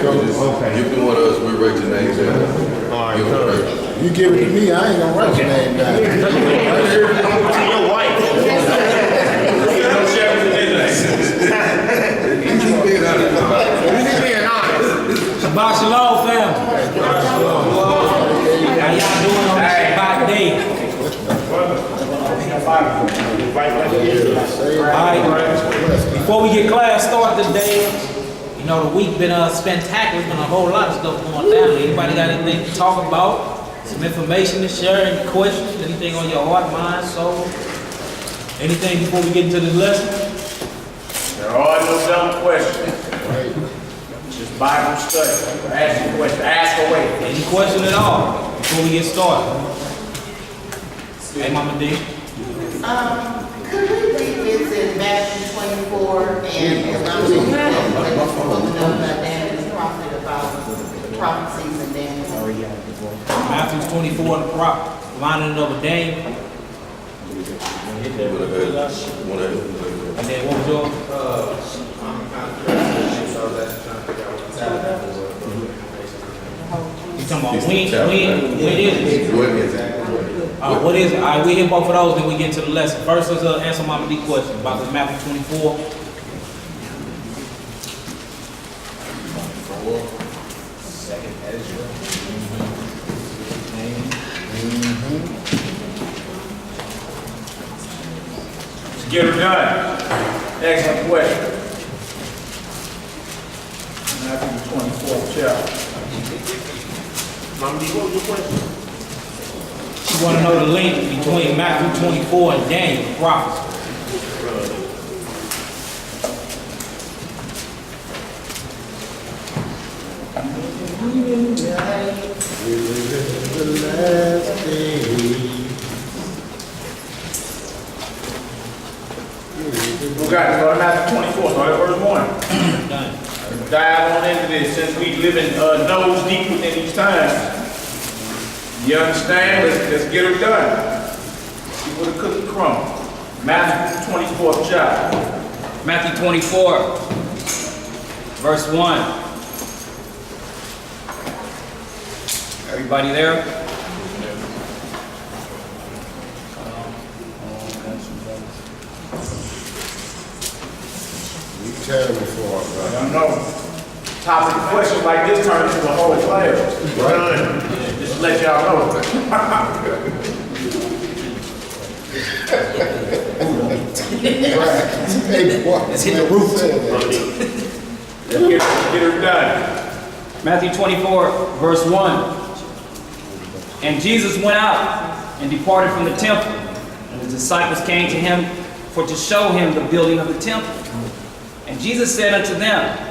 Okay. You can want us, we write your name down. All right, You give it to me, I ain't gonna write your name down. your wife. Shabbat Shalom, family. How y'all doing on this Shabbat day? Alright, before we get class started today, you know, the week been spectacular, been a whole lot of stuff going down. Anybody got anything to talk about? Some information to share, any questions, anything on your heart, mind, soul? Anything before we get into the lesson? There are no dumb questions. Just Bible study. Ask a question. Ask away. Any question at all before we get started? Hey, Mama D. Could we revisit Matthew 24 and Daniel's prophet about prophecies and Daniel? Matthew 24, the lining of Daniel. And then what was yours? You talking about when is it? What is it? All right, we hit both of those, then we get to the lesson. First, let's answer Mama D question about the Matthew 24. Second Ezra. Let's get her done. Excellent question. Matthew 24th chapter. Mom, what was your question? You want to know the link between Matthew 24 and Daniel, the prophets. We got to go to Matthew 24, start at verse 1. Done. Dive on into this since we live in nose deep within these times. You understand? Let's get her done. See what a cookie crumb. Matthew 24th chapter. Matthew 24, verse 1. Everybody there? Terrible for us, I don't know. Topic of questions like this turn into a whole class. right? Just to let y'all know. Hey, boy, Let's hit the roof. Get her done. Matthew 24, verse 1. And Jesus went out and departed from the temple, and his disciples came to him for to show him the building of the temple. And Jesus said unto them,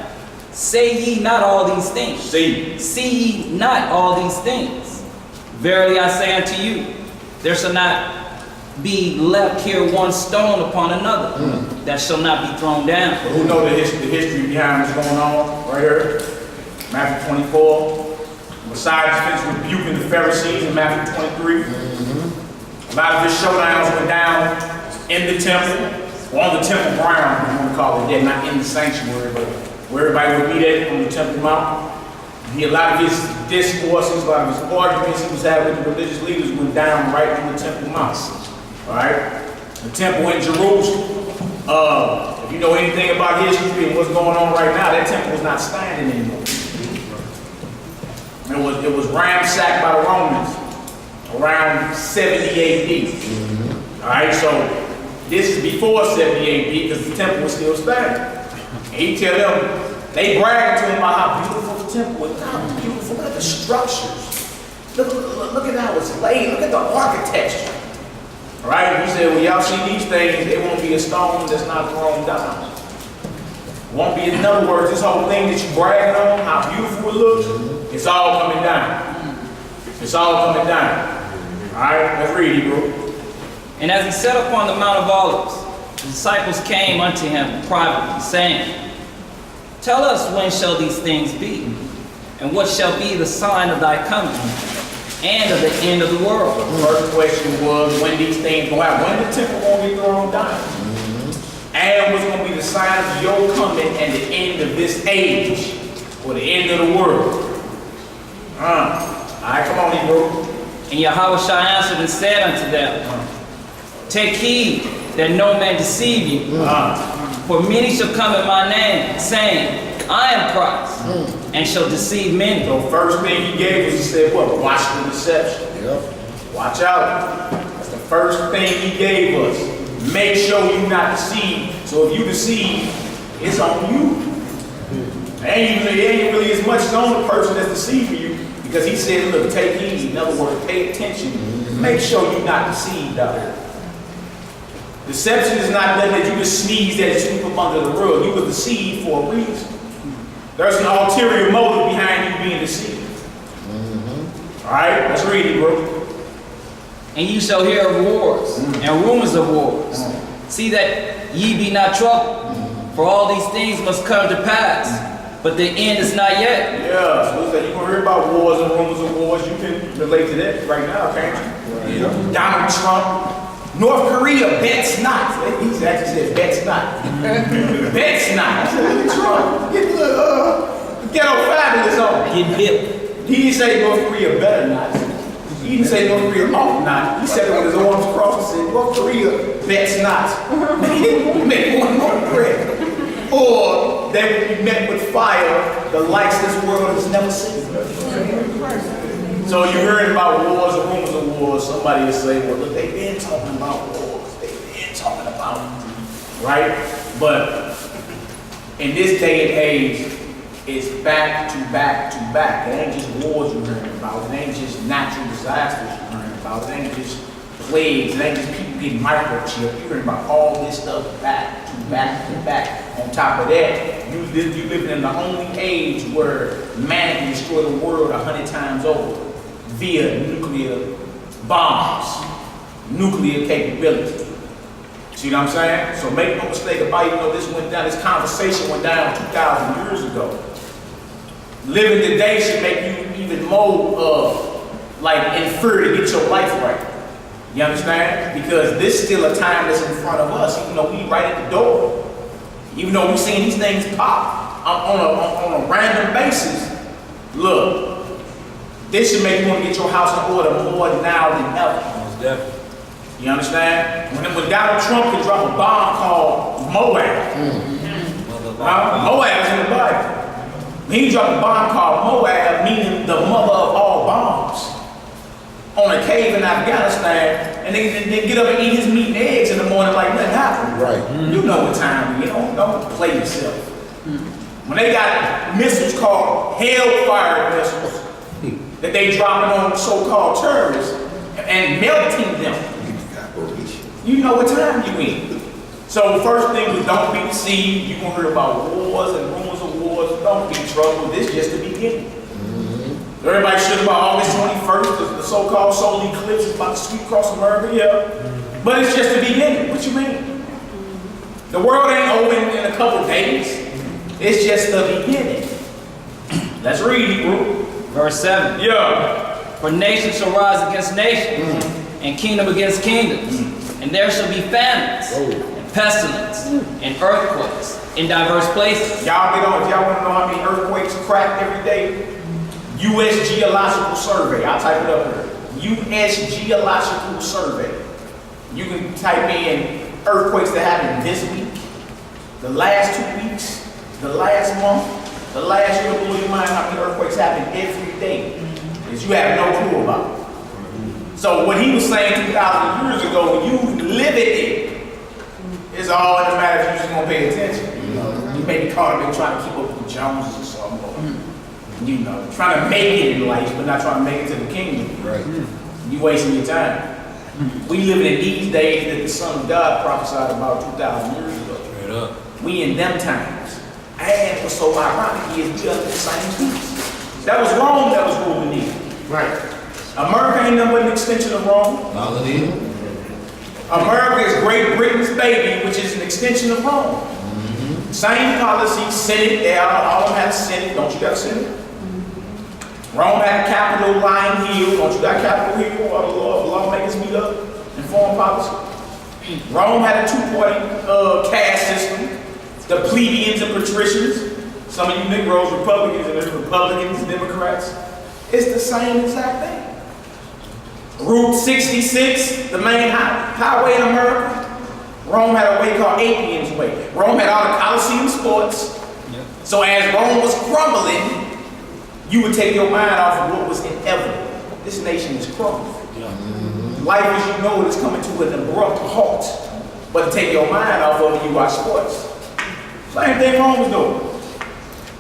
Say ye not all these things? See ye not all these things? Verily I say unto you, there shall not be left here one stone upon another that shall not be thrown down. Who know the history behind what's going on right here? Matthew 24. Messiah finished rebuking the Pharisees in Matthew 23. A lot of his showdowns went down in the temple, or on the temple ground, if you want to call it that, not in the sanctuary, but where everybody would meet at on the Temple Mount. A lot of his discourses, a lot of his arguments he was having with the religious leaders went down right on the Temple Mount. All right? The temple in Jerusalem. If you know anything about history and what's going on right now, that temple is not standing anymore. It was ransacked by the Romans around 70 AD. All right, so this is before 70 AD because the temple was still standing. And he tell them, they bragging to him about how beautiful the temple is. How beautiful, look at the structures. Look at how it's laid, look at the architecture. All right, he said, well, y'all see these things, it won't be a stone that's not thrown down. It won't be, in other words, this whole thing that you bragging on, how beautiful it looks, it's all coming down. It's all coming down. All right, let's read it, bro. And as he sat upon the Mount of Olives, the disciples came unto him privately, saying, Tell us when shall these things be, and what shall be the sign of thy coming, and of the end of the world? The first question was when these things go out, when the temple won't be thrown down, and what's going to be the sign of your coming and the end of this age, or the end king of the world. Alright, come on, Hebrew. And Yahweh answered and said unto them, take heed that no man deceive you. For many shall come in my name, saying, I am Christ, and shall deceive many. So first thing he gave us, he said, what? Watch the deception. Yep. Watch out. That's the first thing he gave us. Make sure you're not deceived. So if you deceive, it's on you. It ain't really as much on the person that's deceiving you, because he said, look, take heed. In other words, pay attention. Make sure you're not deceived out here. Deception is not nothing that you just sneeze at and sweep up under the rug. You were deceived for a reason. There's an ulterior motive behind you being deceived. All right, let's read it, bro. And you shall hear of wars and rumors of wars. See that ye be not troubled, for all these things must come to pass, but the end is not yet. Yeah, so you're going to hear about wars and rumors of wars. You can relate to that right now, can't you? Right. Donald Trump. North Korea bets not. He actually said bets not. Bets not. I said, Trump, get the ghetto fabulous on. Get hip. He didn't say North Korea better not. He didn't say North Korea ought not. He said it with his arms crossed and said North Korea bets not. He made one more threat. Or they would be met with fire, the likes this world has never seen. So you heard about wars and rumors of wars. Somebody will say, well, look, they've been talking about wars. They've been talking about it, right? But in this day and age, it's back to back to back. It ain't just wars you're hearing about. It ain't just natural disasters you're hearing about. It ain't just plagues. It ain't just people getting microchipped. You're hearing about all this stuff back to back to back. On top of that, you living in the only age where man can destroy the world 100 times over via nuclear bombs, nuclear capability. See what I'm saying? So make no mistake about it, even though this went down, this conversation went down 2,000 years ago. Living today should make you even more inferior to get your life right. You understand? Because this is still a time that's in front of us, even though we right at the door. Even though we're seeing these things pop on a random basis. Look, this should make you want to get your house in order more now than ever. You understand? When Donald Trump could drop a bomb called Moab. Moab is in the Bible. When he dropped a bomb called Moab, meaning the mother of all bombs, on a cave in Afghanistan, and they get up and eat his meat and eggs in the morning like nothing happened. Right. You know what time it is. Don't play yourself. When they got missiles called Hellfire missiles that they dropping on so-called terrorists and melting them, you know what time you in. So the first thing is don't be deceived. You're going to hear about wars and rumors of wars. Don't be troubled. This is just the beginning. Everybody should about August 21st, the so-called solar eclipse is about to sweep across America, yeah. But it's just the beginning. What you mean? The world ain't over in a couple days. It's just the beginning. Let's read, bro. Verse 7. Yeah. For nation shall rise against nation, and kingdom against kingdoms. And there shall be famines, and pestilence, and earthquakes in diverse places. Y'all get on. If y'all want to know how many earthquakes crack every day, U.S. Geological Survey. I'll type it up here. U.S. Geological Survey. You can type in earthquakes that happened this week, the last 2 weeks, the last month, the last year. Blow your mind how many earthquakes happen every day. Because you have no clue about it. So what he was saying 2,000 years ago, when you live it, it's all in the matter if you just gonna pay attention. You know, you may be caught up in trying to keep up with the Joneses or something. You know, trying to make it in life, but not trying to make it to the kingdom. Right. You wasting your time. We living in these days that the Son of God prophesied about 2,000 years ago. Straight up. We in them times. And what's so ironic is we under the same peace. That was Rome that was ruling these. Right. America ain't nothing but an extension of Rome. America is Great Britain's baby, which is an extension of Rome. Same policy, Senate, they all of them have a Senate. Don't you got a Senate? Rome had a Capitol lying hill. Don't you got Capitol Hill where the lawmakers meet up and form policy? Rome had a two-party caste system. The plebeians and patricians. Some of you Negroes, Republicans, and there's Republicans, Democrats. It's the same exact thing. Route 66, the main highway in America. Rome had a way called Appian's Way. Rome had all the Colosseum sports. So as Rome was crumbling, you would take your mind off of what was inevitable. This nation is crumbling. Life as you know it is coming to an abrupt halt. But to take your mind off of it, you watch sports. Same thing Rome was doing.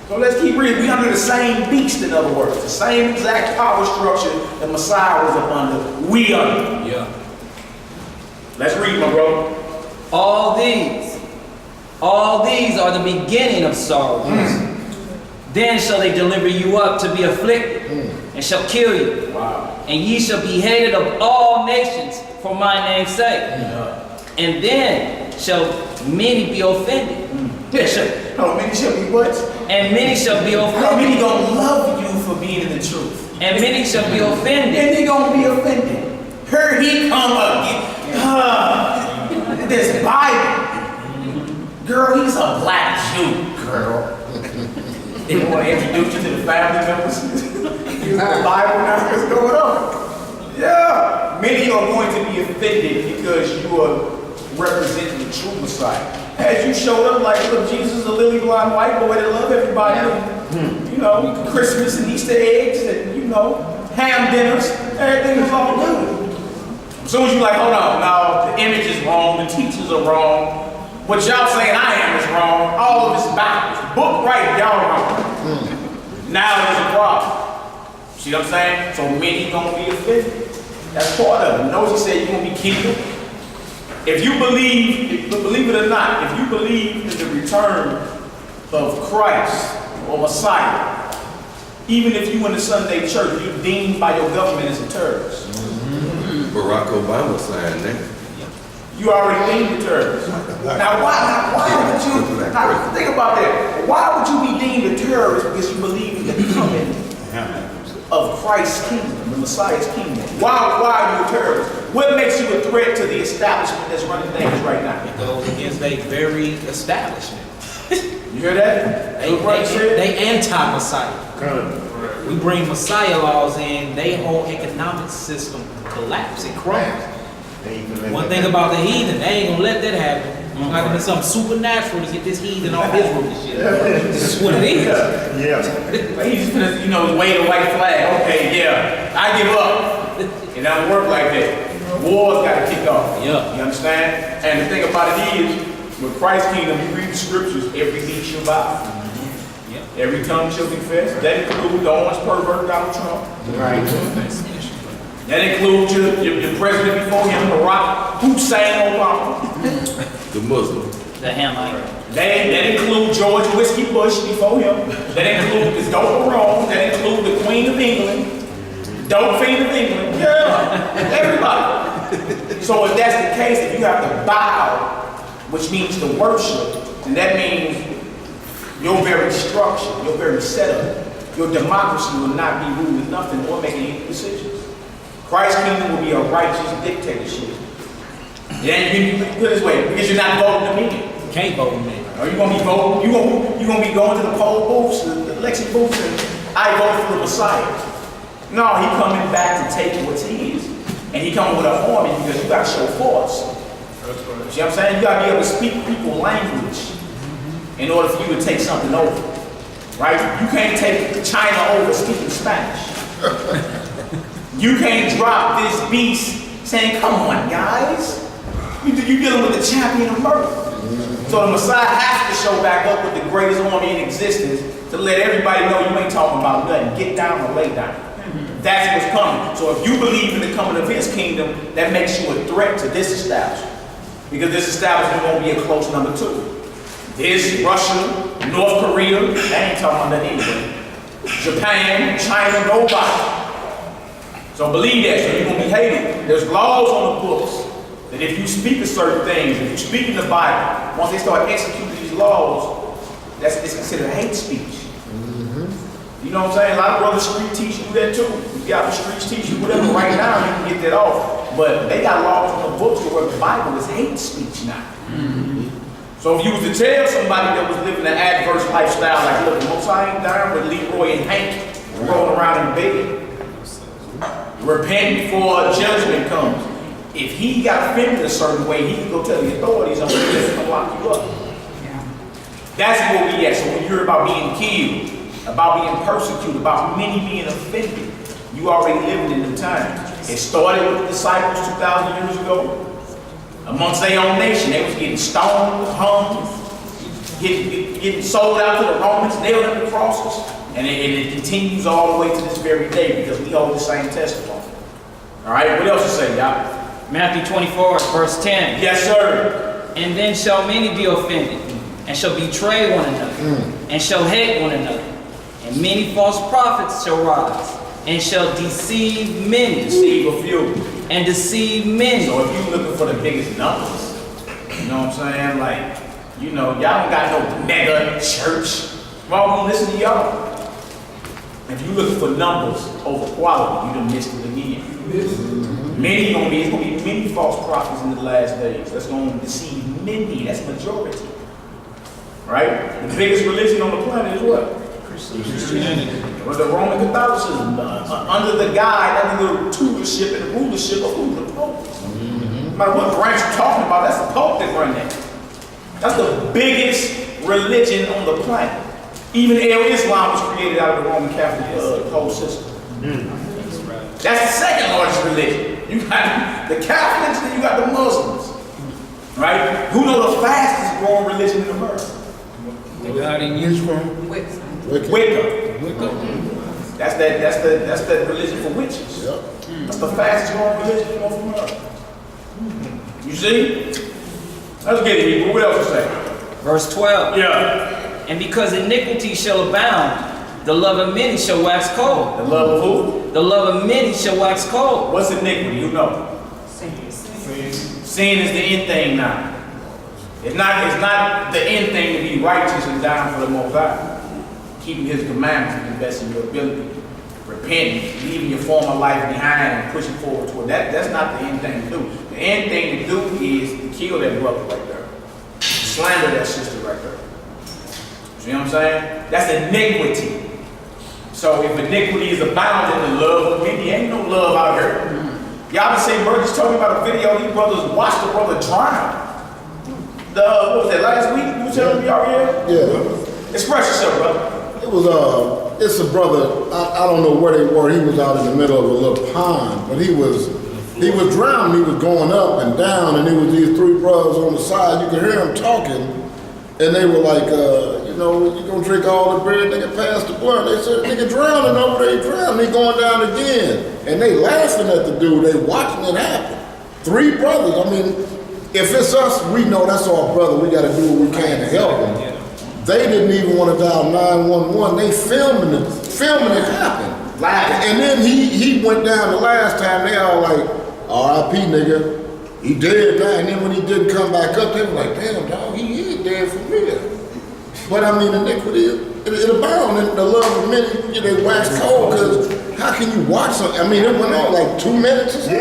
So let's keep reading. We under the same beast, in other words. The same exact power structure the Messiah was up under. We under. Yeah. Let's read, my brother. All these are the beginning of sorrows. Then shall they deliver you up to be afflicted, and shall kill you. Wow. And ye shall be hated of all nations for my name's sake. And then shall many be offended. How many shall be what? And many shall be How many offended. gonna love you for being in the truth? And many shall be offended. And they gonna be offended. Here he come again. This Bible. Girl, he's a black Jew, girl. They want to introduce you to the family members. Use the Bible now, what's going on? Yeah. Many are going to be offended because you are representing the true Messiah. As you showed up like, look, Jesus is a lily blonde white boy that love everybody. You know, Christmas and Easter eggs and, you know, ham dinners. Everything is all good. As soon as you like, hold on, now the image is wrong, the teachers are wrong. What y'all saying I am is wrong. All of this is backwards. Book right, y'all wrong. Now there's a problem. See what I'm saying? So many gonna be offended. That's part of it. Notice he said you're gonna be killed. If you believe it or not, if you believe in the return of Christ or Messiah, even if you in the Sunday church, you're deemed by your government as a terrorist. Barack Obama signed that. You already deemed a terrorist. Now why would you, now think about that. Why would you be deemed a terrorist because you believe in the coming of Christ's kingdom, the Messiah's kingdom? Why are you a terrorist? What makes you a threat to the establishment that's running things right now? It goes against their very establishment. You hear that? They anti-Messiah. We bring Messiah laws in, their whole economic system collapse, it crumbles. One thing about the heathen, they ain't gonna let that happen. Like gonna be something supernatural to get this heathen off his roof and shit. This is what it is. But he's just gonna, you know, wave a white flag. Okay, yeah, I give up. It doesn't work like that. War's got to kick off. Yeah. You understand? And the thing about it is, with Christ's kingdom, you read the scriptures, every knee shall bow. Every tongue shall confess. That includes the orange pervert Donald Trump. Right. That includes your president before him, Barack Hussein Obama. The Muslim. The Hamite. That includes George Whiskey Bush before him. That includes the Dope of Rome. That includes the Queen of England. Dope Fiend of England. Yeah. Everybody. So if that's the case, if you have to bow, which means to worship, and that means your very structure, your very setup, your democracy will not be ruled with nothing or making any decisions. Christ's kingdom will be a righteous dictatorship. Yeah, you can put it this way, because you're not voting to me. You can't vote with me. Are you gonna be voting? You gonna be going to the poll booths, the election booths, and I vote for the Messiah. No, he coming back to take what's his. And he coming with an army because you gotta show force. See what I'm saying? You gotta be able to speak people's language in order for you to take something over. Right? You can't take China over speaking Spanish. You can't drop this beast saying, come on, guys. You're dealing with the champion of murder. So the Messiah has to show back up with the greatest army in existence to let everybody know you ain't talking about nothing. Get down or lay down. That's what's coming. So if you believe in the coming of his kingdom, that makes you a threat to this establishment. Because this establishment won't be a close number two. This, Russia, North Korea, they ain't talking about that anyway. Japan, China, nobody. So believe that, so you're going to be hated. There's laws on the books that if you speak of certain things, if you speak in the Bible, once they start executing these laws, it's considered hate speech. You know what I'm saying? A lot of brothers street teach you that too. You got the streets teach you whatever right now, you can get that off. But they got laws on the books where the Bible is hate speech now. So if you was to tell somebody that was living an adverse lifestyle, like, look, most I ain't down with Leroy and Hank rolling around in bed. Repent before judgment comes. If he got offended a certain way, he can go tell the authorities, I'm going to lock you up. That's where we at. So when you hear about being killed, about being persecuted, about many being offended, you already living in the time. It started with the disciples 2,000 years ago. Amongst their own nation, they was getting stoned, hung, getting sold out to the Romans, nailed on the crosses, and it continues all the way to this very day because we hold the same testimony. All right, what else to say, y'all? Matthew 24, verse 10. Yes, sir. And then shall many be offended, and shall betray one another, and shall hate one another. And many false prophets shall rise, and shall deceive many. Deceive a few. And deceive many. So if you're looking for the biggest numbers, you know what I'm saying? Like, you know, y'all don't got no mega church. Why won't we listen to y'all? If you're looking for numbers over quality, you done missed it again. Many it's gonna be many false prophets in the last days. That's gonna deceive many. That's majority. Right? The biggest religion on the planet is what? Christianity. Or the Roman Catholicism, under the guide, under the tutorship and the rulership of who? The Pope. No matter what branch you're talking about, that's the Pope that run that. That's the biggest religion on the planet. Even Islam was created out of the Roman Catholic whole system. That's the second largest religion. You got the Catholics, then you got the Muslims. Right? Who know the fastest growing religion in America? Wicca. That's that religion for witches. Yep. That's the fastest growing religion in North America. You see? Let's get it, people. What else to say? Verse 12. Yeah. And because iniquity shall abound, the love of many shall wax cold. The love of who? The love of many shall wax cold. What's iniquity? You know. Sin is the end thing now. It's not the end thing to be righteous and down for the Most High. Keeping His commandments to the best of your ability. Repenting, leaving your former life behind and pushing forward toward that. That's not the end thing to do. The end thing to do is to kill that brother right there. Slander that sister right there. See what I'm saying? That's iniquity. So if iniquity is abounding in the love of many, ain't no love out here. Y'all been seeing Burgess talking about a video, these brothers watched the brother drown. What was that, last week? You were telling me already? Yeah. Express yourself, brother. It was it's a brother. I don't know where they were. He was out in the middle of a little pond, but he was drowning. He was going up and down, and there was these three brothers on the side. You could hear them talking, and they were like, you know, you gonna drink all the beer, nigga, pass the blood. They said, nigga drowning over there, he drowning, he going down again. And they laughing at the dude, they watching it happen. Three brothers, I mean, if it's us, we know that's our brother, we gotta do what we can to help him. They didn't even want to dial 911, they filming it happen. And then he went down the last time, they all like, R.I.P. nigga, he dead now. And then when he didn't come back up, they were like, damn dog, he is dead for real. But I mean, iniquity, it abound in the love of many, they wax cold, because how can you watch something? I mean, it went on like 2 minutes or something.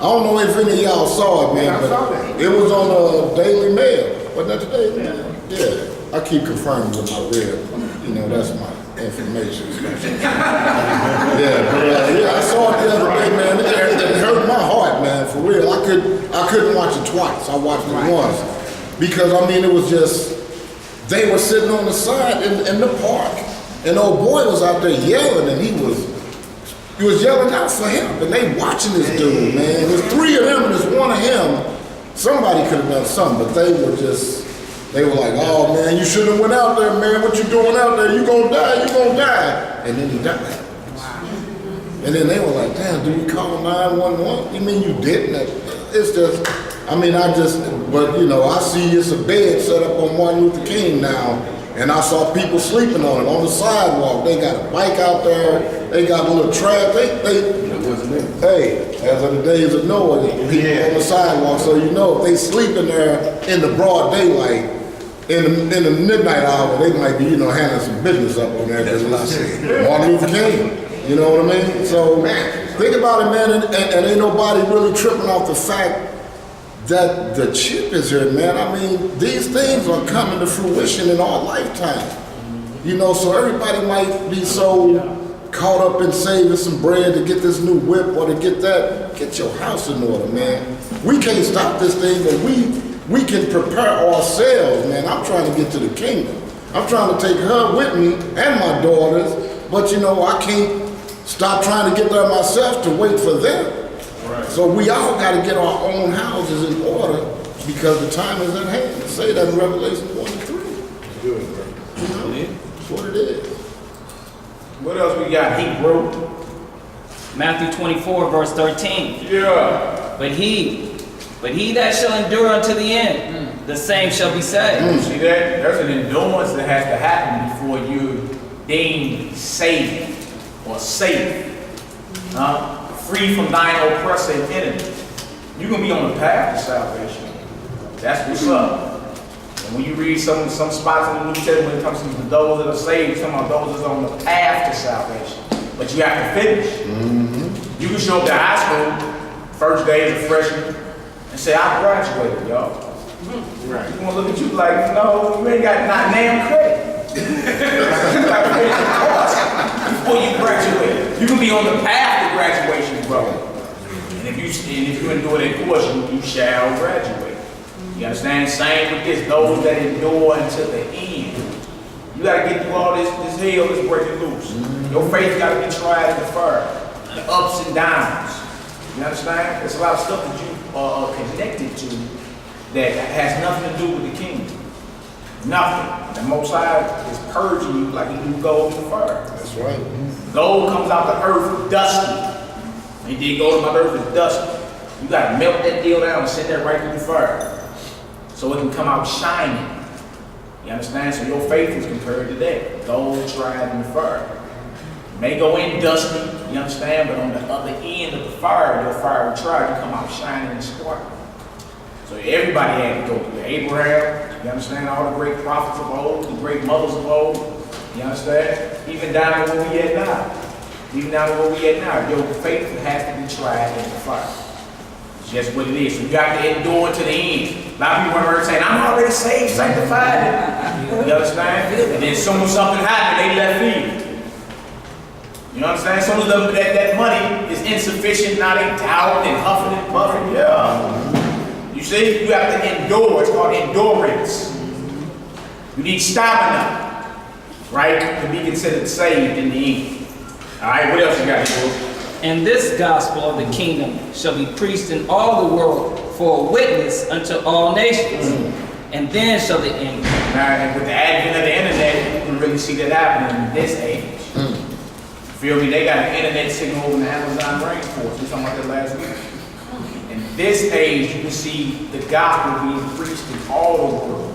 I don't know if any of y'all saw it, man, but it was on Daily Mail. Wasn't that the Daily Mail? Yeah, I keep confirming with my real, you know, that's my information. Yeah, I saw it the other day, man. It hurt my heart, man, for real. I couldn't watch it twice. I watched it once. Because, I mean, it was just, they were sitting on the side in the park, and old boy was out there yelling, and he was yelling out for him, and they watching this dude, man. There's three of them, and there's one of him. Somebody could have done something, but they were like, oh man, you shouldn't have went out there, man. What you doing out there? You gonna die. And then he died. Wow. And then they were like, damn, do we call 911? You mean you didn't? It's just, I mean, but you know, I see it's a bed set up on Martin Luther King now, and I saw people sleeping on it, on the sidewalk. They got a bike out there, they got a little trash, hey, as of the days of Noah, people on the sidewalk, so you know, if they sleeping there in the broad daylight, in the midnight hour, they might be, you know, handling some business up on there, because Martin Luther King, you know what I mean? So, think about it, man, and ain't nobody really tripping off the fact that the chip is here, man. I mean, these things are coming to fruition in our lifetime. You know, so everybody might be so caught up in saving some bread to get this new whip or to get that. Get your house in order, man. We can't stop this thing, but we can prepare ourselves, man. I'm trying to get to the kingdom. I'm trying to take her with me and my daughters, but you know, I can't stop trying to get there myself to wait for them. Right. So we all got to get our own houses in order because the time is at hand. Say that in Revelation 1-3. Good, bro. You know, that's what it is. What else we got? Hebrew. Matthew 24, verse 13. Yeah. But he that shall endure unto the end, the same shall be saved. See that? There's an endurance that has to happen before you're deemed saved or safe. Free from thine oppressor and enemy. You're going to be on the path to salvation. That's what's up. And when you read some spots in the New Testament when it comes to those that are saved, some of those that are on the path to salvation. But you have to finish. Mm-hmm. You can show up to high school, first day as a freshman, and say, I graduated, y'all. Right. You're going to look at you like, no, you ain't got not damn credit. You got to finish the course before you graduate. You can be on the path to graduation, brother. And if you endure that course, you shall graduate. You understand? Same with this, those that endure until the end. You got to get through all this hell that's breaking loose. Your faith got to be tried in the fire, the ups and downs. You understand? There's a lot of stuff that you are connected to that has nothing to do with the kingdom. Nothing. The Most High is purging you like he do gold in the fire. That's right. Gold comes out the earth dusty. He did gold out the earth is dusty. You got to melt that deal down and send that right through the fire so it can come out shining. You understand? So your faith is compared to that. Gold tried in the fire. It may go in dusty, you understand, but on the other end of the fire, your fire will try to come out shining and sparkling. So everybody had to go through. Abraham, you understand, all the great prophets of old, the great mothers of old, you understand? Even down to where we at now. Even down to where we at now. Your faith has to be tried in the fire. It's just what it is. So you got to endure to the end. A lot of people are heard saying, I'm already saved, sanctified. You understand? And then as soon as something happened, they left field. You understand? As soon as that money is insufficient, now they doubt and huffing and puffing. Yeah. You see, you have to endure. It's called endurance. You need stamina, right, to be considered saved in the end. All right, what else you got here? And this gospel of the kingdom shall be preached in all the world for a witness unto all nations. And then shall the end. Now, and with the advent of the internet, you can really see that happening in this age. Feel me? They got an internet signal over in the Amazon rainforest. We talking about that last week. In this age, you can see the gospel being preached in all the world.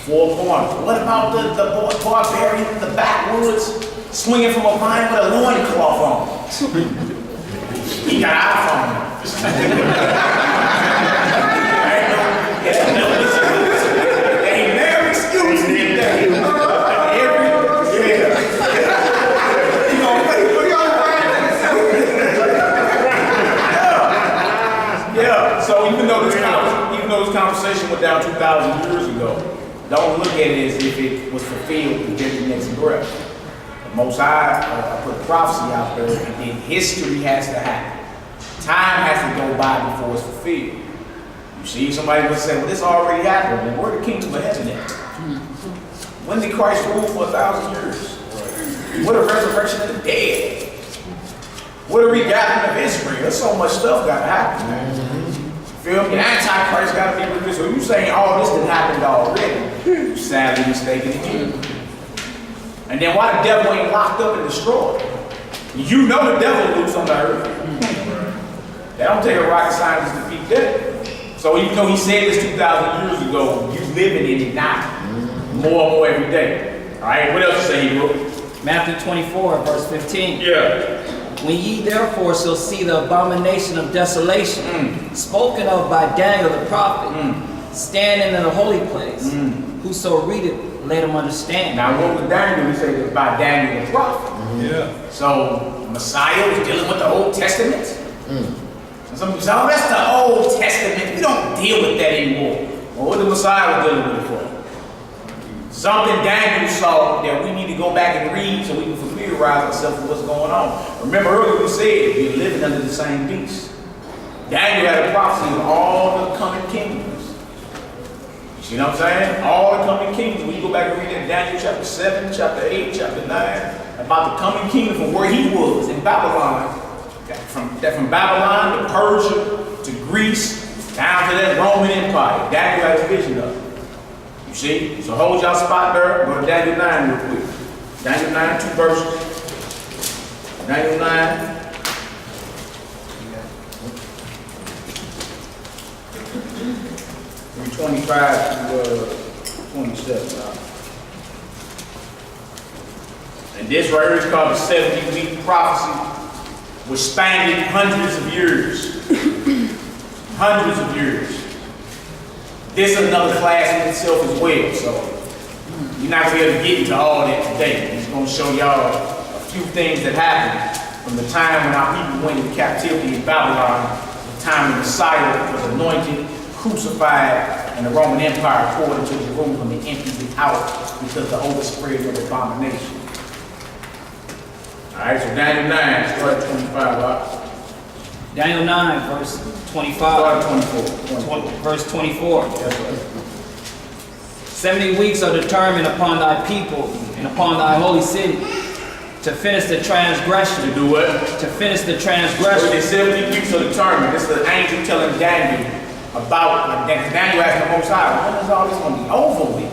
4 corners. What about the barbarian in the backwoods swinging from a vine with a loincloth on? He got iPhone. Ain't no excuse these days. So even though this conversation went down 2,000 years ago, don't look at it as if it was fulfilled in the next breath. The Most High put prophecy out there, and then history has to happen. Time has to go by before it's fulfilled. You see, somebody would say, well, this already happened. Well, where the kingdom of heaven at? When did Christ rule for 1,000 years? What a resurrection of the dead. What a regathering of Israel. There's so much stuff got to happen, man. Feel me? Antichrist got to be with this. So you saying all this done happened already? You sadly mistaken again. And then why the devil ain't locked up and destroyed? You know the devil loose on the earth. That don't take a rocket scientist to defeat that. So even though he said this 2,000 years ago, you living in it now. More and more every day. All right, what else you say, Hebrew? Matthew 24, verse 15. Yeah. When ye therefore shall see the abomination of desolation, spoken of by Daniel the prophet, standing in the holy place, whoso readeth, let him understand. Now what was Daniel? He said it was by Daniel the prophet. Yeah. So Messiah was dealing with the Old Testament. And some people say, oh, that's the Old Testament. We don't deal with that anymore. Well, what the Messiah was dealing with it for? Something Daniel saw that we need to go back and read so we can familiarize ourselves with what's going on. Remember earlier we said we're living under the same beast. Daniel had a prophecy of all the coming kingdoms. You know what I'm saying? All the coming kingdoms. When you go back and read that Daniel chapter 7, chapter 8, chapter 9, about the coming kingdom from where he was in Babylon. From Babylon to Persia to Greece down to that Roman Empire. Daniel had a vision of it. You see? So hold y'all spot there. Go to Daniel 9 real quick. Daniel 9, 2 verses. Daniel 9. From 25 to 27. And this right here is called the 70-week prophecy, which spanned hundreds of years. Hundreds of years. This is another class in itself as well, so you're not going to be able to get into all that today. I'm just going to show y'all a few things that happened from the time when our people went into captivity in Babylon, the time the Messiah was anointed, crucified, and the Roman Empire poured into Jerusalem and emptied it out because the overspread of abomination. All right, so Daniel 9, start at 25, right? Daniel 9, verse 25. Start at 24. Verse 24. That's right. 70 weeks are determined upon thy people and upon thy holy city to finish the transgression. To do what? To finish the So transgression. the 70 weeks are determined. This is the angel telling Daniel about, Daniel asked the Most High, when is all this going to be over with?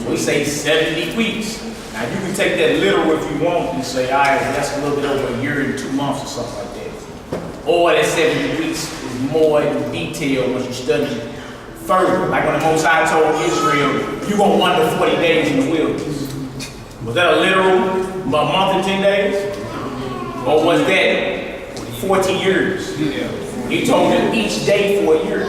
So he says 70 weeks. Now you can take that literal if you want and say, all right, that's a little bit over a year and 2 months or something like that. Or that 70 weeks is more in detail when you study further. Like when the Most High told Israel, you're going to wander 40 days in the wilderness. Was that a literal a month and 10 days? Or was that 40 years? He told them each day for a year.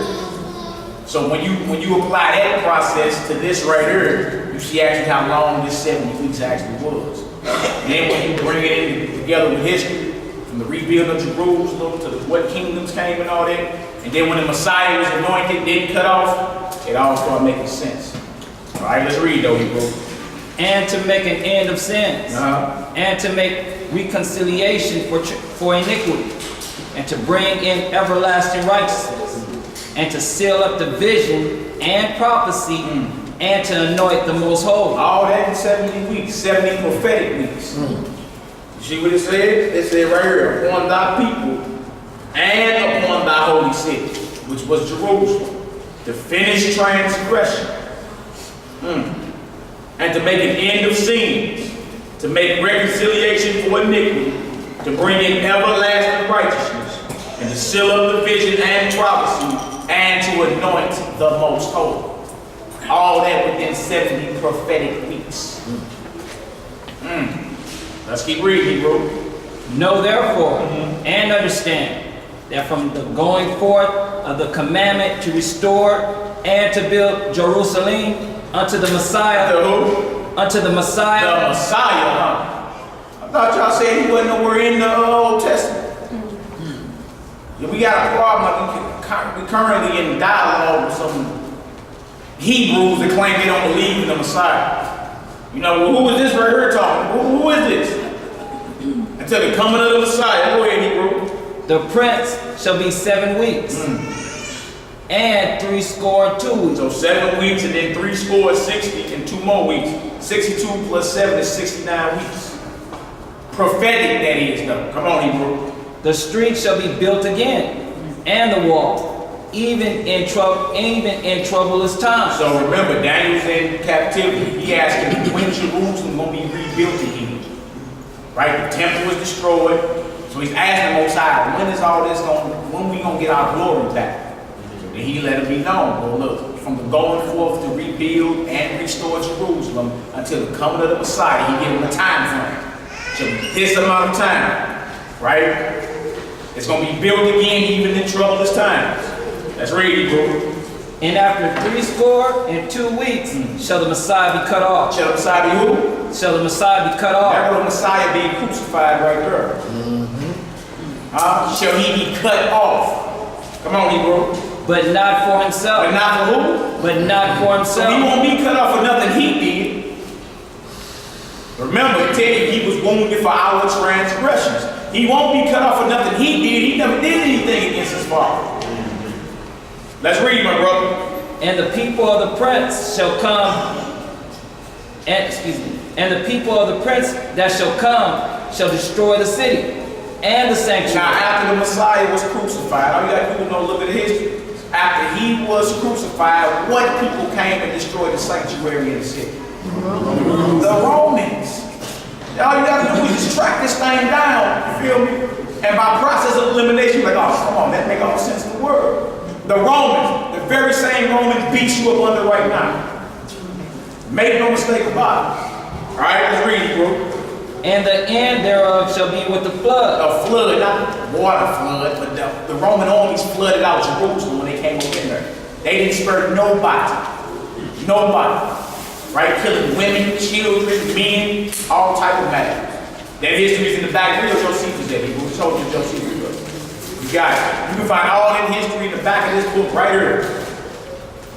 So when you apply that process to this right here, you see actually how long this 70 weeks actually was. And then when you bring it in together with history, from the rebuilding of Jerusalem to what kingdoms came and all that, and then when the Messiah was anointed, didn't cut off, it all started making sense. All right, let's read though, bro. And to make an end of sins. And to make reconciliation for iniquity. And to bring in everlasting righteousness. And to seal up the vision and prophecy. And to anoint the most holy. All that in 70 weeks, 70 prophetic weeks. You see what it said? It said right here, upon thy people and upon thy holy city, which was Jerusalem, to finish transgression. And to make an end of sins, to make reconciliation for iniquity, to bring in everlasting righteousness, and to seal up the vision and prophecy, and to anoint the most holy. All that within 70 prophetic weeks. Let's keep reading, bro. Know therefore and understand that from the going forth of the commandment to restore and to build Jerusalem unto the Messiah. The who? Unto the Messiah. The Messiah, huh? I thought y'all said he wasn't nowhere in the Old Testament. Yeah, we got a problem. We're currently in dialogue with some Hebrews that claim they don't believe in the Messiah. You know, well, who is this right here talking? Who is this? Until the coming of the Messiah. Go ahead, Hebrew. The prince shall be 7 weeks. And 62 weeks. So 7 weeks and then 60 and 2 more weeks. 62 plus 7 is 69 weeks. Prophetic, that is, though. Come on, Hebrew. The street shall be built again, and the wall, even in troublous times. So remember, Daniel's in captivity. He asked him when Jerusalem going to be rebuilt again. Right? The temple was destroyed. So he's asking the Most High, when is all this when we going to get our glory back? And he let it be known. Well, look, from the going forth to rebuild and restore Jerusalem until the coming of the Messiah, he gave him a time frame. So this amount of time, right? It's going to be built again even in troublous times. Let's read it, bro. And after 62 weeks shall the Messiah be cut off. Shall the Messiah be who? Shall the Messiah be cut off. That's the Messiah being crucified right there. Shall he be cut off? Come on, Hebrew. but not for But himself. not for who? But not for So he himself. won't be cut off for nothing he did. Remember, it tell you he was wounded for our transgressions. He won't be cut off for nothing he did. He never did anything against his father. Let's read, my brother. And the people of the prince shall come, and the people of the prince that shall come shall destroy the city and the Now, sanctuary. after the Messiah was crucified, all you got to do is know a little bit of history. After he was crucified, what people came and destroyed the sanctuary in the city? The Romans. All you got to do is just track this thing down, you feel me? And by process of elimination, you're like, oh, come on, that make all sense in the world. The Romans, the very same Romans beat you up under right now. Make no mistake about it. All right, let's read, bro. And the end thereof shall be with the flood. A flood, not water flood, but the Roman armies flooded out Jerusalem when they came up in there. They didn't spare nobody. Nobody. Right? Killing women, children, men, all type of matters. That history is in the back. Real Josephus there. He told you Josephus. You got it. You can find all that history in the back of this book right here.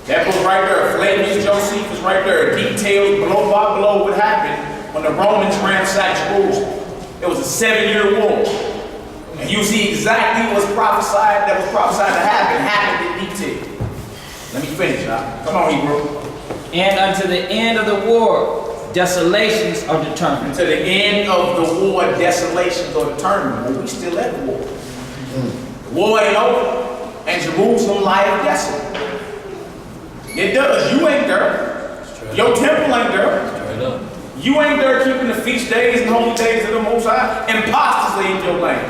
That book right there, Flavius Josephus right there, details blow by blow what happened when the Romans ransacked Jerusalem. It was a 7-year war. And you see exactly what's prophesied, that was prophesied to happen, happened in detail. Let me finish, y'all. Come on, Hebrew. And unto the end of the war, desolations are determined. Until the end of the war, desolations are determined. Well, we still at war. The war ain't over, and Jerusalem lies desolate. It does. You ain't there. Your temple ain't there. You ain't there keeping the feast days and holy days of the Most High. Impostors are in your land.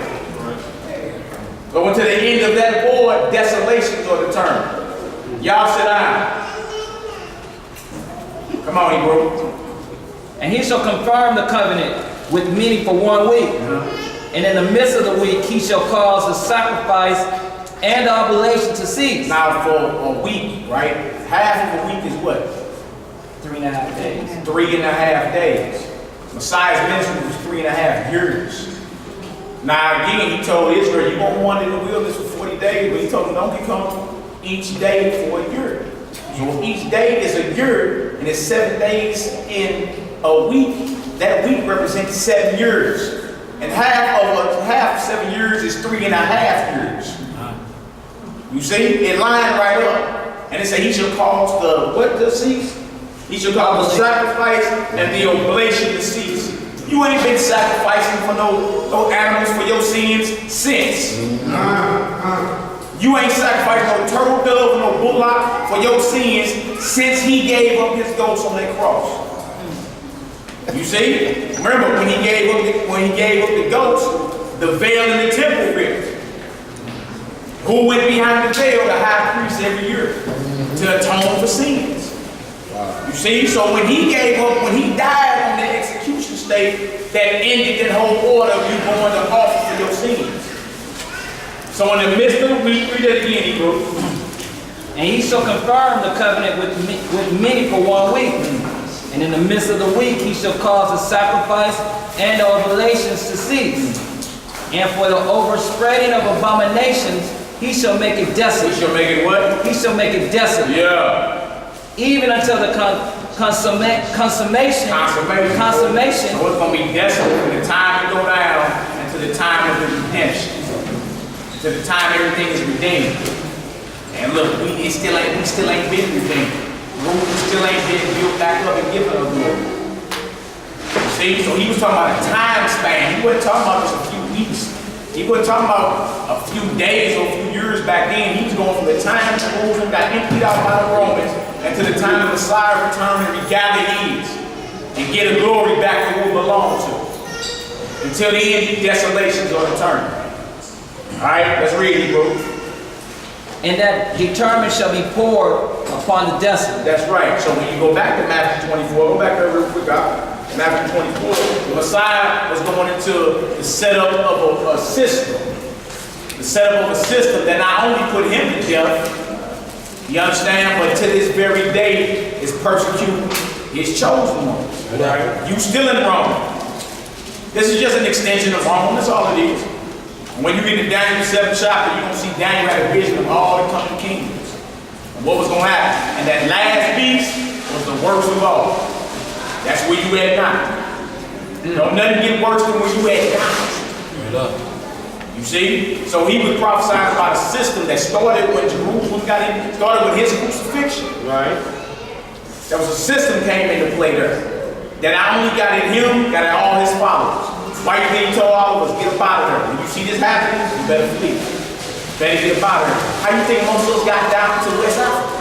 So until the end of that war, desolations are determined. Y'all sit down. Come on, Hebrew. And he shall confirm the covenant with many for 1 week. And in the midst of the week he shall cause the sacrifice and the oblation to cease. Now for a week, right? Half of a week is what? 3.5 days. 3.5 days. Messiah's ministry was 3.5 years. Now again, he told Israel, you're going to wander in the wilderness for 40 days, but he told them, don't become each day for a year. So each day is a year, and it's 7 days in a week. That week represents 7 years. And half 7 years is 3.5 years. You see, it lined right up. And it said he shall cause the, what to cease? He shall cause the sacrifice and the oblation to cease. You ain't been sacrificing for no animals for your sins since. You ain't sacrificed no turtle dove or no bullock for your sins since he gave up his ghost on that cross. You see? Remember when he gave up the ghost, the veil in the temple ripped. Who went behind the veil? The high priest every year to atone for sins. You see? So when he gave up, when he died on the execution stake, that ended that whole order of you going to offer for your sins. So in the midst of the week, read that again, Hebrew. And he shall confirm the covenant with many for 1 week. And in the midst of the week he shall cause the sacrifice and the oblations to cease. And for the overspreading of abominations he shall make it desolate. He shall make it what? He shall make it desolate. Yeah. Even until the consummation. So it's going to be desolate from the time it go down until the time of the redemption. Until the time everything is redeemed. And look, we still ain't been redeemed. Rome still ain't been built back up and given us glory. See, so he was talking about a time span. He wasn't talking about just a few weeks. He wasn't talking about a few days or a few years back then. He was going from the time Jerusalem got emptied out by the Romans and to the time the Messiah returned and regather Eves and get a glory back to who it belonged to. Until the end, desolations are returned. All right, let's read Hebrew. And that determined shall be poured upon the desolate. That's right. So when you go back to Matthew 24, go back there real quick, Matthew 24, the Messiah was going into the setup of a system. The setup of a system that not only put him to death, you understand, but to this very day is persecuting his chosen ones. Right? You still in Rome. This is just an extension of Rome. That's all it is. When you get to Daniel 7 chapter, you're going to see Daniel had a vision of all the coming kingdoms and what was going to happen. And that last beast was the worst of all. That's where you at now. Don't nothing get worse than where you at now. You see? So he was prophesying about a system that started when Jerusalem started with his crucifixion. Right. There was a system came into play there that not only got in him, got in all his followers. Why you think he told all of us, get up out of there? When you see this happening, you better flee. Better get up out of there. How you think most of us got down to West Africa?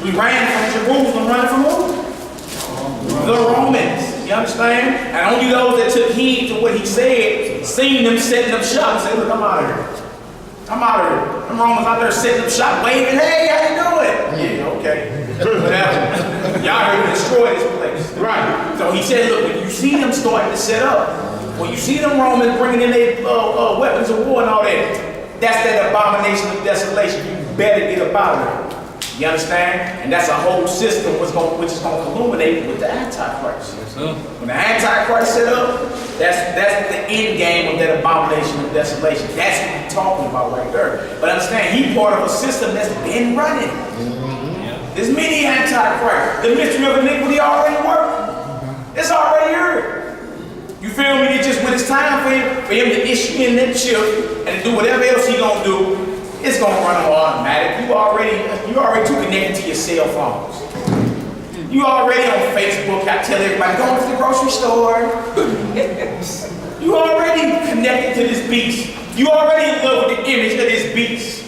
We ran from Jerusalem, running from who? The Romans. You understand? And only those that took heed to what he said, seen them setting up shop and said, look, I'm out of here. I'm out of here. Them Romans out there setting up shop, waving, hey, how you doing? Yeah, okay. Whatever. Y'all ready to destroy this place. Right. So he said, look, when you see them starting to set up, when you see them Romans bringing in their weapons of war and all that, that's that abomination of desolation. You better get up out of there. You understand? And that's a whole system which is going to culminate with the Antichrist. Yes, sir. When the Antichrist set up, that's the end game of that abomination of desolation. That's what we're talking about right there. But understand, he's part of a system that's been running. There's many Antichrists. The mystery of iniquity already working. It's already here. You feel me? It's just when it's time for him to issue in that chip and to do whatever else he gonna do, it's gonna run on automatic. You already too connected to your cell phones. You already on Facebook. I tell everybody, go to the grocery store. You already connected to this beast. You already in love with the image of this beast.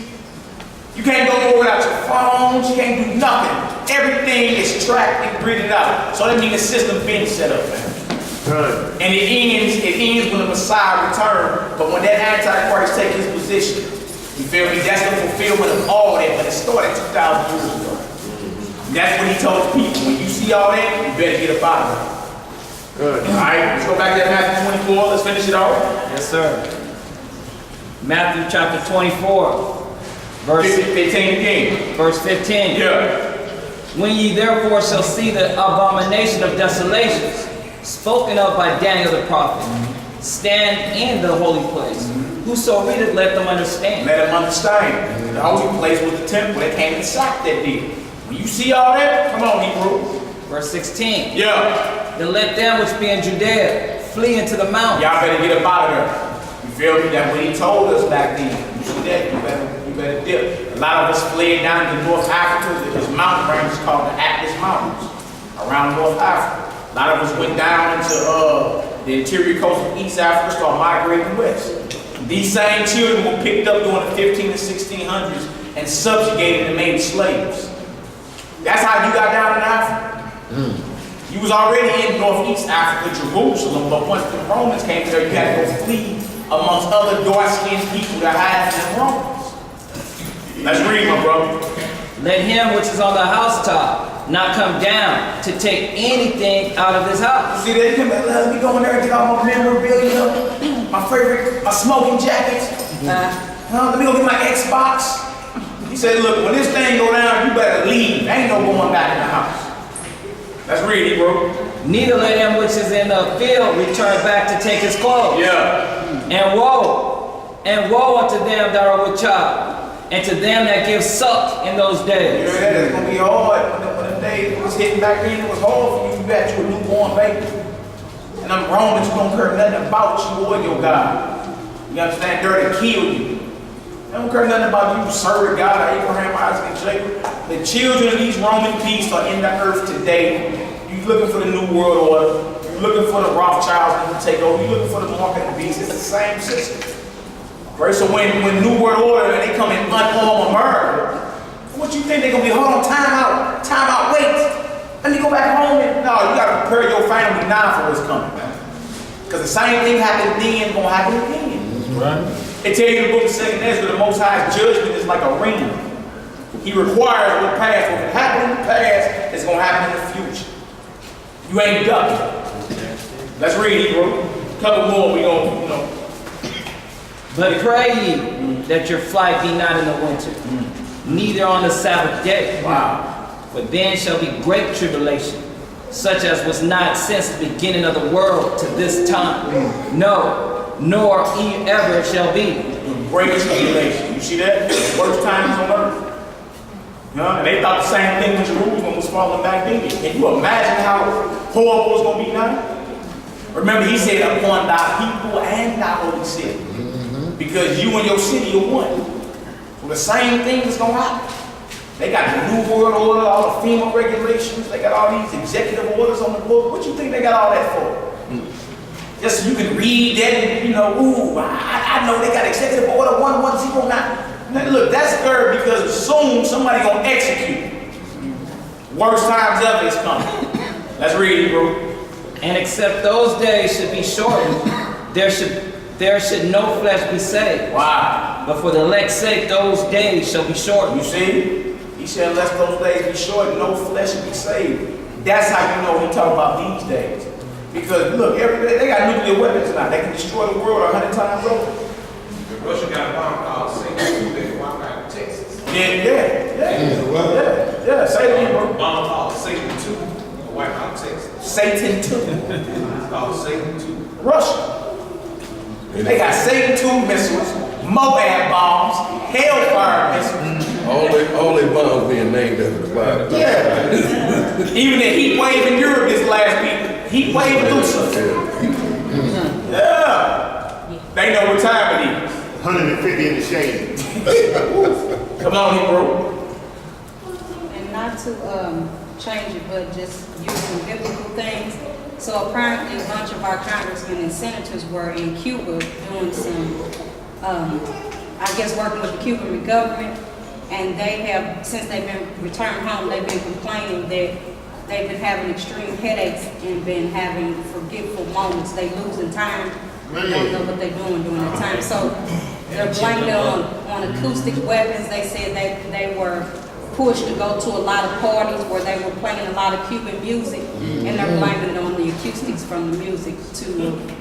You can't go nowhere without your phones. You can't do nothing. Everything is tracked and gridded out. So that means the system been set up, man. Good. And it ends when the Messiah returns. But when that Antichrist takes his position, you feel me? That's the fulfillment of all that. But it started 2,000 years ago. That's what he told the people. When you see all that, you better get up out of it. Good. All right, let's go back to Matthew 24. Let's finish it off. Yes, sir. Matthew chapter 24. Verse 15 again. Verse 15. Yeah. When ye therefore shall see the abomination of desolations, spoken of by Daniel the prophet, stand in the holy place. Whoso readeth, let them understand. Let them understand. The holy place was the temple. They came and sacked that deal. When you see all that, come on, Hebrew. Verse 16. Yeah. Then let them which be in Judea flee into the mountains. Y'all better get up out of there. You feel me? That's what he told us back then. You see that? You better dip. A lot of us fled down to North Africa. There's mountain ranges called the Atlas Mountains around North Africa. A lot of us went down into the interior coast of East Africa, started migrating west. These same children were picked up during the 15 and 1600s and subjugated and made slaves. That's how you got down in Africa. You was already in Northeast Africa, Jerusalem, but once the Romans came there, you had to go flee amongst other dark-skinned people that hide from the Romans. Let's read, my brother. Let him which is on the housetop not come down to take anything out of his house. See, they come, let me go in there and get all my memorabilia, my favorite, my smoking jackets. Let me go get my Xbox. He said, look, when this thing go down, you better leave. There ain't no going back in the house. Let's read it, bro. Neither let him which is in the field return back to take his clothes. Yeah. And woe unto them that are with child, and to them that give suck in those days. Yeah, it's gonna be hard. When the day was hitting back in, it was hard for you. You got you a newborn baby. And them Romans don't care nothing about you or your God. You understand? They're to kill you. They don't care nothing about you serving God, Abraham, Isaac, and Jacob. The children of these Roman beasts are in the earth today. You looking for the New World Order. You're looking for the Rothschilds to take over. You're looking for the mark of the beast. It's the same system. Right? So when New World Order and they come in unarmed America, what you think they're gonna be? Hold on, time out, wait. Let me go back home. No, you gotta prepare your family now for what's coming, man. Because the same thing happened then gonna happen again. Right. It tells you in the book of 2nd Ezra, the Most High's judgment is like a ring. He requires what passed. What happened in the past is gonna happen in the future. You ain't ducking. Let's read it, bro. A couple more, we gonna, But pray ye that your flight be not in the winter, neither on the Sabbath day. Wow. For then shall be great tribulation, such as was not since the beginning of the world to this time. No, nor ever shall be. Greatest tribulation. You see that? Worst times on earth. You know, and they thought the same thing when Jerusalem was falling back then. Can you imagine how horrible it's going to be now? Remember, he said, upon thy people and thy holy city. Because you and your city are one. So the same thing is going to happen. They got the New World Order, all the FEMA regulations. They got all these executive orders on the book. What you think they got all that for? Just so you can read that and, you know, ooh, I know they got executive order 1109. Now, look, that's scary because soon somebody going to execute. Worst times ever is coming. Let's read it, bro. And except those days should be shortened, there should no flesh be saved. Wow. But for the elect's sake, those days shall be shortened. You see? He said, unless those days be shortened, no flesh will be saved. That's how you know he talk about these days. Because look, every day they got nuclear weapons now. They can destroy the world 100 times over. Russia got a bomb called Satan. They walk out of Texas. Yeah. Say it again, bro. Bomb called Satan 2. Wipe out Texas. Satan 2. It's called Satan 2. Russia. They got Satan 2 missiles, Moab bombs, Hellfire missiles. All they bombs being named after the Bible. Yeah. Even the heat wave in Europe this last week. Heat wave Lusa. Yeah. They know what time it is. 150 in the shade. Come on, bro. And not to change it, but just use some biblical things. So apparently a bunch of our congressmen and senators were in Cuba doing some, I guess working with the Cuban government. And they have, since they've been returned home, they've been complaining that they've been having extreme headaches and been having forgetful moments. They losing time. They don't know what they're doing during that time. So they're blaming it on acoustic weapons. They said they were pushed to go to a lot of parties where they were playing a lot of Cuban music, and they're blaming it on the acoustics from the music to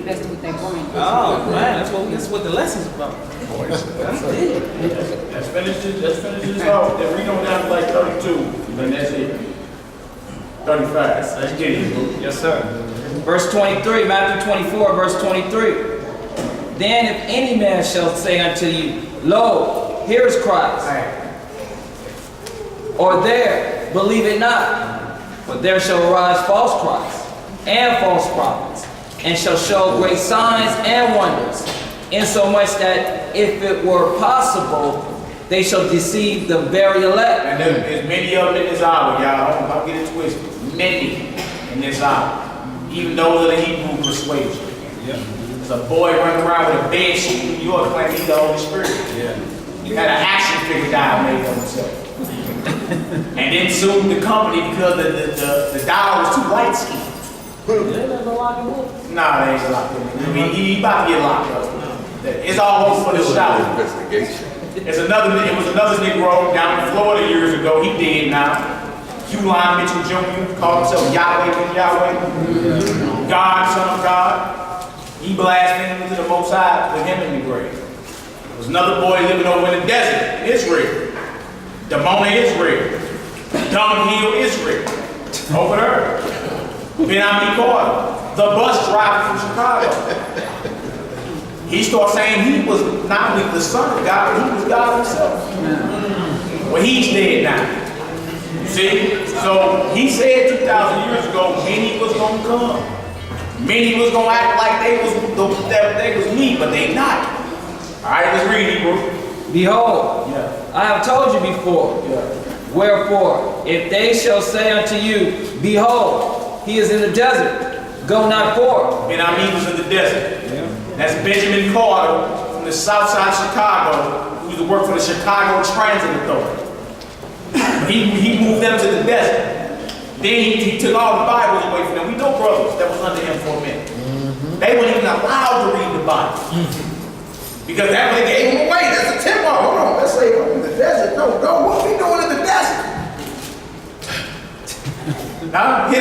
mess with their brain. Oh man, that's what the lesson's about. Let's finish this off. Then read on down to like 32. And that's it. 35. Let's get it, bro. Yes, sir. Verse 23, Matthew 24, verse 23. Then if any man shall say unto you, Lo, here is Christ, or there, believe it not. For there shall arise false Christs and false prophets, and shall show great signs and wonders, insomuch that if it were possible, they shall deceive the very elect. And there's many of them in this hour, y'all. Don't get it twisted. Many in this hour. Even those of the Hebrew persuasion. Yeah. There's a boy running around with a bed sheet in New York claiming he's the Holy Spirit. Yeah. He had an action figure dial made of himself. And then sued the company because the dial was too light skinned. Nah, they ain't locked in. I mean, he about to get locked up. It's all over for the SHALOM. Investigation. It was another Negro down in Florida years ago. He dead now. Q-Line Mitchell Jr. called himself Yahweh ben Yahweh. God, son of God. He blasphemed into the Most High with him in the grave. There was another boy living over in the desert, Israel. Damona, Israel. Dunghill, Israel. Over there. Ben Ami Carter, the bus driver from Chicago. He started saying he was not only the son of God, but he was God himself. Well, he's dead now. You see? So he said 2,000 years ago, many was going to come. Many was going to act like they was me, but they not. All right, let's read Hebrew. Behold, I have told you before. Wherefore, if they shall say unto you, Behold, he is in the desert, go not forth. Ben Ami was in the desert. That's Benjamin Carter from the south side of Chicago, who used to work for the Chicago Transit Authority. He moved them to the desert. Then he took all the Bibles away from them. We know brothers that was under him for a minute. They weren't even allowed to read the Bible. Because that way they gave him away. That's a temple. Hold on, let's say in the desert. No, what are we doing in the desert? Now, the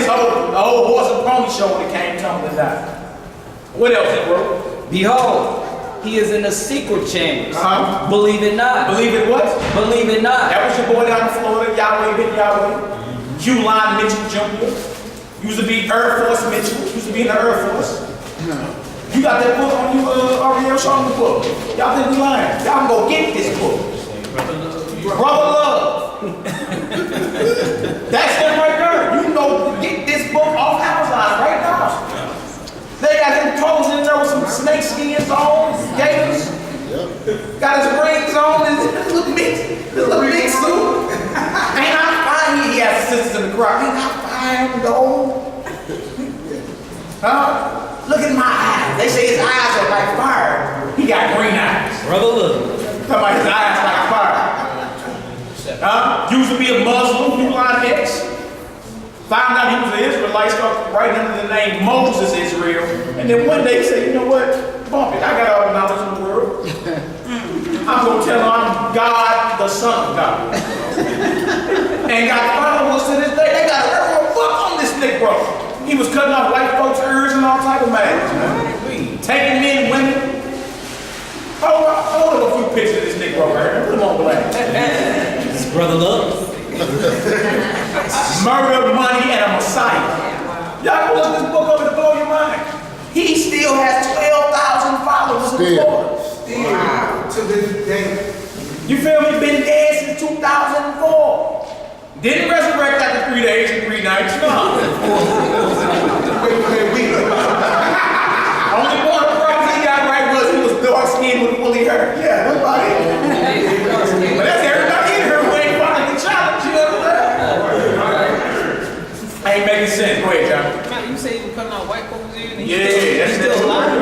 whole horse and pony show when it came tumbling down. What else, bro? Behold, he is in the secret chambers. Believe it not. Believe it what? Believe it not. That was your boy down in Florida, Yahweh ben Yahweh. Q-Line Mitchell Jr. Used to be Air Force Mitchell. Used to be in the Air Force. You got that book on you, Ariel? Show me the book. Y'all think we lying? Y'all can go get this book. Brother Love. That's them right there. You can go get this book off Amazon right now. They got him clothes in there with some snake skins on, gators. Got his rings on, his little mix suit. Ain't I fine? He has sisters in the crowd. Ain't I fine, though? Huh? Look at my eyes. They say his eyes are like fire. He got green eyes. Brother, look. Talking about his eyes like fire. Huh? Used to be a Muslim, who blind next. Found out he was an Israelite, started writing under the name Moses Israel. And then one day he said, you know what? Bump it. I got all the knowledge in the world. I'm going to tell him I'm God, the Son of God. And got followers to this day. They got a real book on this Negro. He was cutting off white folks' ears and all type of matters. Taking men, women. Hold up a few pictures of this Negro right here. Put him on black. This is Brother Love. Murder, money, and a Messiah. Y'all go look this book over to blow your mind. He still has 12,000 followers in the book. Wow. To this day. You feel me? Been dead since 2004. Didn't resurrect after 3 days and 3 nights. No. Wait, Only one problem he got right was he was dark skinned with woolly hair. Yeah, that's about it. But that's everybody in here who ain't following the challenge. You understand? Ain't making sense. Go ahead, John. Man, you say you were cutting out white folks' ears? Yeah, that's still alive.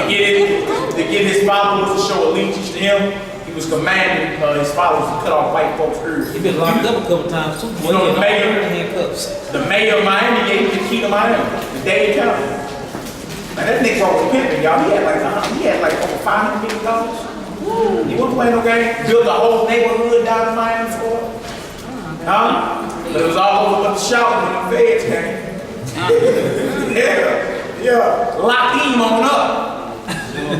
To get his followers to show allegiance to him, he was commanding his followers to cut off white folks' ears. He been locked up a couple times too. You know, the mayor, handcuffs. the mayor of Miami gave him the key to Miami, the Dade County. Man, that nigga was pimping, y'all. He had like over $500 million. He wasn't playing no game. Built a whole neighborhood down in Miami, Florida. Huh? But it was all over with the shouting when the feds came. Yeah. Lock him on up.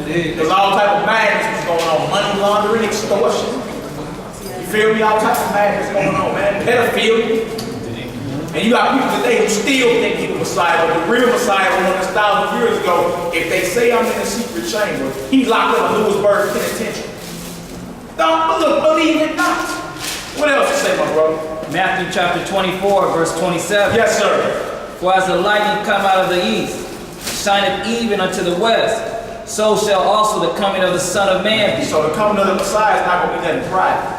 There's all type of madness was going on. Money laundering, extortion. You feel me? All types of madness going on, man. Pedophilia. And you got people today who still think he's the Messiah, but the real Messiah was 1,000 years ago. If they say I'm in a secret chamber, he's locked up in Lewisburg Penitentiary. Don't look, believe it not. What else to say, my brother? Matthew chapter 24, verse 27. Yes, sir. For as the lightning come out of the east, shineth even unto the west, so shall also the coming of the Son of Man be. So the coming of the Messiah is not going to be nothing private.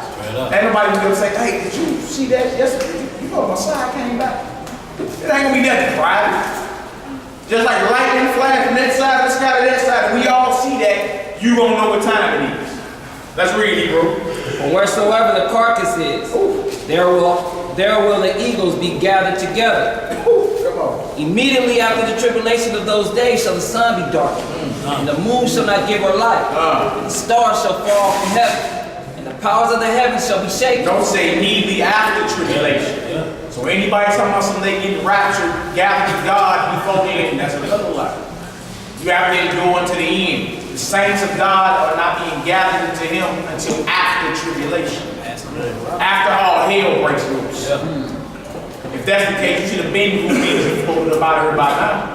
Ain't nobody going to say, hey, did you see that yesterday? You know the Messiah came back. It ain't going to be nothing private. Just like lightning flash from that side of the sky to that side, and we all see that, you going to know what time it is. Let's read, Hebrew. For wheresoever the carcass is, there will the eagles be gathered together. Come on. Immediately after the tribulation of those days shall the sun be darkened, and the moon shall not give her light, and the stars shall fall from heaven, and the powers of the heavens shall be shaken. Don't say immediately after tribulation. So anybody talking about something they getting raptured, gathered to God before the end, that's another lie. You have to endure unto the end. The saints of God are not being gathered into him until after tribulation. After all hell breaks loose. If that's the case, you should have been who spoken about her by now.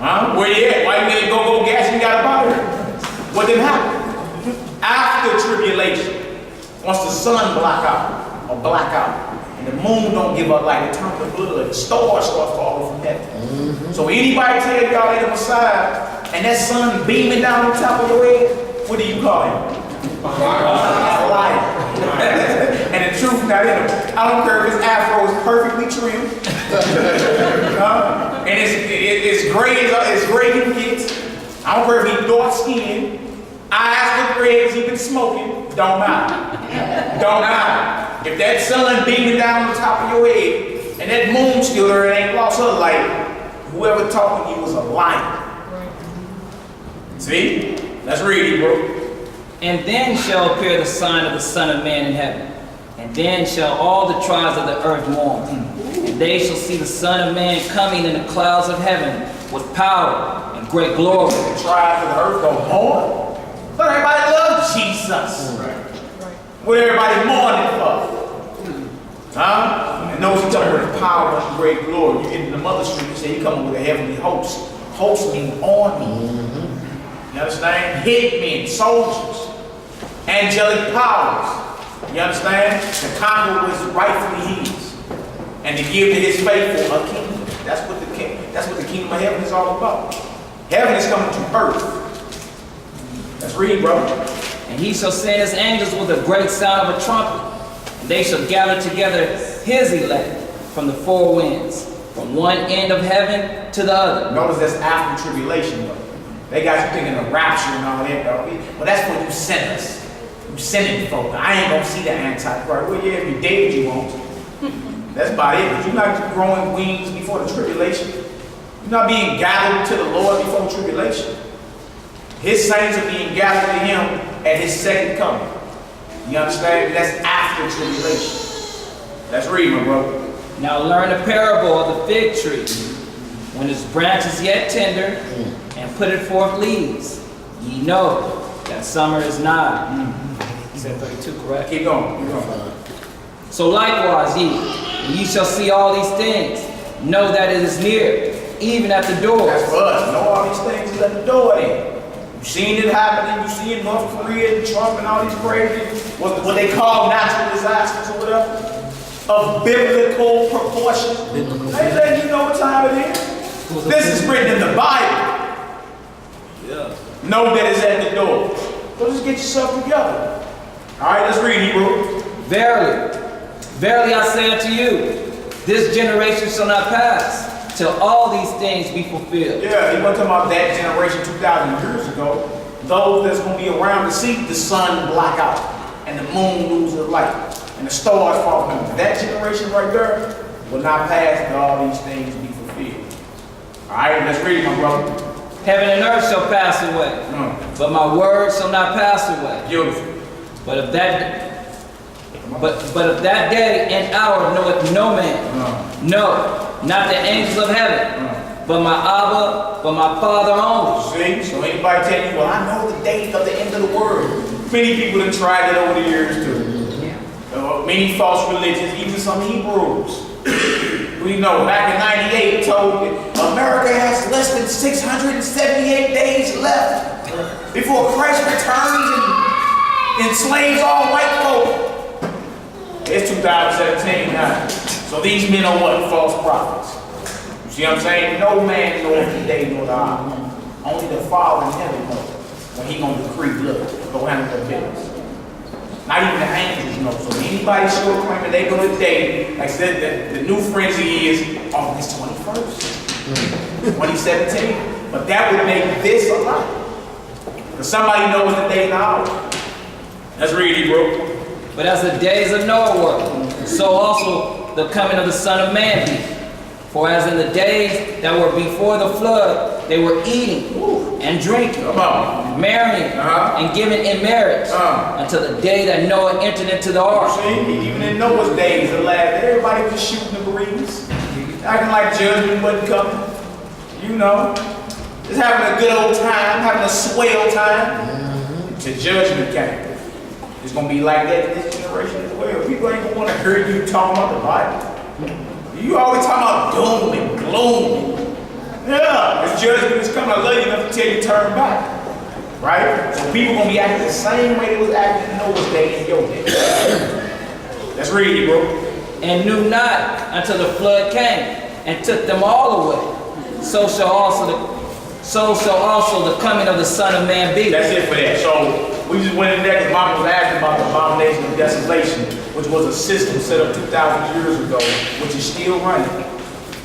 Huh? Where you at? Why you ain't go gas and got about her? What didn't happen? After tribulation, once the sun black out, and the moon don't give up light, it turns to blood, the stars start falling from heaven. So anybody tell y'all ain't the Messiah, and that sun beaming down on top of your head, what do you call him? A liar. And the truth not in him. I don't care if his afro is perfectly trimmed. And it's gray as gray he gets. I don't care if he's dark skinned. Eyes look red because he's been smoking. Don't matter. Don't matter. If that sun beaming down on the top of your head and that moon still there and ain't lost her light, whoever talking to you was a liar. See? Let's read it, bro. And then shall appear the sign of the Son of Man in heaven. And then shall all the tribes of the earth mourn. And they shall see the Son of Man coming in the clouds of heaven with power and great glory. The tribes of the earth go mourn. But everybody loves Jesus. What everybody mourning for? Huh? And those who talking about power and great glory. You get in the mother street, you say he coming with a heavenly host. Hosts mean army. You understand? Hitmen, soldiers, angelic powers. You understand? To conquer what is rightfully his, and to give to his faithful a kingdom. That's what the kingdom of heaven is all about. Heaven is coming to earth. Let's read, bro. And he shall send his angels with a great sound of a trumpet, and they shall gather together his elect from the four winds, from one end of heaven to the other. Notice that's after tribulation, though. They got you thinking of rapture and all that, though. Well, that's what you sent us. You sending folk. I ain't gonna see the Antichrist. Well, yeah, if you did, you won't. That's about it. But you're not growing wings before the tribulation. You're not being gathered to the Lord before tribulation. His saints are being gathered to him at his second coming. You understand? That's after tribulation. Let's read, my brother. Now learn the parable of the fig tree. When its branch is yet tender, and put it forth leaves, ye know that summer is nigh. He said 32, correct? Keep going. Keep going. So likewise ye, when ye shall see all these things, know that it is near, even at the door. That's for us. Know all these things is at the door then. You've seen it happening. You've seen North Korea and Trump and all these crazy, what they call natural disasters or whatever, of biblical proportion. They letting you know what time it is. This is written in the Bible. Yeah. Know that it's at the door. So just get yourself together. All right, let's read Hebrew. Verily, verily I say unto you, this generation shall not pass, till all these things be fulfilled. Yeah, he wasn't talking about that generation 2,000 years ago. Those that's going to be around to see the sun black out and the moon lose its light and the stars fall from them. That generation right there will not pass till all these things be fulfilled. All right, let's read, my brother. Heaven and earth shall pass away, but my word shall not pass away. Beautiful. But of that day and hour knoweth no man, no, not the angels of heaven, but my Abba, but my Father only. See? So anybody tell you, well, I know the date of the end of the world. Many people have tried it over the years too. Many false religions, even some Hebrews. We know back in 98 told you, America has less than 678 days left before Christ returns and enslaves all white folk. It's 2017 now. So these men are what? False prophets. You see what I'm saying? No man knows the day nor the hour. Only the Father in heaven knows when he gonna decree, look, go handle the business. Not even the angels know. So anybody sure claiming they know the day, like I said, the new frenzy is August 21st, 2017. But that would make this a lie. Because somebody knows the day and the hour. Let's read it, bro. But as the days of Noah were, so also the coming of the Son of Man be. For as in the days that were before the flood, they were eating and drinking, marrying and giving in marriage, until the day that Noah entered into the ark. See, even in Noah's days, the last, everybody was shooting the breeze, acting like judgment wasn't coming. You know, just having a good old time, having a swell time. Till judgment came. It's gonna be like that in this generation as well. People ain't gonna want to hear you talking about the Bible. You always talking about doom and gloom. Yeah, this judgment is coming. I love you enough to tell you to turn back. Right? So people gonna be acting the same way they was acting in Noah's day and your day. Let's read it, bro. And knew not until the flood came and took them all away. So shall also the coming of the Son of Man be. That's it for that. So we just went in there because Mama was asking about the abomination of desolation, which was a system set up 2,000 years ago, which is still running.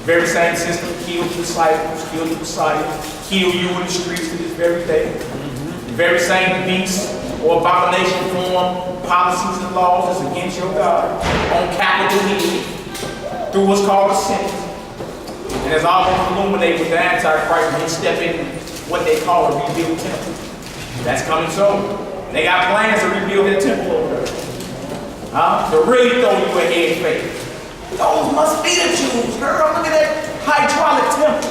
Very same system, kill the disciples, kill the Messiah, kill you in the streets to this very day. The very same beast or abomination form, policies and laws that's against your God on Capitol Hill through what's called the Senate. And it's all going to illuminate with the Antichrist when he step in what they call a rebuilt temple. That's coming soon. They got plans to rebuild that temple over there. To really throw you a head fake. Those must be the Jews, girl. Look at that hydraulic temple.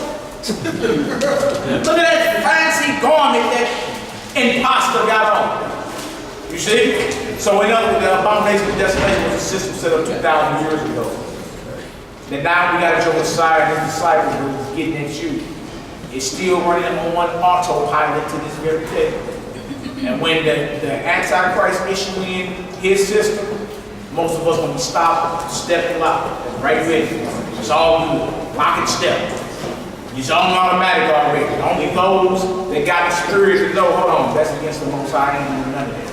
Look at that fancy garment that imposter got on. You see? So in other words, the abomination of desolation was a system set up 2,000 years ago. Then now we got your Messiah and his disciples who was getting at you. It's still running on autopilot to this very day. And when the Antichrist issue in his system, most of us gonna stop, step, and lock, right with it. It's all good. Lock and step. It's on automatic already. Only those that got the spirit to know, hold on, that's against the Most High, ain't doing none of that.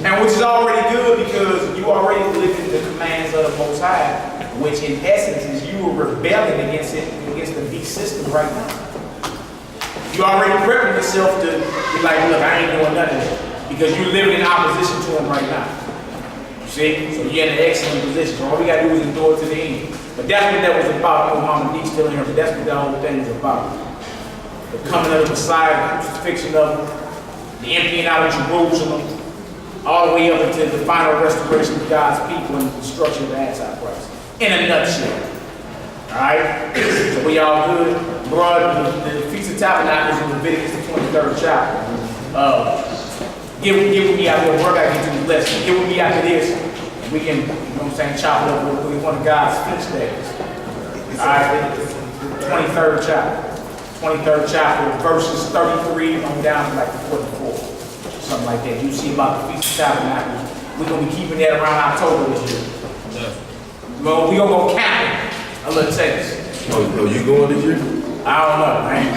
And which is already good because you already living the commands of the Most High, which in essence is you are rebelling against it, against the beast system right now. You already prepping yourself to be like, look, I ain't doing none of that because you're living in opposition to him right now. You see? So you're in an excellent position. So all we gotta do is endure to the end. But that's what that was about. I know Mama D's still in here, but that's what that whole thing is about. The coming of the Messiah, the crucifixion of him, the emptying out of Jerusalem, all the way up into the final restoration of God's people and the destruction of the Antichrist. In a nutshell. Alright? So we all good? Bro, the Feast of Tabernacles in Leviticus, the 23rd chapter. Get with me out there. We're back into this lesson. Get with me after this. And we can, you know what I'm saying, chop it up with one of God's feast days. Alright? 23rd chapter. 23rd chapter, verses 33 on down to like 44. Something like that. You see about the Feast of Tabernacles. We're going to be keeping that around October this year. We're going to go camping. I'll let you say this. Oh, you going this year? I don't know. I ain't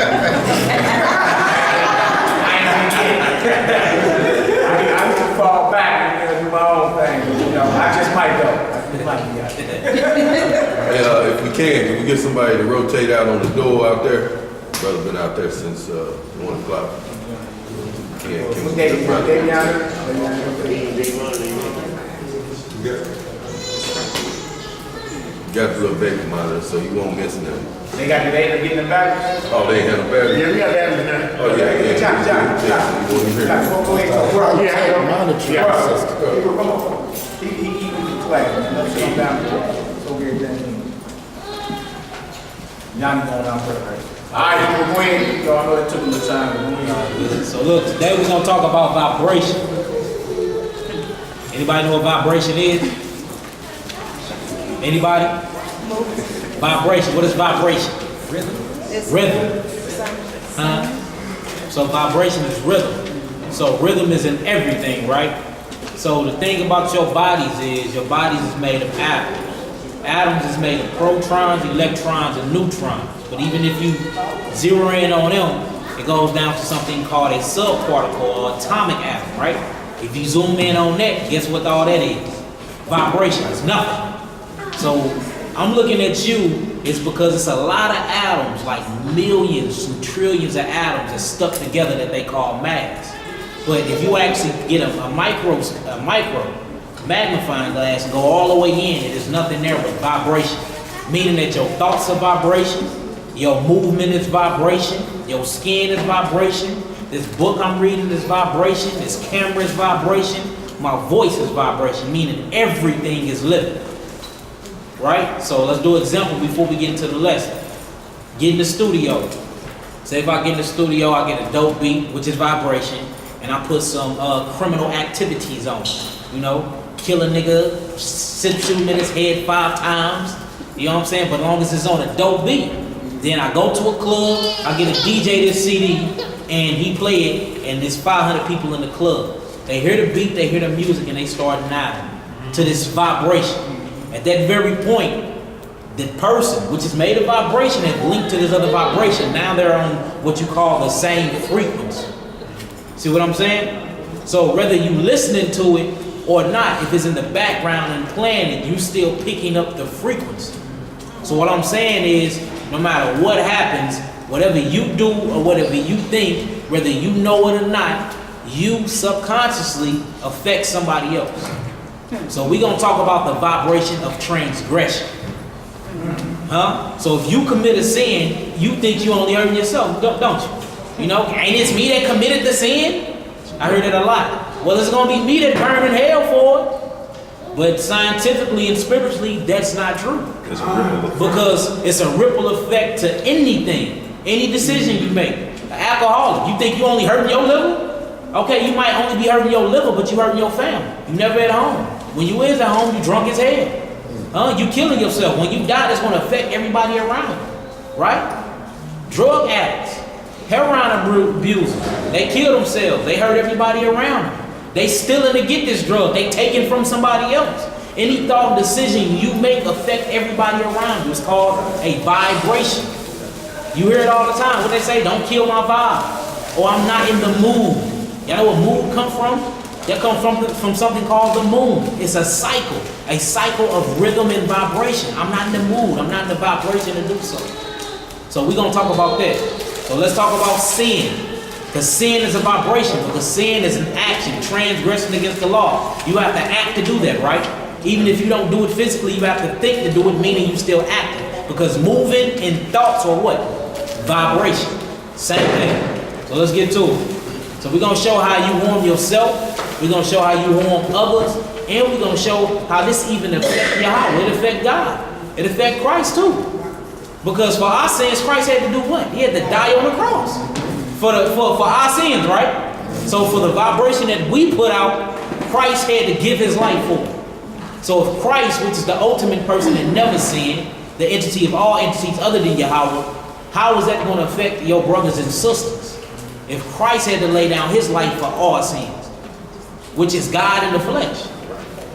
I can fall back and do my own thing. But, you know, I just might go. I just might be out there. And if we can we get somebody to rotate out on the door out there? Brother been out there since 1 o'clock. Can What we day get you a brother? down You got the little baby monitor, so you won't miss nothing. They got the day to get in the back. Oh, they ain't had a battery? Yeah, we got that in there. Oh, yeah. John. You want to hear? Go ahead. Go. Yeah, I know. Monitoring Yeah. system. Come on. He was flagging. Let's come down. So weird then. Johnny going out there, right? All right, we're going. Y'all know it took a little time. So look, today we're gonna talk about vibration. Anybody know what vibration is? Anybody? Vibration. What is vibration? Rhythm. So vibration is rhythm. So rhythm is in everything, right? So the thing about your bodies is your bodies is made of atoms. Atoms is made of protons, electrons, and neutrons. But even if you zero in on them, it goes down to something called a subparticle or atomic atom, right? If you zoom in on that, guess what all that is? Vibration is nothing. So I'm looking at you, it's because it's a lot of atoms, like millions and trillions of atoms that's stuck together that they call mass. But if you actually get a micro magnifying glass and go all the way in, it is nothing there but vibration. Meaning that your thoughts are vibration, your movement is vibration, your skin is vibration, this book I'm reading is vibration, this camera is vibration, my voice is vibration, meaning everything is living. Right? So let's do an example before we get into the lesson. Get in the studio. Say if I get in the studio, I get a dope beat, which is vibration, and I put some criminal activities on it. You know, kill a nigga, shooting in his head 5 times. You know what I'm saying? But as long as it's on a dope beat. Then I go to a club, I get a DJ this CD, and he play it, and there's 500 people in the club. They hear the beat, they hear the music, and they start nodding to this vibration. At that very point, the person, which is made of vibration, is linked to this other vibration. Now they're on what you call the same frequency. See what I'm saying? So whether you listening to it or not, if it's in the background and playing it, you still picking up the frequency. So what I'm saying is, no matter what happens, whatever you do or whatever you think, whether you know it or not, you subconsciously affect somebody else. So we're going to talk about the vibration of transgression. So if you commit a sin, you think you only hurting yourself, don't you? You know, ain't it me that committed the sin? I heard it a lot. Well, it's going to be me that burned in hell for it. But scientifically and spiritually, that's not true. Because it's a ripple effect to anything, any decision you make. An alcoholic, you think you only hurting your liver? Okay, you might only be hurting your liver, but you hurting your family. You never at home. When you is at home, you drunk as hell. You killing yourself. When you die, that's going to affect everybody around you, right? Drug addicts. heroin abusers, they kill themselves. They hurt everybody around them. They stealing to get this drug. They taking from somebody else. Any thought and decision you make affect everybody around you. It's called a vibration. You hear it all the time. What they say, don't kill my vibe. Or I'm not in the mood. You know where mood come from? That comes from something called the moon. It's a cycle of rhythm and vibration. I'm not in the mood. I'm not in the vibration to do so. So we're going to talk about that. So let's talk about sin. Because sin is a vibration. Because sin is an action, transgression against the law. You have to act to do that, right? Even if you don't do it physically, you have to think to do it, meaning you still acting. Because moving in thoughts are what? Vibration. Same thing. So let's get to it. So we're going to show how you harm yourself. We're going to show how you harm others. And we're going to show how this even affects Yahweh. It affects God. It affects Christ too. Because for our sins, Christ had to do what? He had to die on the cross. For our sins, right? So for the vibration that we put out, Christ had to give his life for it. So if Christ, which is the ultimate person that never sinned, the entity of all entities other than Yahweh, how is that going to affect your brothers and sisters? If Christ had to lay down his life for our sins, which is God in the flesh.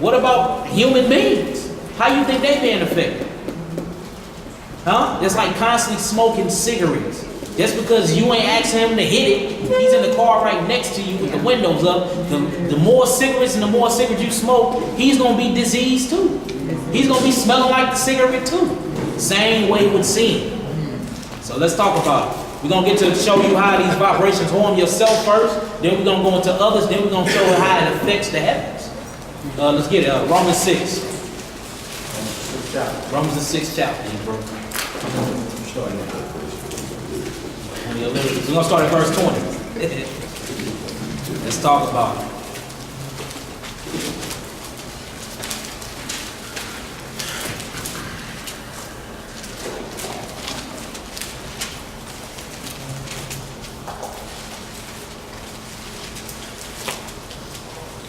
What about human beings? How you think they being affected? Huh? It's like constantly smoking cigarettes. Just because you ain't asking him to hit it, he's in the car right next to you with the windows up. The more cigarettes and the more cigarettes you smoke, he's going to be diseased too. He's going to be smelling like the cigarette too. Same way with sin. So let's talk about it. We're going to get to show you how these vibrations harm yourself first. Then we're going to go into others. Then we're going to show you how it affects the heavens. Let's get it. Romans 6. Romans the 6th chapter, bro. We're going to start at verse 20. Let's talk about it.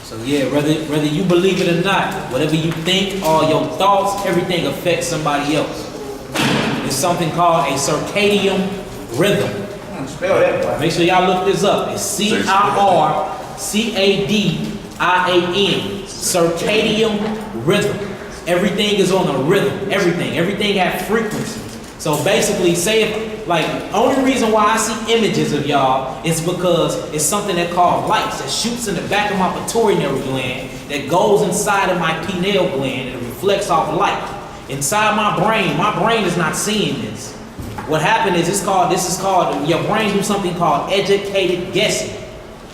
So yeah, whether you believe it or not, whatever you think, all your thoughts, everything affects somebody else. It's something called a circadian rhythm. Spell that. Make sure y'all look this up. It's CIRCADIAN. Circadian rhythm. Everything is on a rhythm. Everything has frequencies. So basically, say if, like, only reason why I see images of y'all is because it's something that called lights that shoots in the back of my pituitary gland that goes inside of my pineal gland and reflects off light. Inside my brain is not seeing this. What happened is your brain do something called educated guessing.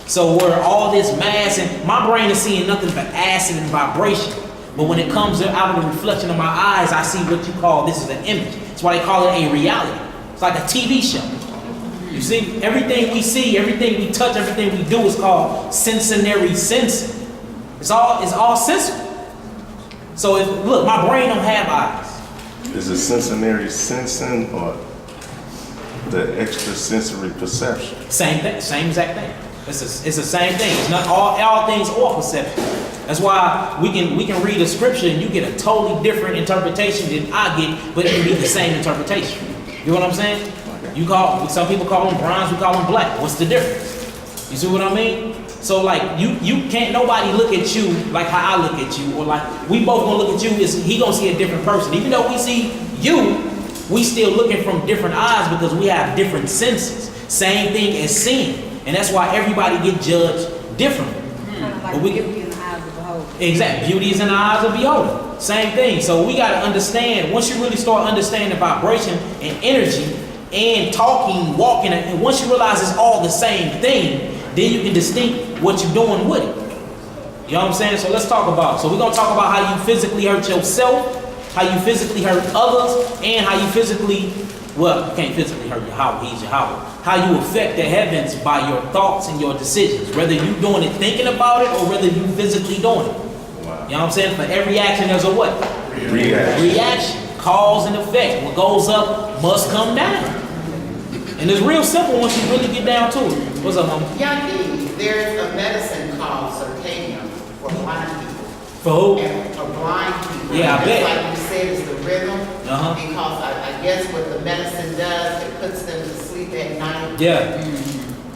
So where all this mass and my brain is seeing nothing but acid and vibration. But when it comes out of the reflection of my eyes, I see what you call, this is an image. That's why they call it a reality. It's like a TV show. You see, everything we see, everything we touch, everything we do is called sensory sensing. It's all sensory. So look, my brain don't have eyes. Is it sensory sensing or the extrasensory perception? Same thing, same exact thing. It's the same thing. It's not all things are perception. That's why we can read a scripture and you get a totally different interpretation than I get, but it can be the same interpretation. You know what I'm saying? Some people call them bronze, we call them black. What's the difference? You see what I mean? So like you can't nobody look at you like how I look at you, or like we both gonna look at you, he gonna see a different person. Even though we see you, we still looking from different eyes because we have different senses. Same thing as sin. And that's why everybody get judged differently. Kind of like beauty in the eyes of the beholder. Exactly. Beauty is in the eyes of the beholder. Same thing. So we got to understand, once you really start understanding vibration and energy and talking, walking, and once you realize it's all the same thing, then you can distinct what you're doing with it. You know what I'm saying? So let's talk about it. So we're going to talk about how you physically hurt yourself, how you physically hurt others, and how you physically, well, you can't physically hurt Yahweh, he's Yahweh. How you affect the heavens by your thoughts and your decisions. Whether you doing it thinking about it or whether you physically doing it. Wow. You know what I'm saying? For every action there's a what? Reaction. Cause and effect. What goes up must come down. And it's real simple once you really get down to it. What's up, Mama? Young lady, there's a medicine called circadian for blind people. For who? And for blind people. Yeah, I bet. Just like you said, it's the rhythm. Uh-huh. Because I guess what the medicine does, it puts them to sleep at night. Yeah.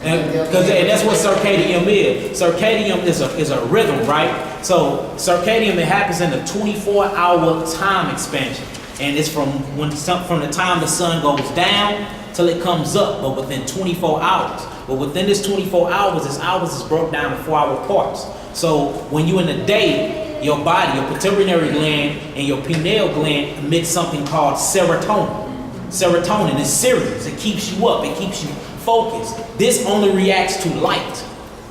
And that's what circadian is. Circadian is a rhythm, right? So circadian, it happens in a 24-hour time expansion. And it's from the time the sun goes down till it comes up, but within 24 hours. But within this 24 hours, this hours is broke down to 4-hour parts. So when you're in the day, your body, your pituitary gland and your pineal gland emit something called serotonin. Serotonin is serious. It keeps you up. It keeps you focused. This only reacts to light.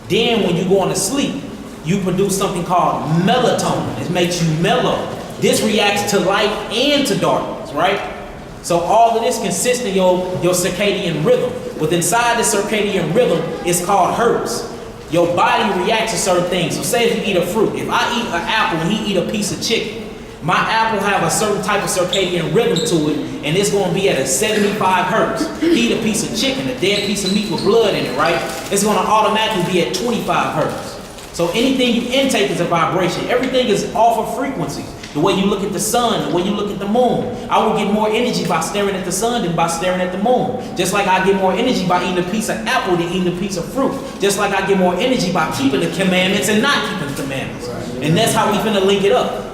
Then when you go on to sleep, you produce something called melatonin. It makes you mellow. This reacts to light and to darkness, right? So all of this consists in your circadian rhythm. But inside the circadian rhythm, it's called hertz. Your body reacts to certain things. So say if you eat a fruit. If I eat an apple and he eat a piece of chicken, my apple have a certain type of circadian rhythm to it, and it's going to be at a 75 hertz. He eat a piece of chicken, a dead piece of meat with blood in it, right? It's going to automatically be at 25 hertz. So anything you intake is a vibration. Everything is off of frequencies. The way you look at the sun, the way you look at the moon. I will get more energy by staring at the sun than by staring at the moon. Just like I get more energy by eating a piece of apple than eating a piece of fruit. Just like I get more energy by keeping the commandments and not keeping the commandments. And that's how we finna link it up.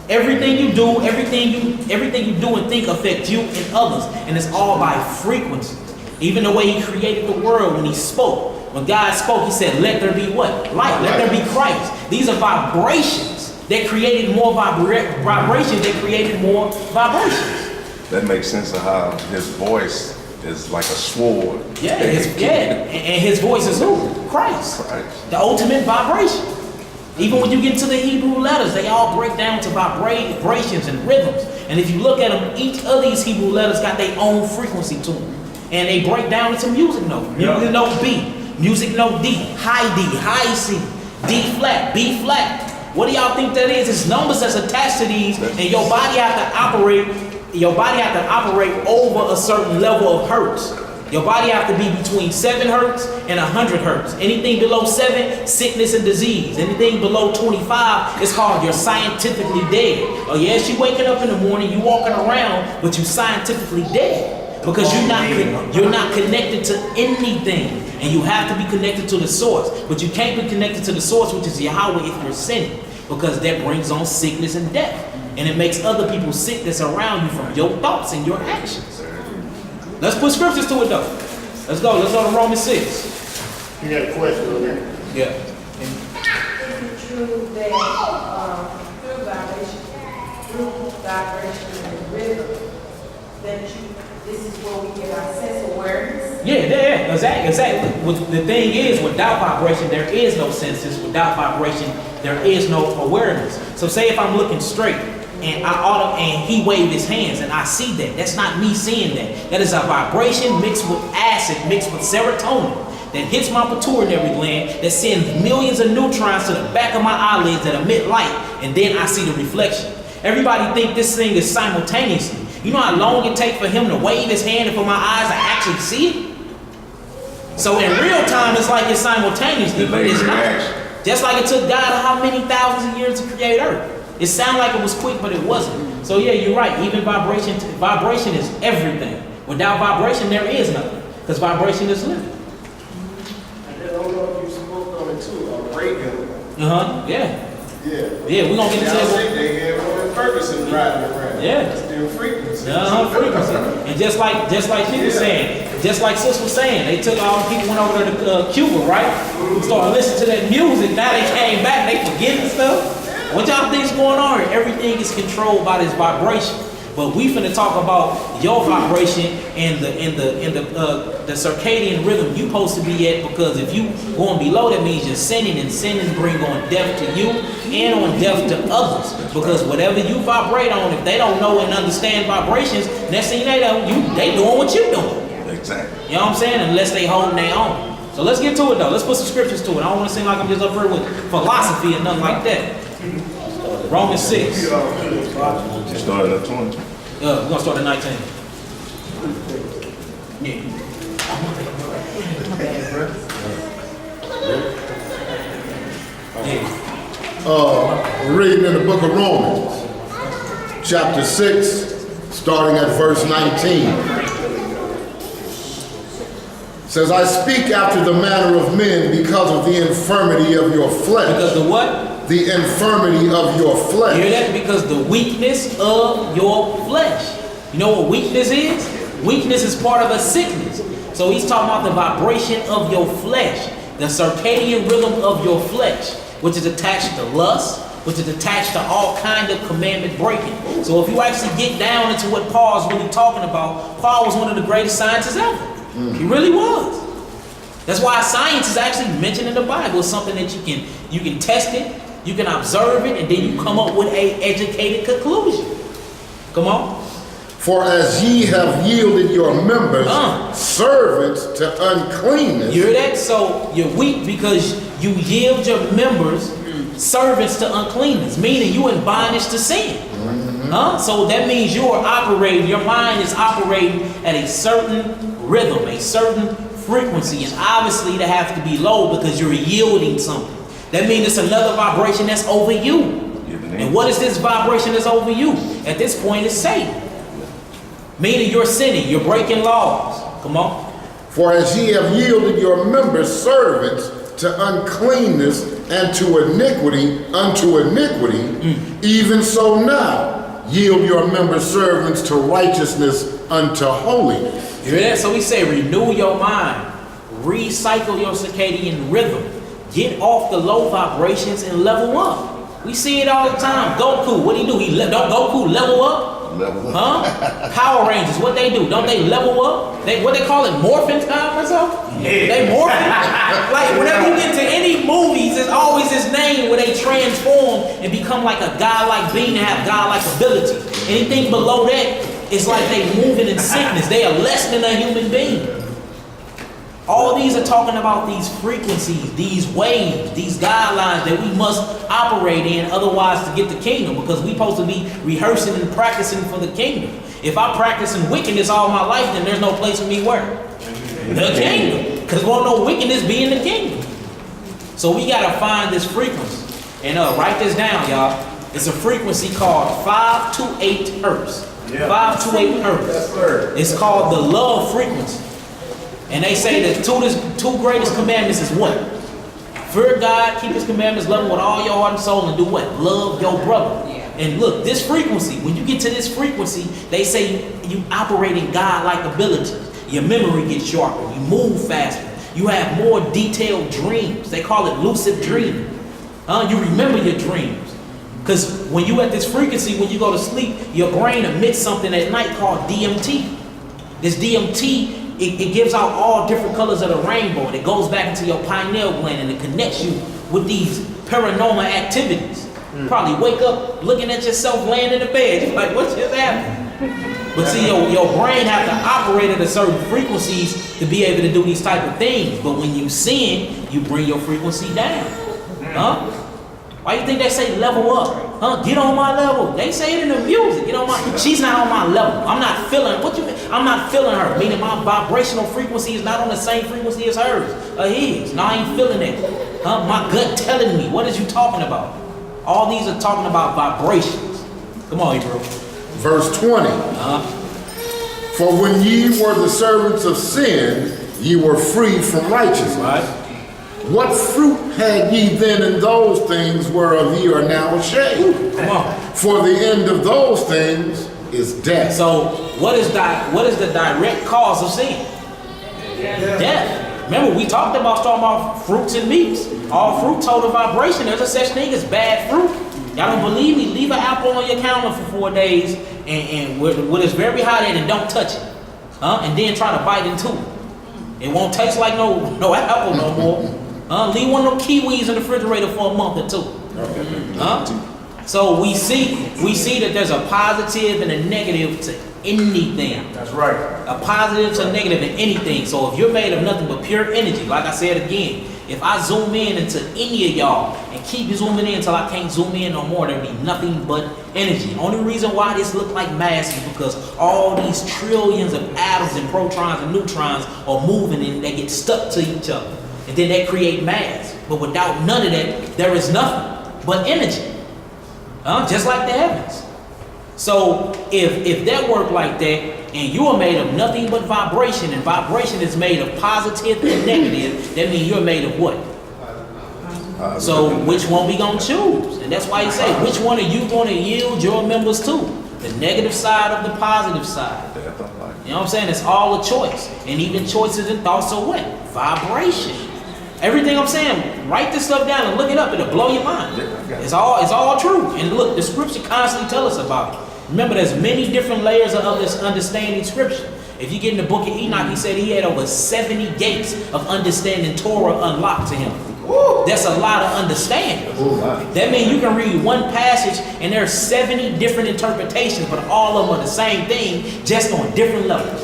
Everything you do, everything you do and think affects you and others. And it's all by frequency. Even the way he created the world when he spoke. When God spoke, he said, let there be what? Light. Let there be Christ. These are vibrations. That created more vibrations, that created more vibrations. That makes sense of how his voice is like a sword. Yeah, and his voice is who? Christ. The ultimate vibration. Even when you get into the Hebrew letters, they all break down to vibrations and rhythms. And if you look at them, each of these Hebrew letters got their own frequency to them. And they break down into music notes. Music note B, music note D, high C, D flat, B flat. What do y'all think that is? It's numbers that's attached to these, and your body have to operate. Your body have to operate over a certain level of hertz. Your body have to be between 7 hertz and 100 hertz. Anything below 7, sickness and disease. Anything below 25 is called you're scientifically dead. Oh yes, you waking up in the morning, you walking around, but you scientifically dead because you're not connected to anything. And you have to be connected to the source. But you can't be connected to the source, which is Yahweh, if you're sinning. Because that brings on sickness and death. And it makes other people sick that's around you from your thoughts and your actions. Let's put scriptures to it though. Let's go. Let's go to Romans 6. You got a question on that? Yeah. Is it true that through vibration and rhythm, that this is where we get our sense of awareness? Yeah, exactly. The thing is, without vibration, there is no senses. Without vibration, there is no awareness. So say if I'm looking straight and he waved his hands and I see that. That's not me seeing that. That is a vibration mixed with acid, mixed with serotonin that hits my pituitary gland, that sends millions of neutrons to the back of my eyelids that emit light, and then I see the reflection. Everybody think this thing is simultaneously. You know how long it takes for him to wave his hand and for my eyes to actually see it? So in real time, it's like it's simultaneously, but it's not. Just like it took God how many thousands of years to create Earth. It sounded like it was quick, but it wasn't. So yeah, you're right. Even vibration is everything. Without vibration, there is nothing. Because vibration is living. And then I don't know if you spoke on it too, radio. Yeah. Yeah. Yeah, we're going to get into that. They had one purpose in driving around. Yeah. That's their frequency. Frequency. And just like she was saying, just like Sis was saying, they took all the people, went over there to Cuba, right? Started listening to that music. Now they came back, they forgetting stuff. What y'all think's going on here? Everything is controlled by this vibration. But we finna talk about your vibration and the circadian rhythm you supposed to be at, because if you going below, that means you're sinning, and sinning bring on death to you and on death to others. Because whatever you vibrate on, if they don't know and understand vibrations, next thing they know, they doing what you doing. Exactly. You know what I'm saying? Unless they holding their own. So let's get to it though. Let's put some scriptures to it. I don't want to seem like I'm just up here with philosophy and nothing like that. Romans 6. Starting at 20. We're going to start at 19. Yeah. Uh, We're reading in the book of Romans, chapter 6, starting at verse 19. It says, I speak after the manner of men because of the infirmity of your flesh. Because the what? The infirmity of your flesh. Hear that? Because the weakness of your flesh. You know what weakness is? Weakness is part of a sickness. So he's talking about the vibration of your flesh, the circadian rhythm of your flesh, which is attached to lust, which is attached to all kind of commandment breaking. So if you actually get down into what Paul's really talking about, Paul was one of the greatest scientists ever. He really was. That's why science is actually mentioned in the Bible. It's something that you can test it, you can observe it, and then you come up with a educated conclusion. Come on. For as ye have yielded your members servants to uncleanness. You hear that? So you're weak because you yield your members servants to uncleanness, meaning you in bondage to sin. So that means you are operating, your mind is operating at a certain rhythm, a certain frequency, and obviously that has to be low because you're yielding something. That means it's another vibration that's over you. And what is this vibration that's over you? At this point, it's Satan. Meaning you're sinning, you're breaking laws. Come on. For as ye have yielded your members servants to uncleanness and to iniquity unto iniquity, even so now yield your members servants to righteousness unto holiness. You hear that? So we say renew your mind, recycle your circadian rhythm, get off the low vibrations and level up. We see it all the time. Goku, what do? Don't Goku level up? Level up. Huh? Power Rangers, what they do? Don't they level up? What they call it, morphin' time or something? They morphin'. Like whenever you get to any movies, there's always this name where they transform and become like a godlike being and have godlike ability. Anything below that, it's like they moving in sickness. They are less than a human being. All these are talking about these frequencies, these waves, these guidelines that we must operate in otherwise to get the kingdom, because we're supposed to be rehearsing and practicing for the kingdom. If I practice in wickedness all my life, then there's no place for me where? The kingdom. Because won't no wickedness be in the kingdom. So we got to find this frequency. And write this down, y'all. It's a frequency called 528 hertz. 528 hertz. It's called the love frequency. And they say that two greatest commandments is what? Fear God, keep his commandments, love him with all your heart and soul, and do what? Love your brother. And look, this frequency, when you get to this frequency, they say you operate in God-like abilities. Your memory gets sharper, you move faster, you have more detailed dreams. They call it lucid dreaming. You remember your dreams. Because when you at this frequency, when you go to sleep, your brain emits something at night called DMT. This DMT, it gives out all different colors of the rainbow, and it goes back into your pineal gland, and it connects you with these paranormal activities. You probably wake up looking at yourself laying in the bed. You're like, what's just happening? But see, your brain have to operate at a certain frequencies to be able to do these type of things. But when you sin, you bring your frequency down. Why you think they say level up? Get on my level. They say it in the music. Get on my. She's not on my level. I'm not feeling. What you mean? I'm not feeling her. Meaning my vibrational frequency is not on the same frequency as hers or his. No, I ain't feeling it. My gut telling me. What is you talking about? All these are talking about vibrations. Come on, bro. Verse 20. For when ye were the servants of sin, ye were free from righteousness. Right. What fruit had ye then in those things whereof ye are now ashamed? Come on. For the end of those things is death. So what is the direct cause of sin? Death. Remember, we talked about fruits and meats. All fruit total vibration. There's a such thing as bad fruit. Y'all don't believe me? Leave an apple on your counter for 4 days and when it's very hot and don't touch it. And then try to bite into it. It won't taste like no apple no more. Leave one of those kiwis in the refrigerator for a month or two. So we see that there's a positive and a negative to anything. That's right. A positive to a negative in anything. So if you're made of nothing but pure energy, like I said again, if I zoom in into any of y'all and keep zooming in until I can't zoom in no more, there'll be nothing but energy. Only reason why this look like mass is because all these trillions of atoms and protons and neutrons are moving and they get stuck to each other. And then they create mass. But without none of that, there is nothing but energy. Just like the heavens. So if that worked like that, and you are made of nothing but vibration, and vibration is made of positive and negative, that means you're made of what? So which one we gonna choose? And that's why he say, which one are you gonna yield your members to? The negative side or the positive side? You know what I'm saying? It's all a choice. And even choices and thoughts are what? Vibration. Everything I'm saying, write this stuff down and look it up. It'll blow your mind. It's all true. And look, the scripture constantly tell us about it. Remember, there's many different layers of this understanding scripture. If you get in the book of Enoch, he said he had over 70 gates of understanding Torah unlocked to him. That's a lot of understanding. That means you can read one passage and there's 70 different interpretations, but all of them are the same thing, just on different levels.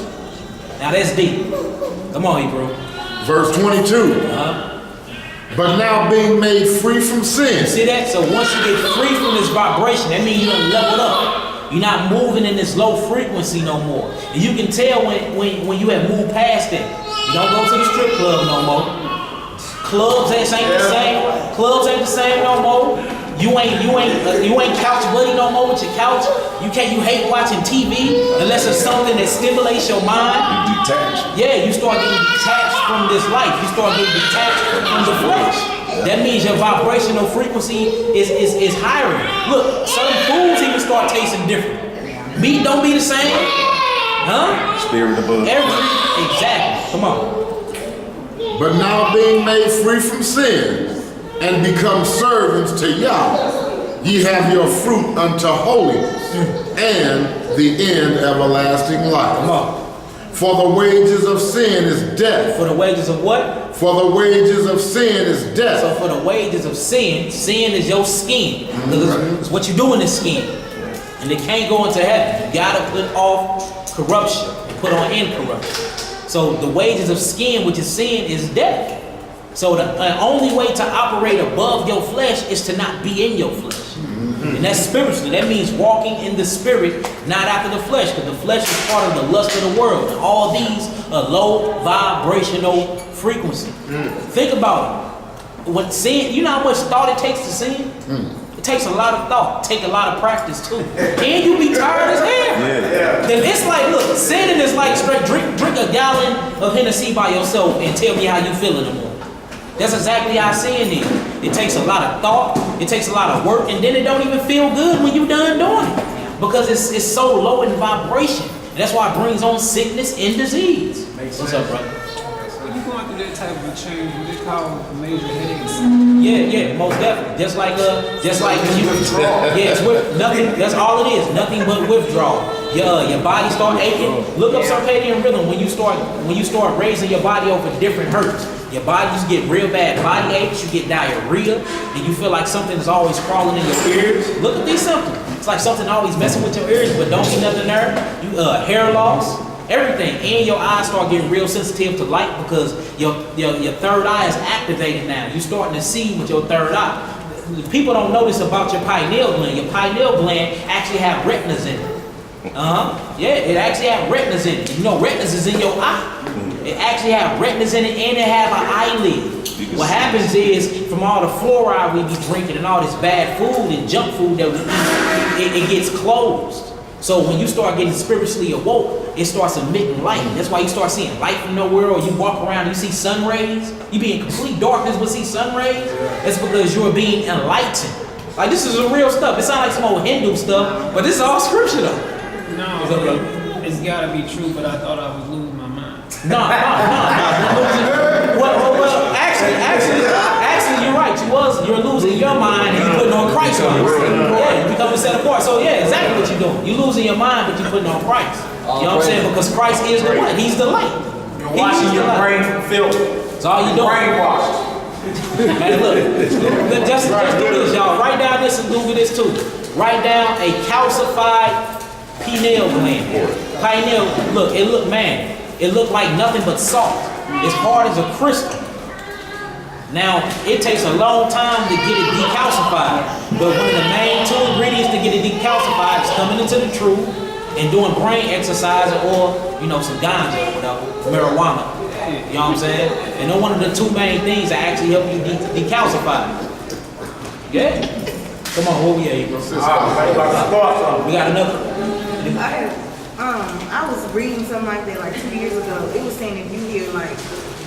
Now that's deep. Come on, Hebrew. Verse 22. But now being made free from sin. See that? So once you get free from this vibration, that means you're leveled up. You're not moving in this low frequency no more. And you can tell when you have moved past it. You don't go to the strip club no more. Clubs ain't the same. Clubs ain't the same no more. You ain't couch buddy no more with your couch. You hate watching TV unless it's something that stimulates your mind. You detach. Yeah, you start getting detached from this life. You start getting detached from the flesh. That means your vibrational frequency is higher. Look, certain foods even start tasting different. Meat don't be the same. Spirit above. Exactly. Come on. But now being made free from sin and become servants to Yahweh, ye have your fruit unto holiness and the end everlasting life. Come on. For the wages of sin is death. For the wages of what? For the wages of sin is death. So for the wages of sin is your skin. It's what you do in the skin. And it can't go into heaven. You gotta put off corruption and put on incorruption. So the wages of skin, which is sin, is death. So the only way to operate above your flesh is to not be in your flesh. And that's spiritually. That means walking in the spirit, not after the flesh, because the flesh is part of the lust of the world. And all these are low vibrational frequency. Think about it. When sin, you know how much thought it takes to sin? It takes a lot of thought, take a lot of practice too. And you be tired as hell. Then it's like, look, sinning is like straight drink a gallon of Hennessy by yourself and tell me how you feel in the morning. That's exactly how sin is. It takes a lot of thought, it takes a lot of work, and then it don't even feel good when you're done doing it. Because it's so low in vibration. And that's why it brings on sickness and disease. What's up, brother? When you going through that type of a change, what they call major headaches. Yeah, most definitely. Just like when you withdraw. Yeah, it's nothing. That's all it is. Nothing but withdrawal. Your body start aching. Look up circadian rhythm when you start raising your body over different hurts. Your body just get real bad body aches. You get diarrhea, and you feel like something is always crawling in your ears. Look at these symptoms. It's like something always messing with your ears, but don't be nothing there. You hair loss. Everything, and your eyes start getting real sensitive to light because your third eye is activated now. You're starting to see with your third eye. People don't know this about your pineal gland. Your pineal gland actually have retinas in it. Yeah, it actually have retinas in it. You know, retinas is in your eye. It actually have retinas in it, and it have an eyelid. What happens is, from all the fluoride we be drinking and all this bad food and junk food that we eat, it gets closed. So when you start getting spiritually awoke, it starts emitting light. That's why you start seeing light from nowhere, or you walk around and you see sun rays. You be in complete darkness but see sun rays. That's because you're being enlightened. Like, this is the real stuff. It sounds like some old Hindu stuff, but this is all scripture though. No, it's gotta be true, but I thought I was losing my mind. No. Well, actually, you're right. You're losing your mind and you're putting on Christ. Yeah, you becoming set apart. So yeah, exactly what you're doing. You're losing your mind, but you're putting on Christ. You know what I'm saying? Because Christ is the light. He's the light. You're washing your brain from filth. That's all you doing. Brainwashed. Man, look, just do this, y'all. Write down this and Google this too. Write down a calcified pineal gland. Pineal, look, it look like nothing but salt. As hard as a crystal. Now, it takes a long time to get it decalcified, but one of the main two ingredients to get it decalcified is coming into the truth and doing brain exercise or, some ganja or whatever, marijuana. You know what I'm saying? And they're one of the two main things that actually help you decalcify. Yeah? Come on, what we at, bro? We got another. I was reading something like that like 2 years ago. It was saying if you hear like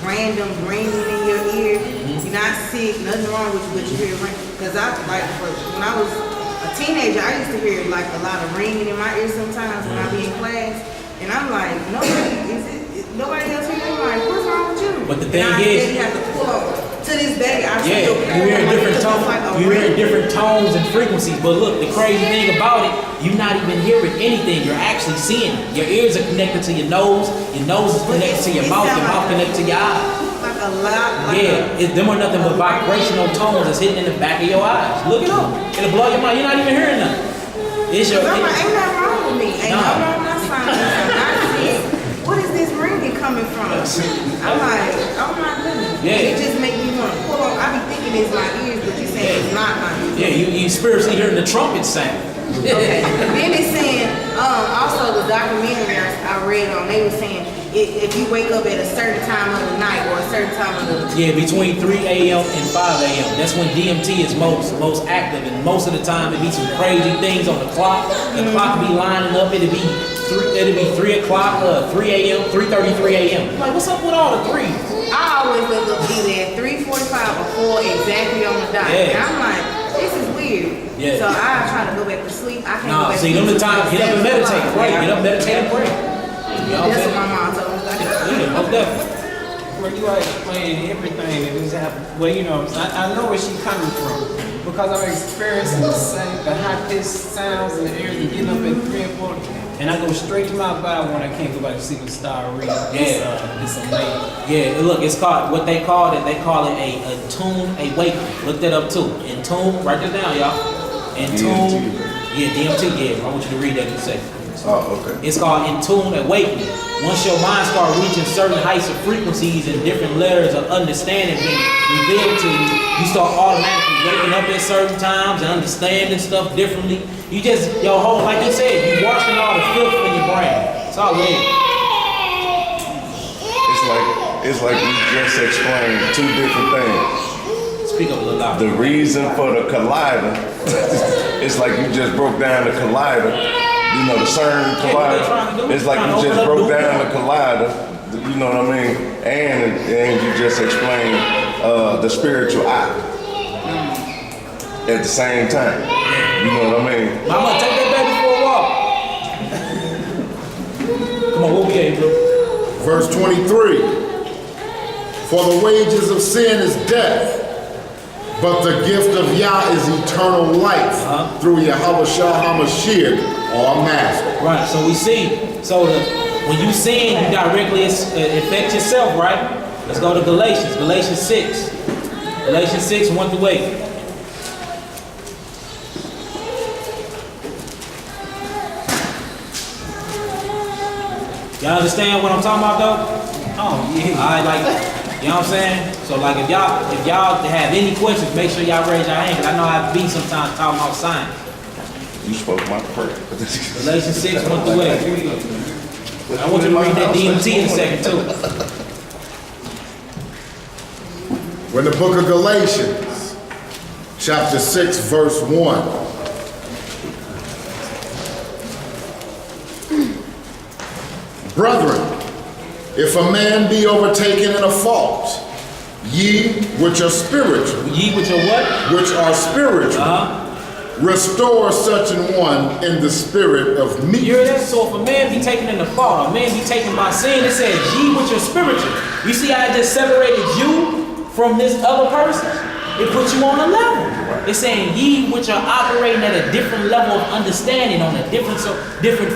random ringing in your ear, you're not sick, nothing wrong with you, but you hear ring. Because when I was a teenager, I used to hear like a lot of ringing in my ear sometimes when I be in class, and I'm like, nobody else hear me? Like, what's wrong with you? But the thing and is, you have to pull over. To this day, I yeah, still you hear different tones. You hear different tones and frequencies. But look, the crazy thing about it, you're not even hearing anything. You're actually seeing it. Your ears are connected to your nose. Your nose is connected to your mouth. Your mouth connected to your eyes. Like a lot. Them are nothing but vibrational tones that's hitting in the back of your eyes. Look it up. It'll blow your mind. You're not even hearing nothing. It's your. Ain't nothing wrong with me. Ain't nothing wrong with my signs. I'm not sick. What is this ringing coming from? I'm like, oh my goodness. Yeah. It just make me want to pull up. I be thinking it's my ears, but you're saying it's not my ears. Yeah, you spiritually hearing the trumpet sound. Okay. Then it's saying, also the documentary I read on, they were saying if you wake up at a certain time of the night or a certain time of the between 3 a.m. and 5 a.m. That's when DMT is most active, and most of the time it be some crazy things on the clock. The clock be lining up. It'll be 3 o'clock, 3 a.m., 3:33 a.m. Like, what's up with all the threes? I always wake up either at 3:45 or 4 exactly on the dot. Yeah. And I'm like, this is weird. Yeah. So I try to go back to sleep. I can't go back to see, sleep. them the time, get up and meditate, pray. Get up, meditate, and pray. That's what my mom told me. Yeah, most definitely. Well, you are explaining everything that is happening. Well, you know, I know where she's coming from because I'm experiencing the high-pitched sounds in the ears and getting up at 3 and 4. And I go straight to my Bible when I can't go back to sleep and start reading. It's amazing. Yeah, look, it's called, what they call it a tune awakening. Look that up too. In tune, write that down, y'all. In tune, DMT, I want you to read that in a second. Oh, okay. It's called In Tune Awakening. Once your mind starts reaching certain heights of frequencies and different layers of understanding being revealed to you, you start automatically waking up at certain times and understanding stuff differently. You just, your whole, like you said, you washing all the filth in your brain. That's all it is. It's like we just explained two different things. Speak up a little louder. The reason for the collider, it's like you just broke down the collider. You know, the CERN collider. It's like you just broke down the collider. You know what I mean? And you just explained the spiritual eye at the same time. You know what I mean? Mama, take that baby for a walk. Come on, what we at, bro? Verse 23. For the wages of sin is death, but the gift of Yah is eternal life through Yahweh Shah HaMashiach, our Master. Right, so we see, when you sin, you directly affect yourself, right? Let's go to Galatians, Galatians 6. Galatians 6, 1 through 8. Y'all understand what I'm talking about, though? Oh, yeah. All right, you know what I'm saying? So, if y'all have any questions, make sure y'all raise your hand, because I know I be sometimes talking about science. You spoke my prayer. Galatians 6, 1 through 8. I want you to read that DMT in a second, too. We're in the book of Galatians, chapter 6, verse 1. Brethren, if a man be overtaken in a fault, ye which are spiritual. Ye which are what? Which are spiritual. Restore such an one in the spirit of meekness. You hear that? So if a man be taken in the fault, a man be taken by sin, it says ye which are spiritual. You see how it just separated you from this other person? It puts you on a level. It's saying ye which are operating at a different level of understanding on a different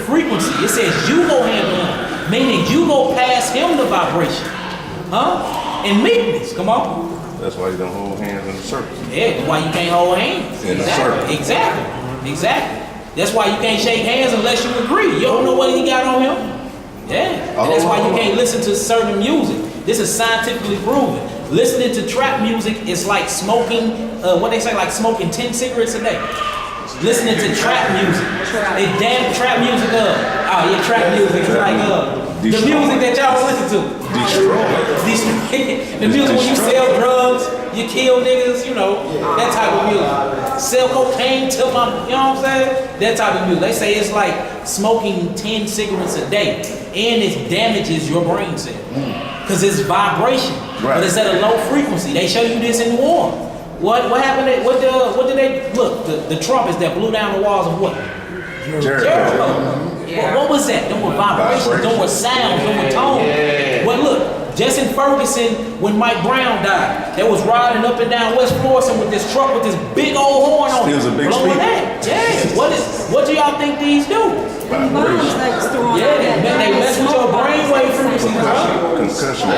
frequency. It says you go handle him, meaning you go pass him the vibration. In meekness, come on. That's why you don't hold hands in a circle. Yeah, that's why you can't hold hands. In a circle. Exactly. That's why you can't shake hands unless you agree. You don't know what he got on him. Yeah. And that's why you can't listen to certain music. This is scientifically proven. Listening to trap music is like smoking, like smoking 10 cigarettes a day. Listening to trap music. Trap music trap music is like the music that y'all listen to. The music when you sell drugs, you kill niggas, you know, that type of music. Sell cocaine till my, you know what I'm saying? That type of music. They say it's like smoking 10 cigarettes a day, and it damages your brain cell. Because it's vibration, but it's at a low frequency. They show you this in New Orleans. What happened? What did they look? The trumpets that blew down the walls of what? Jericho. What was that? Them were vibrations. Them were sounds. Them were tones. Well, look, just in Ferguson, when Mike Brown died, they was riding up and down West Florissant with this truck with this big old horn on it, blowing that. Yeah. What do y'all think these do? Bombs they was throwing. Yeah, they mess with your brainwave frequency, bro. Concussion.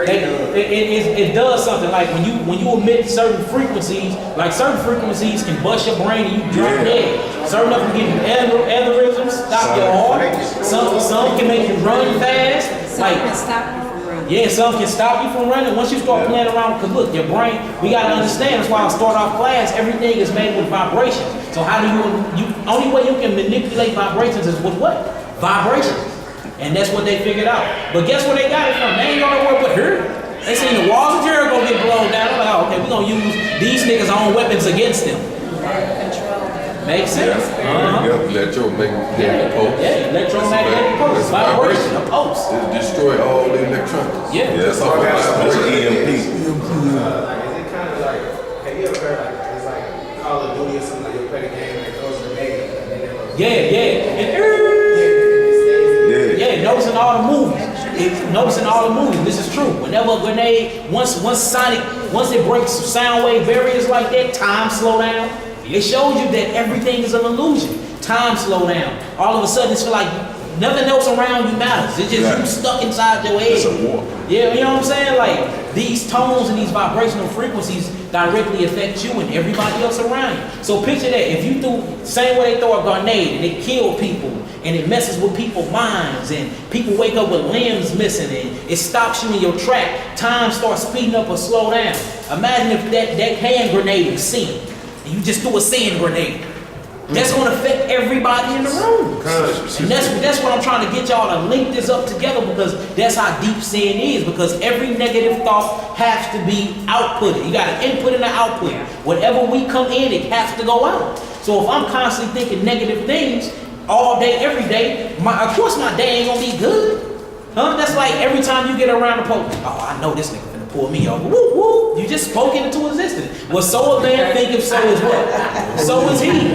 It does something like when you emit certain frequencies, like certain frequencies can bust your brain and you drop dead. Certain of them give you aneurysms, stop your heart. Some can make you run fast. Some can stop you from running. Yeah, some can stop you from running. Once you start playing around, because look, your brain, we got to understand, that's why I start off class, everything is made with vibration. So how do you only way you can manipulate vibrations is with what? Vibrations. And that's what they figured out. But guess where they got it from? They ain't gonna work with her. They seen the walls of Jericho get blown down. They're like, oh, okay, we're gonna use these niggas' own weapons against them. Makes sense. Electromagnetic pulse. Yeah, electromagnetic pulse. Vibration, a pulse. It destroy all the electrons. Yeah. That's all Is it EMP. kind of like, have you ever heard like, it's like Call of Duty or something, like you play the game and it throws a grenade and then it goes. Yeah. Noticing all the movies. This is true. Whenever a grenade, once it breaks sound wave barriers like that, time slow down. It shows you that everything is an illusion. Time slow down. All of a sudden, it's like nothing else around you matters. It's just you stuck inside your head. It's a war. Yeah, you know what I'm saying? Like these tones and these vibrational frequencies directly affect you and everybody else around you. So picture that if you same way they throw a grenade and it kill people and it messes with people's minds and people wake up with limbs missing and it stops you in your track. Time starts speeding up or slow down. Imagine if that hand grenade was sin and you just threw a sin grenade. That's going to affect everybody in the room. And that's what I'm trying to get y'all to link this up together, because that's how deep sin is, because every negative thought has to be outputted. You got an input and an output. Whatever we come in, it has to go out. So if I'm constantly thinking negative things all day, every day, of course my day ain't going to be good. Huh? That's like every time you get around the post, oh, I know this nigga finna pull me over. Woo, woo. You just spoke it into existence. Well, so a man thinketh, so is what? So is he.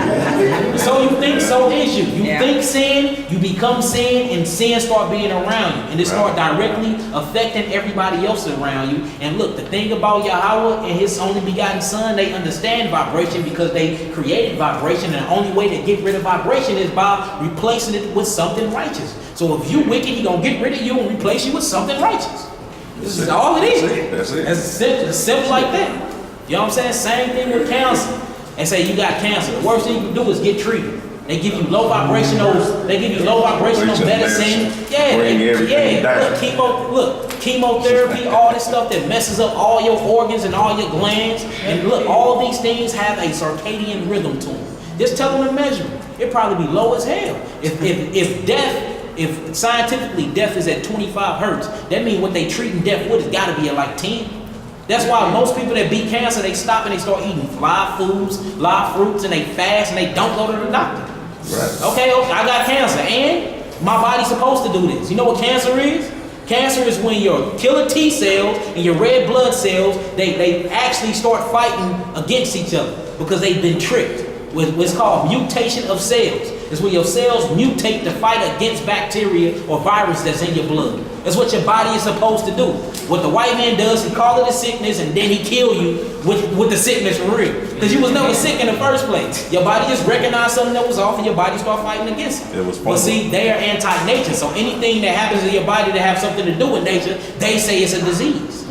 So you think, so is you. You think sin, you become sin, and sin start being around you. And it start directly affecting everybody else around you. And look, the thing about Yahweh and his only begotten son, they understand vibration because they created vibration. And the only way to get rid of vibration is by replacing it with something righteous. So if you wicked, he gonna get rid of you and replace you with something righteous. This is all it is. That's it. It's simple like that. You know what I'm saying? Same thing with cancer. They say you got cancer. The worst thing you can do is get treated. They give you low vibrational medicine. Chemotherapy, all this stuff that messes up all your organs and all your glands. And look, all these things have a circadian rhythm to them. Just tell them to measure it. It'd probably be low as hell. If scientifically death is at 25 hertz, that means what they treating death with has got to be at like 10. That's why most people that beat cancer, they stop and they start eating live foods, live fruits, and they fast and they don't go to the doctor. Right. Okay, I got cancer and my body's supposed to do this. You know what cancer is? Cancer is when your killer T cells and your red blood cells, they actually start fighting against each other because they've been tricked. What's called mutation of cells. It's when your cells mutate to fight against bacteria or virus that's in your blood. That's what your body is supposed to do. What the white man does, he call it a sickness and then he kill you with the sickness for real. Because you was never sick in the first place. Your body just recognized something that was off and your body start fighting against it. But see, they are anti-nature. So anything that happens in your body that have something to do with nature, they say it's a disease.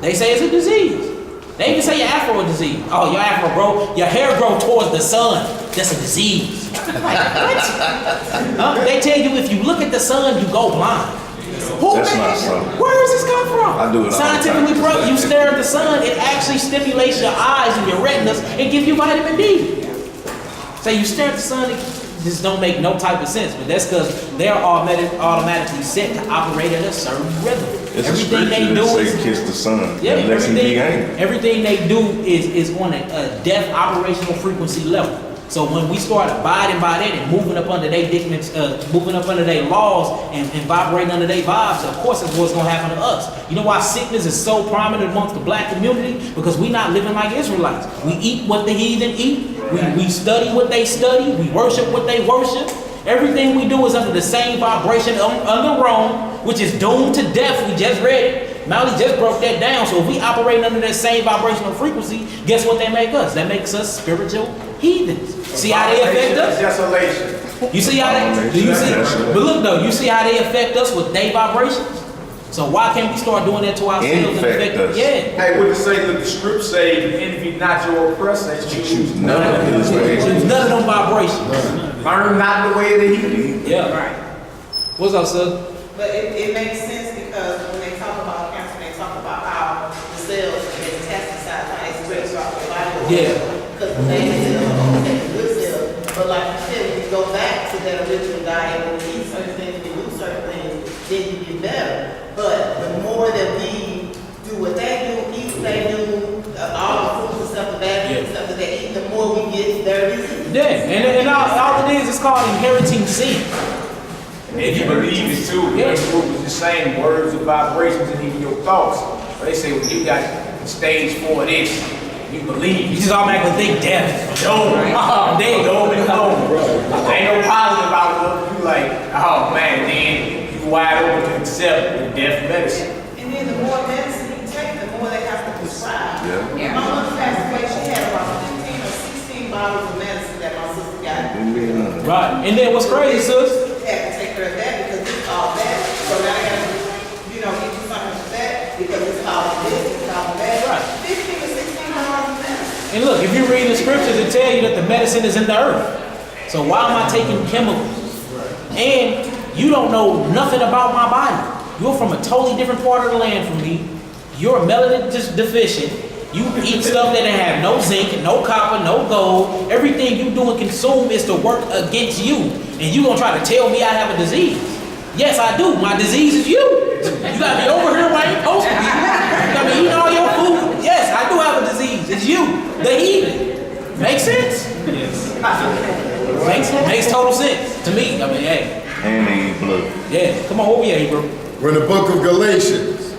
They say it's a disease. They even say your afro a disease. Oh, your afro, bro, your hair grow towards the sun. That's a disease. Like, what? They tell you if you look at the sun, you go blind. That's not so. Where does this come from? I do it all scientifically, the time. bro, you stare at the sun, it actually stimulates your eyes and your retinas and give you vitamin D. So you stare at the sun, just don't make no type of sense. But that's because they're automatically set to operate at a certain rhythm. It's Everything a they scripture do that is say kiss the sun, yeah, unless he be angry. everything they do is on a deaf operational frequency level. So when we start abiding by that and moving up under their moving up under their laws and vibrating under their vibes, of course that's what's gonna happen to us. You know why sickness is so prominent amongst the black community? Because we not living like Israelites. We eat what the heathen eat. We study what they study. We worship what they worship. Everything we do is under the same vibration under Rome, which is doomed to death. We just read it. Mally just broke that down. So if we operate under that same vibrational frequency, guess what they make us? That makes us spiritual heathens. See how they affect us? Desolation. You see how they, do you see? But look though, you see how they affect us with their vibrations? So why can't we start doing that to ourselves? Infect us. Yeah. Hey, what it say? Look, the script say, envy not your oppressor, choose None of his ways. Choose none of them vibrations. Learn not the way of the heathen. Yeah. Right. What's up, sir? But it makes sense because when they talk about cancer, they talk about how the cells metastasize, how they spread throughout the body. Yeah. Because the bad cells are the good cells. But like you said, when you go back to that original diet, when you eat certain things, when you do certain things, then you get better. But the more that we do what they do, eat what they do, all the foods and stuff, the bad food and stuff that they eat, the more we get their disease. Yeah, and all it is called inheriting sin. And if you believe it too, the group is the same words and vibrations and even your thoughts. But they say when you got stage 4 of this, you believe. You just automatically think death. No, I'm dead. no, ain't no positive outlook. You like, oh man, then you wide open to accept the death medicine. And then the more medicine you take, the more they have to prescribe. Yeah. My mother passed away, she had about 15 or 16 bottles of medicine that my sister got. Right. And then what's crazy, sis? Had to take her of that because it's all that. So now I got to, get you something for that because it's all this, it's all that. Right. 15 or 16 bottles of medicine. And look, if you read the scriptures, it tell you that the medicine is in the earth. So why am I taking chemicals? And you don't know nothing about my body. You're from a totally different part of the land from me. You're melanin deficient. You eat stuff that have no zinc, no copper, no gold. Everything you do and consume is to work against you. And you gonna try to tell me I have a disease. Yes, I do. My disease is you. You gotta be over here where you supposed to be. You gotta be eating all your food. Yes, I do have a disease. It's you, the heathen. Make sense? Yes. Makes total sense to me. I mean, hey. And they eat blood. Yeah, come on, where we at, bro? We're in the book of Galatians,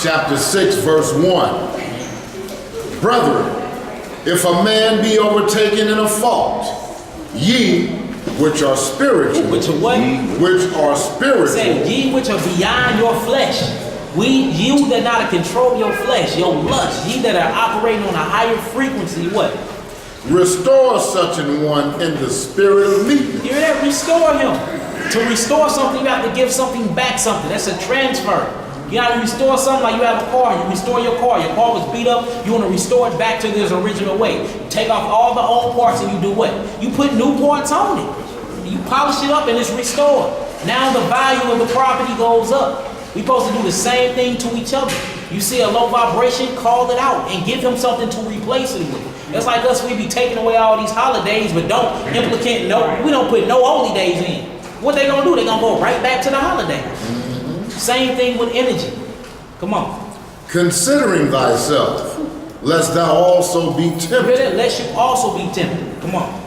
chapter 6, verse 1. Brethren, if a man be overtaken in a fault, ye which are spiritual, Which are what? which are spiritual, Say, ye which are beyond your flesh. You that not control your flesh, your lust, ye that are operating on a higher frequency, what? restore such an one in the spirit of meekness. Hear that? Restore him. To restore something, you have to give something back something. That's a transfer. You gotta restore something like you have a car, you restore your car. Your car was beat up, you wanna restore it back to its original way. You take off all the old parts and you do what? You put new parts on it. You polish it up and it's restored. Now the value of the property goes up. We're supposed to do the same thing to each other. You see a low vibration, call it out and give him something to replace it with. That's like us, we be taking away all these holidays, but we don't put no holy days in. What they gonna do? They gonna go right back to the holidays. Same thing with energy. Come on. Considering thyself, lest thou also be You hear tempted. that? Lest you also be tempted. Come on.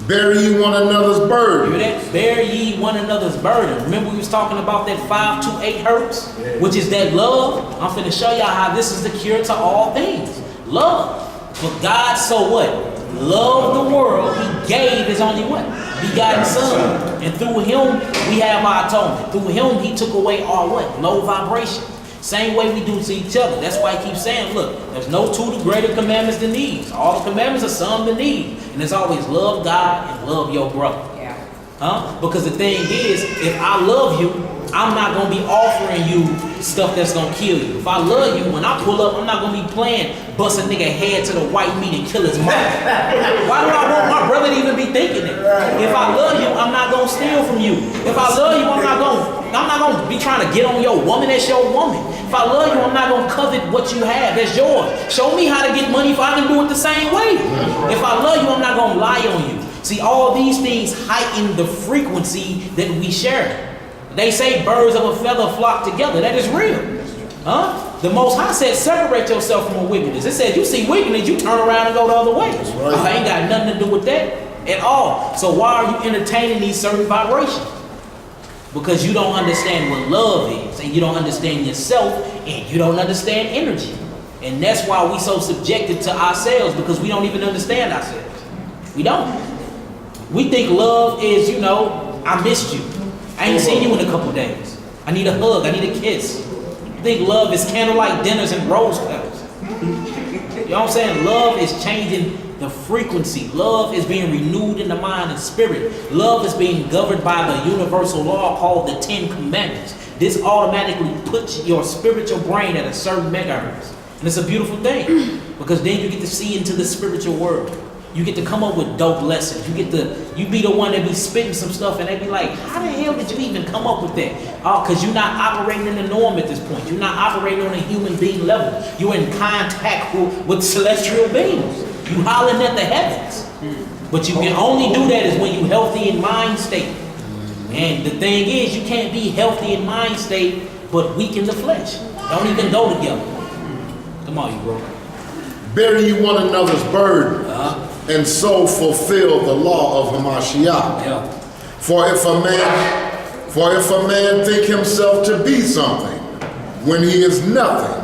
Bear ye one another's You burden. hear that? Bear ye one another's burden. Remember we was talking about that 528 hertz, which is that love. I'm finna show y'all how this is the cure to all things. Love. For God so what? Loved the world, he gave his only what? Begotten son. And through him, we have our atonement. Through him, he took away our what? Low vibration. Same way we do to each other. That's why he keeps saying, look, there's no two greater commandments than these. All the commandments are some than these. And it's always love God and love your brother. Yeah. Because the thing is, if I love you, I'm not going to be offering you stuff that's going to kill you. If I love you, when I pull up, I'm not going to be playing bust a nigga head to the white meat and kill his mom. Why do I want my brother to even be thinking that? If I love you, I'm not going to steal from you. If I love you, I'm not going to be trying to get on your woman. That's your woman. If I love you, I'm not going to covet what you have. That's yours. Show me how to get money if I can do it the same way. If I love you, I'm not going to lie on you. See, all these things heighten the frequency that we share. They say birds of a feather flock together. That is real. Huh? The Most High said, separate yourself from wickedness. It said, you see wickedness, you turn around and go the other way. Right. I ain't got nothing to do with that at all. So why are you entertaining these certain vibrations? Because you don't understand what love is, and you don't understand yourself, and you don't understand energy. And that's why we so subjected to ourselves, because we don't even understand ourselves. We don't. We think love is, you know, I missed you. I ain't seen you in a couple days. I need a hug, I need a kiss. You think love is candlelight dinners and rose petals. You know what I'm saying? Love is changing the frequency. Love is being renewed in the mind and spirit. Love is being governed by the universal law called the 10 Commandments. This automatically puts your spiritual brain at a certain megahertz. And it's a beautiful thing, because then you get to see into the spiritual world. You get to come up with dope lessons. You be the one that be spitting some stuff, and they be like, how the hell did you even come up with that? Oh, because you're not operating in the norm at this point. You're not operating on a human being level. You're in contact with celestial beings. You hollering at the heavens. But you can only do that is when you're healthy in mind state. And the thing is, you can't be healthy in mind state, but weak in the flesh. Don't even go together. Come on, you bro. Bear ye one another's burden, and so fulfill the law of Hamashiach. Yeah. For if a man think himself to be something, when he is nothing,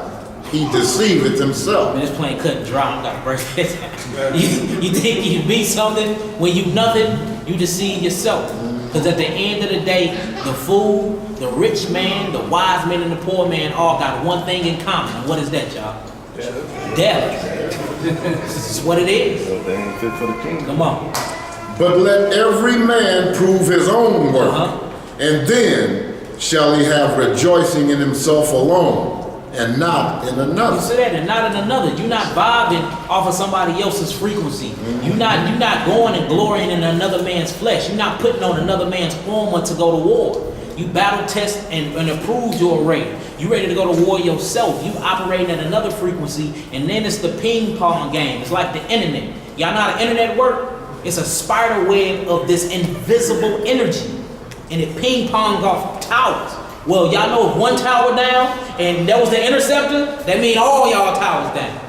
he deceiveth himself. Man, this plane cut and dry. I gotta break it down. You think you be something when you nothing, you deceive yourself. Because at the end of the day, the fool, the rich man, the wise man, and the poor man all got one thing in common. And what is that, y'all? Death. This is what it is. So they ain't fit for the kingdom. Come on. But let every man prove his own work, and then shall he have rejoicing in himself alone, and not in another. You say that, and not in another. You're not vibing off of somebody else's frequency. You're not going and glorying in another man's flesh. You're not putting on another man's armor to go to war. You battle test and approve your rate. You ready to go to war yourself. You operating at another frequency, and then it's the ping pong game. It's like the internet. Y'all know how the internet work? It's a spider web of this invisible energy, and it ping pong off towers. Well, y'all know if one tower down and that was the interceptor, that means all y'all towers down.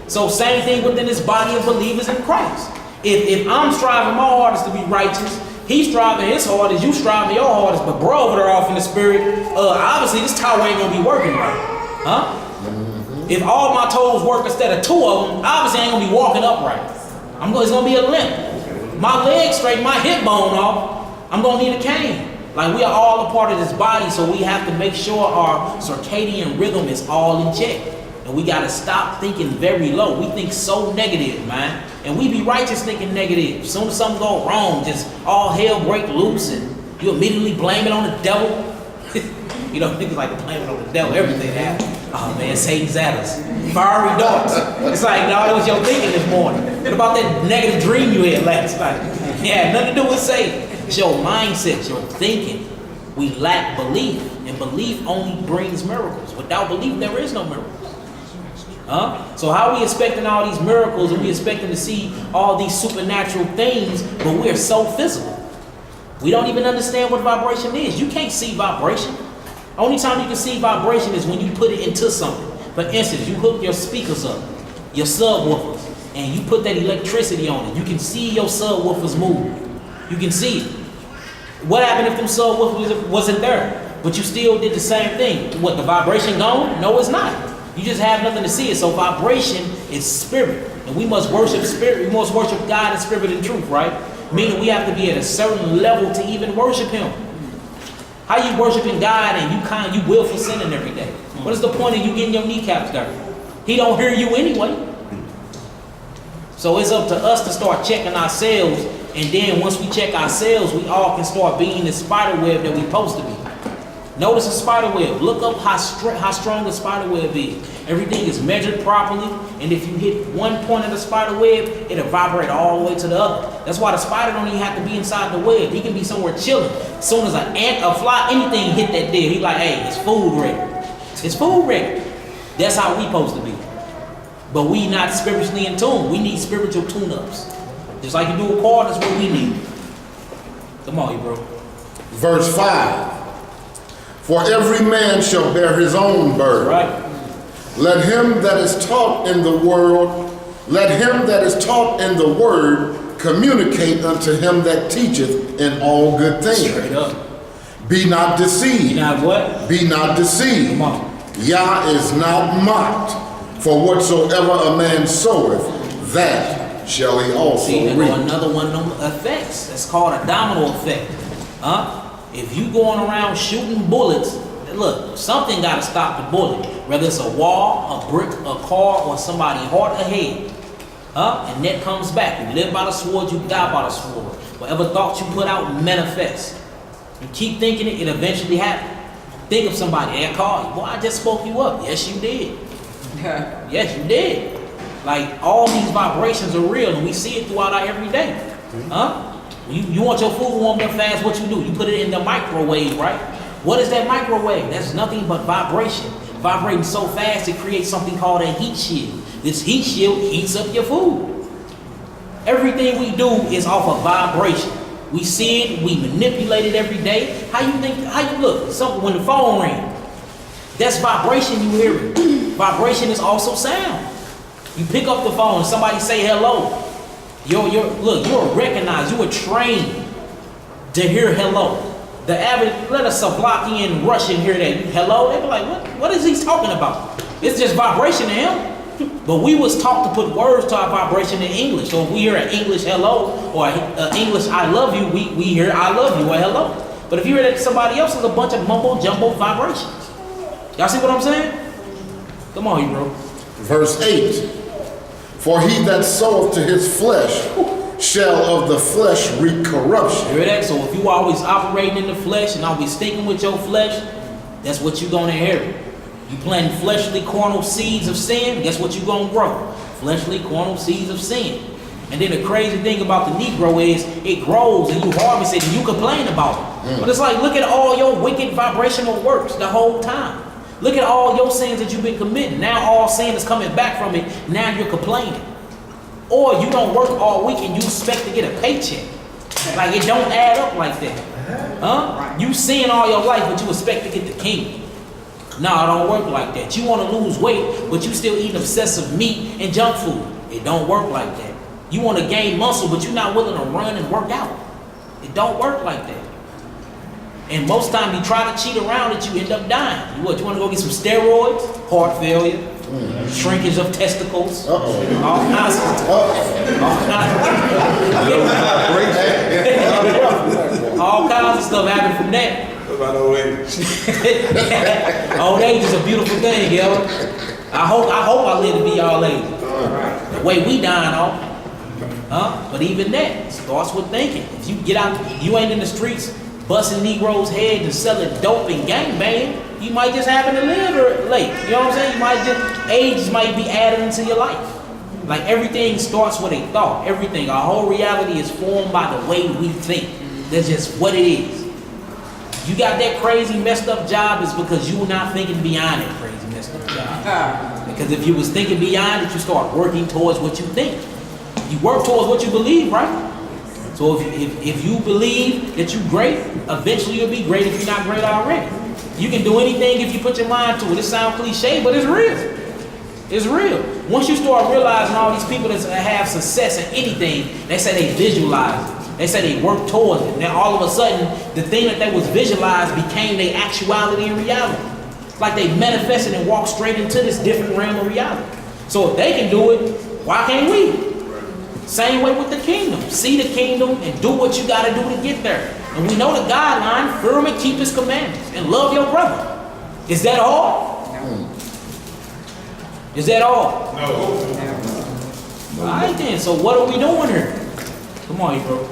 So same thing within this body of believers in Christ. If I'm striving my hardest to be righteous, he's striving his hardest, you striving your hardest, but bro over there off in the spirit, obviously this tower ain't gonna be working right. Huh? If all my toes work instead of 2 of them, obviously I ain't gonna be walking upright. It's gonna be a limp. My leg straight, my hip bone off, I'm gonna need a cane. Like, we are all a part of this body, so we have to make sure our circadian rhythm is all in check. And we gotta stop thinking very low. We think so negative, man. And we be righteous thinking negative. As soon as something go wrong, just all hell break loose, and you immediately blame it on the devil. You know, niggas like to blame it on the devil, everything happens. Oh man, Satan's at us. Fiery darts. It's like, no, that was your thinking this morning. What about that negative dream you had last night? It had nothing to do with Satan. It's your mindset, your thinking. We lack belief, and belief only brings miracles. Without belief, there is no miracles. So how are we expecting all these miracles, and we expecting to see all these supernatural things, but we're so physical? We don't even understand what vibration is. You can't see vibration. Only time you can see vibration is when you put it into something. For instance, you hook your speakers up, your subwoofers, and you put that electricity on it. You can see your subwoofers move. You can see it. What happened if them subwoofers wasn't there, but you still did the same thing? What, the vibration gone? No, it's not. You just have nothing to see it. So vibration is spirit, and we must worship spirit. We must worship God in spirit and truth, right? Meaning we have to be at a certain level to even worship Him. How you worshiping God and you willful sinning every day? What is the point of you getting your kneecaps dirty? He don't hear you anyway. So it's up to us to start checking ourselves, and then once we check ourselves, we all can start being the spider web that we're supposed to be. Notice a spider web. Look up how strong the spider web is. Everything is measured properly, and if you hit one point of the spider web, it'll vibrate all the way to the other. That's why the spider don't even have to be inside the web. He can be somewhere chilling. As soon as an ant, a fly, anything hit that deal, he like, hey, it's food ready. It's food ready. That's how we supposed to be. But we not spiritually in tune. We need spiritual tune-ups. Just like you do a car, that's what we need. Come on, bro. Verse 5. For every man shall bear his own burden. Right. Let him that is taught in the word communicate unto him that teacheth in all good things. Straight up. Be not deceived. You not what? Be not deceived. Come on. Yah is not mocked. For whatsoever a man soweth, that shall he also See, there reap. go another one of them effects. That's called a domino effect. If you going around shooting bullets, look, something got to stop the bullet. Whether it's a wall, a brick, a car, or somebody heart or head. And that comes back. You live by the sword, you die by the sword. Whatever thoughts you put out manifests. You keep thinking it, it eventually happens. Think of somebody, they call you. Boy, I just spoke you up. Yes, you did. Yes, you did. Like, all these vibrations are real, and we see it throughout our everyday. You want your food warmed up fast, what you do? You put it in the microwave, right? What is that microwave? That's nothing but vibration. Vibrating so fast, it creates something called a heat shield. This heat shield heats up your food. Everything we do is off of vibration. We see it, we manipulate it every day. How you look, when the phone rings, that's vibration you hear it. Vibration is also sound. You pick up the phone, somebody say hello. You're recognized, you were trained to hear hello. The average, let a Slovakian Russian hear that hello, they be like, what is he talking about? It's just vibration to him. But we was taught to put words to our vibration in English. So if we hear an English hello or an English I love you, we hear I love you or hello. But if you hear that to somebody else, it's a bunch of mumbo jumbo vibrations. Y'all see what I'm saying? Come on, bro. Verse 8. For he that soweth to his flesh shall of the flesh reap corruption. You hear that? So if you always operating in the flesh and always sticking with your flesh, that's what you're going to inherit. You planting fleshly carnal seeds of sin, guess what you're going to grow? Fleshly carnal seeds of sin. And then the crazy thing about the Negro is it grows and you harvest it and you complain about it. But it's like, look at all your wicked vibrational works the whole time. Look at all your sins that you've been committing. Now all sin is coming back from it. Now you're complaining. Or you don't work all week and you expect to get a paycheck. Like, it don't add up like that. You sin all your life, but you expect to get the kingdom. No, it don't work like that. You want to lose weight, but you still eating obsessive meat and junk food. It don't work like that. You want to gain muscle, but you're not willing to run and work out. It don't work like that. And most time you try to cheat around it, you end up dying. You want to go get some steroids? Heart failure, shrinkage of testicles, all kinds of stuff. All kinds of stuff happen from that. Old age is a beautiful thing, yo. I hope I live to be y'all age. The way we dying off. But even that starts with thinking. If you get out, you ain't in the streets busting Negroes' heads and selling dope and gangbang, you might just happen to live late. You know what I'm saying? You might age might be added into your life. Like, everything starts with a thought. Everything, our whole reality is formed by the way we think. That's just what it is. You got that crazy messed up job is because you were not thinking beyond that crazy messed up job. Because if you was thinking beyond it, you start working towards what you think. You work towards what you believe, right? So if you believe that you're great, eventually you'll be great if you're not great already. You can do anything if you put your mind to it. It sounds cliche, but it's real. It's real. Once you start realizing all these people that have success in anything, they say they visualize it. They say they work towards it. Now all of a sudden, the thing that they was visualized became their actuality and reality. Like they manifested and walked straight into this different realm of reality. So if they can do it, why can't we? Same way with the kingdom. See the kingdom and do what you got to do to get there. And we know the guideline, fear him and keep his commandments and love your brother. Is that all? No. Is that all? No. All right then, so what are we doing here? Come on, bro.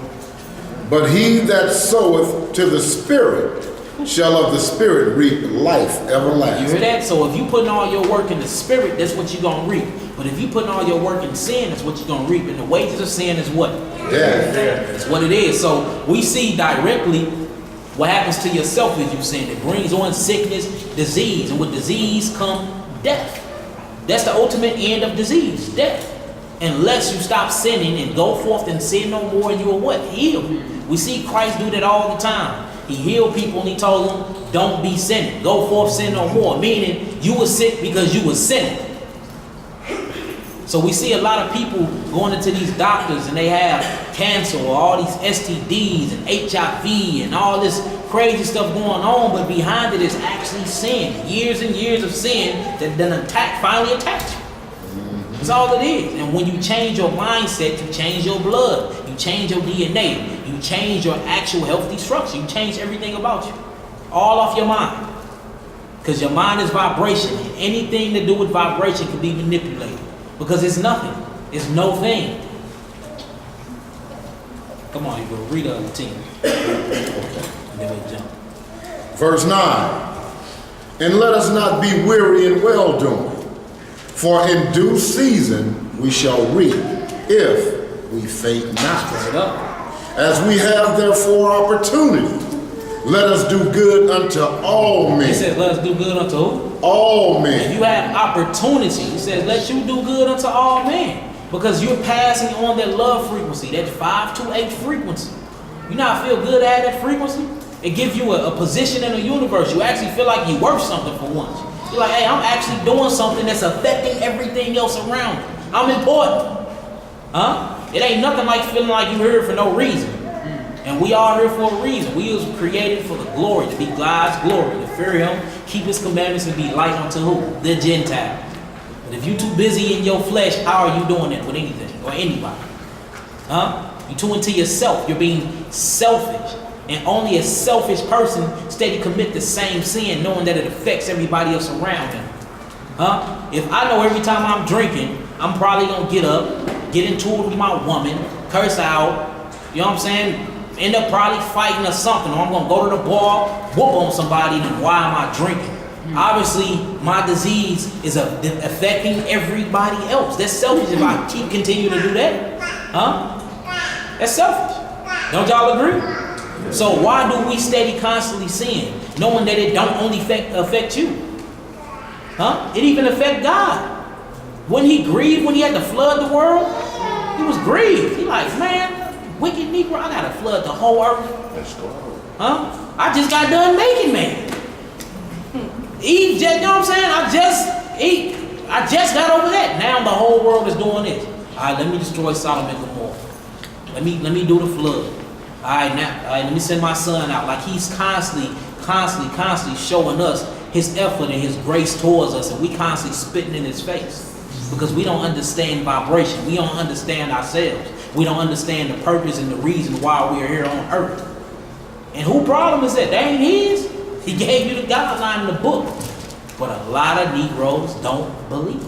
But he that soweth to the Spirit shall of the Spirit reap life everlasting. You hear that? So if you putting all your work in the Spirit, that's what you're going to reap. But if you putting all your work in sin, that's what you're going to reap. And the wages of sin is what? Death. That's what it is. So we see directly what happens to yourself if you sin. It brings on sickness, disease. And with disease come death. That's the ultimate end of disease, death. Unless you stop sinning and go forth and sin no more, and you are what? Healed. We see Christ do that all the time. He healed people and he told them, don't be sinning. Go forth, sin no more. Meaning, you were sick because you were sinning. So we see a lot of people going into these doctors and they have cancer or all these STDs and HIV and all this crazy stuff going on, but behind it is actually sin. Years and years of sin that then finally attacks you. That's all it is. And when you change your mindset, you change your blood, you change your DNA, you change your actual healthy structure, you change everything about you. All off your mind. Because your mind is vibration. And anything to do with vibration can be manipulated. Because it's nothing. It's no thing. Come on, you go read the other team. And then we jump. Verse 9. And let us not be weary in well-doing, for in due season we shall reap, if we faint not. As we have therefore opportunity, let us do good unto all men. He says, let us do good unto who? All men. If you have opportunity, he says, let you do good unto all men. Because you're passing on that love frequency, that 528 frequency. You not feel good at that frequency? It gives you a position in the universe. You actually feel like you're worth something for once. You're like, hey, I'm actually doing something that's affecting everything else around me. I'm important. Huh? It ain't nothing like feeling like you're here for no reason. And we are here for a reason. We was created for the glory, to be God's glory, to fear him, keep his commandments, and be light unto who? The Gentile. But if you're too busy in your flesh, how are you doing that with anything or anybody? Huh? You're too into yourself. You're being selfish. And only a selfish person steady commit the same sin, knowing that it affects everybody else around him. Huh? If I know every time I'm drinking, I'm probably going to get up, get into it with my woman, curse out, you know what I'm saying? End up probably fighting or something, or I'm going to go to the bar, whoop on somebody, then why am I drinking? Obviously, my disease is affecting everybody else. That's selfish if I continue to do that. Huh? That's selfish. Don't y'all agree? So why do we steady constantly sin, knowing that it don't only affect you? Huh? It even affect God. When he grieved, when he had to flood the world, he was grieved. He like, man, wicked Negro, I gotta flood the whole earth. Huh? I just got done making man. Eve, you know what I'm saying? I just got over that. Now the whole world is doing this. All right, let me destroy Sodom and Gomorrah. Let me do the flood. All right, let me send my son out. Like he's constantly showing us his effort and his grace towards us, and we constantly spitting in his face because we don't understand vibration. We don't understand ourselves. We don't understand the purpose and the reason why we are here on earth. And whose problem is that? That ain't his. He gave you the guideline in the book. But a lot of Negroes don't believe.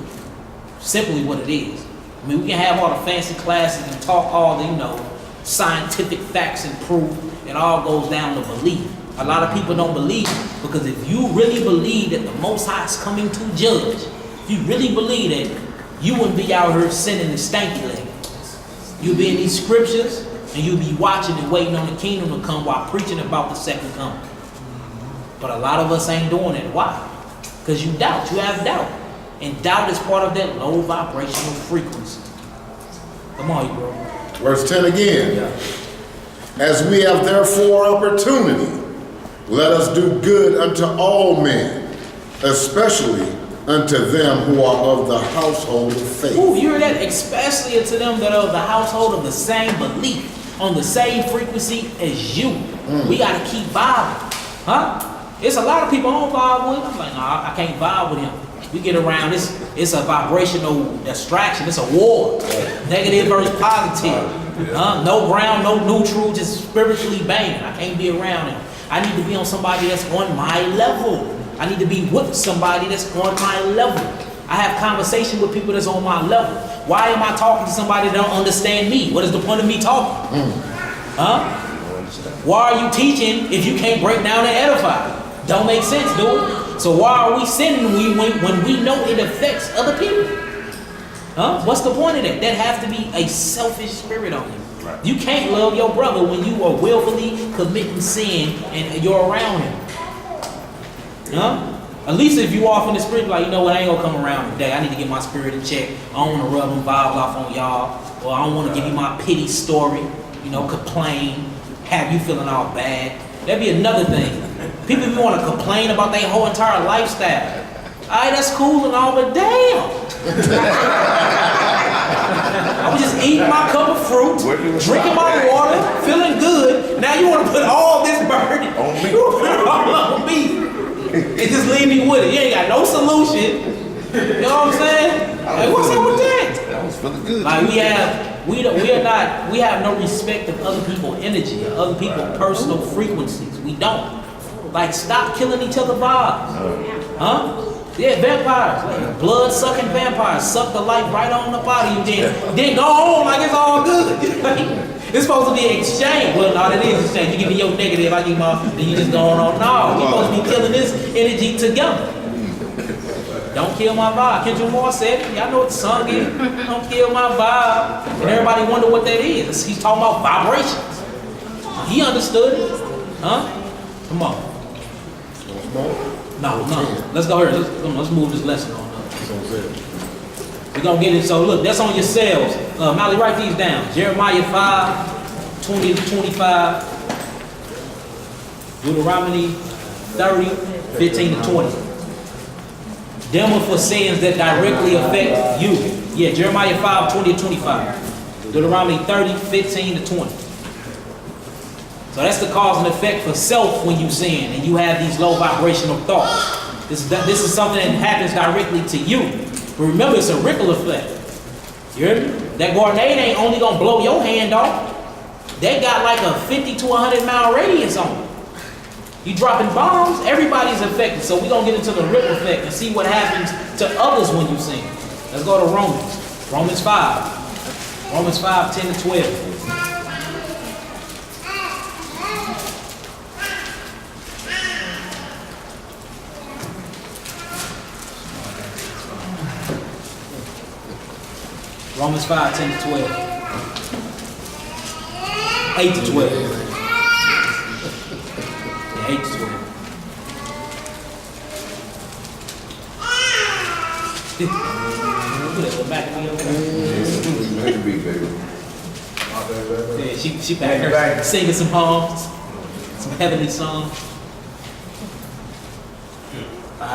Simply what it is. I mean, we can have all the fancy classes and talk all the, scientific facts and proof. It all goes down to belief. A lot of people don't believe it, because if you really believe that the Most High is coming to judge, if you really believe that, you wouldn't be out here sinning and stanky leg. You'll be in these scriptures and you'll be watching and waiting on the kingdom to come while preaching about the second coming. But a lot of us ain't doing it. Why? Because you doubt. You have doubt. And doubt is part of that low vibrational frequency. Come on, you bro. Verse 10 again. Yeah. As we have therefore opportunity, let us do good unto all men, especially unto them who are of the household of faith. Ooh, you hear that? Especially unto them that are of the household of the same belief, on the same frequency as you. We got to keep vibing. Huh? It's a lot of people I don't vibe with. I'm like, nah, I can't vibe with him. We get around, it's a vibrational distraction. It's a war. Negative versus positive. No ground, no neutral, just spiritually banging. I can't be around him. I need to be on somebody that's on my level. I need to be with somebody that's on my level. I have conversation with people that's on my level. Why am I talking to somebody that don't understand me? What is the point of me talking? Huh? Why are you teaching if you can't break down and edify? Don't make sense, dude. So why are we sinning when we know it affects other people? Huh? What's the point of that? That has to be a selfish spirit on you. Right. You can't love your brother when you are willfully committing sin and you're around him. Huh? At least if you off in the spirit, like, you know what, I ain't gonna come around today. I need to get my spirit in check. I don't want to rub them vibes off on y'all. Or I don't want to give you my pity story, you know, complain, have you feeling all bad. That'd be another thing. People even want to complain about their whole entire lifestyle. All right, that's cool and all, but damn. I was just eating my cup of fruit, drinking my water, feeling good. Now you want to put all this burden on me. You put it all on me. And just leave me with it. You ain't got no solution. You know what I'm saying? Like, what's up with that? I was feeling good. Like we have no respect of other people's energy, or other people's personal frequencies. We don't. Like, stop killing each other vibes. Huh? Yeah, vampires, like blood-sucking vampires, suck the life right on up out of you, then go on like it's all good. It's supposed to be exchange. Well, no, it is exchange. You give me your negative, I give my, then you just going on. No, we supposed to be killing this energy together. Don't kill my vibe. Kendrick Moore said it. Y'all know what the song is. Don't kill my vibe. And everybody wonder what that is. He's talking about vibrations. He understood it. Huh? Come on. No. Let's go here. Let's move this lesson on up. We're going to get it. So look, that's on yourselves. Molly, write these down. Jeremiah 5, 20 to 25. Deuteronomy 30, 15 to 20. Them are for sins that directly affect you. Yeah, Jeremiah 5, 20 to 25. Deuteronomy 30, 15 to 20. So that's the cause and effect for self when you sin and you have these low vibrational thoughts. This is something that happens directly to you. But remember, it's a ripple effect. You hear me? That grenade ain't only gonna blow your hand off. They got like a 50 to 100 mile radius on it. You dropping bombs, everybody's affected. So we're gonna get into the ripple effect and see what happens to others when you sin. Let's go to Romans. Romans 5. Romans 5, 10 to 12. Romans 5, 10 to 12. 8 to 12. Yeah, 8 to 12. Put that little back of me over there. Yeah, she back there singing some hymns, some heavenly songs.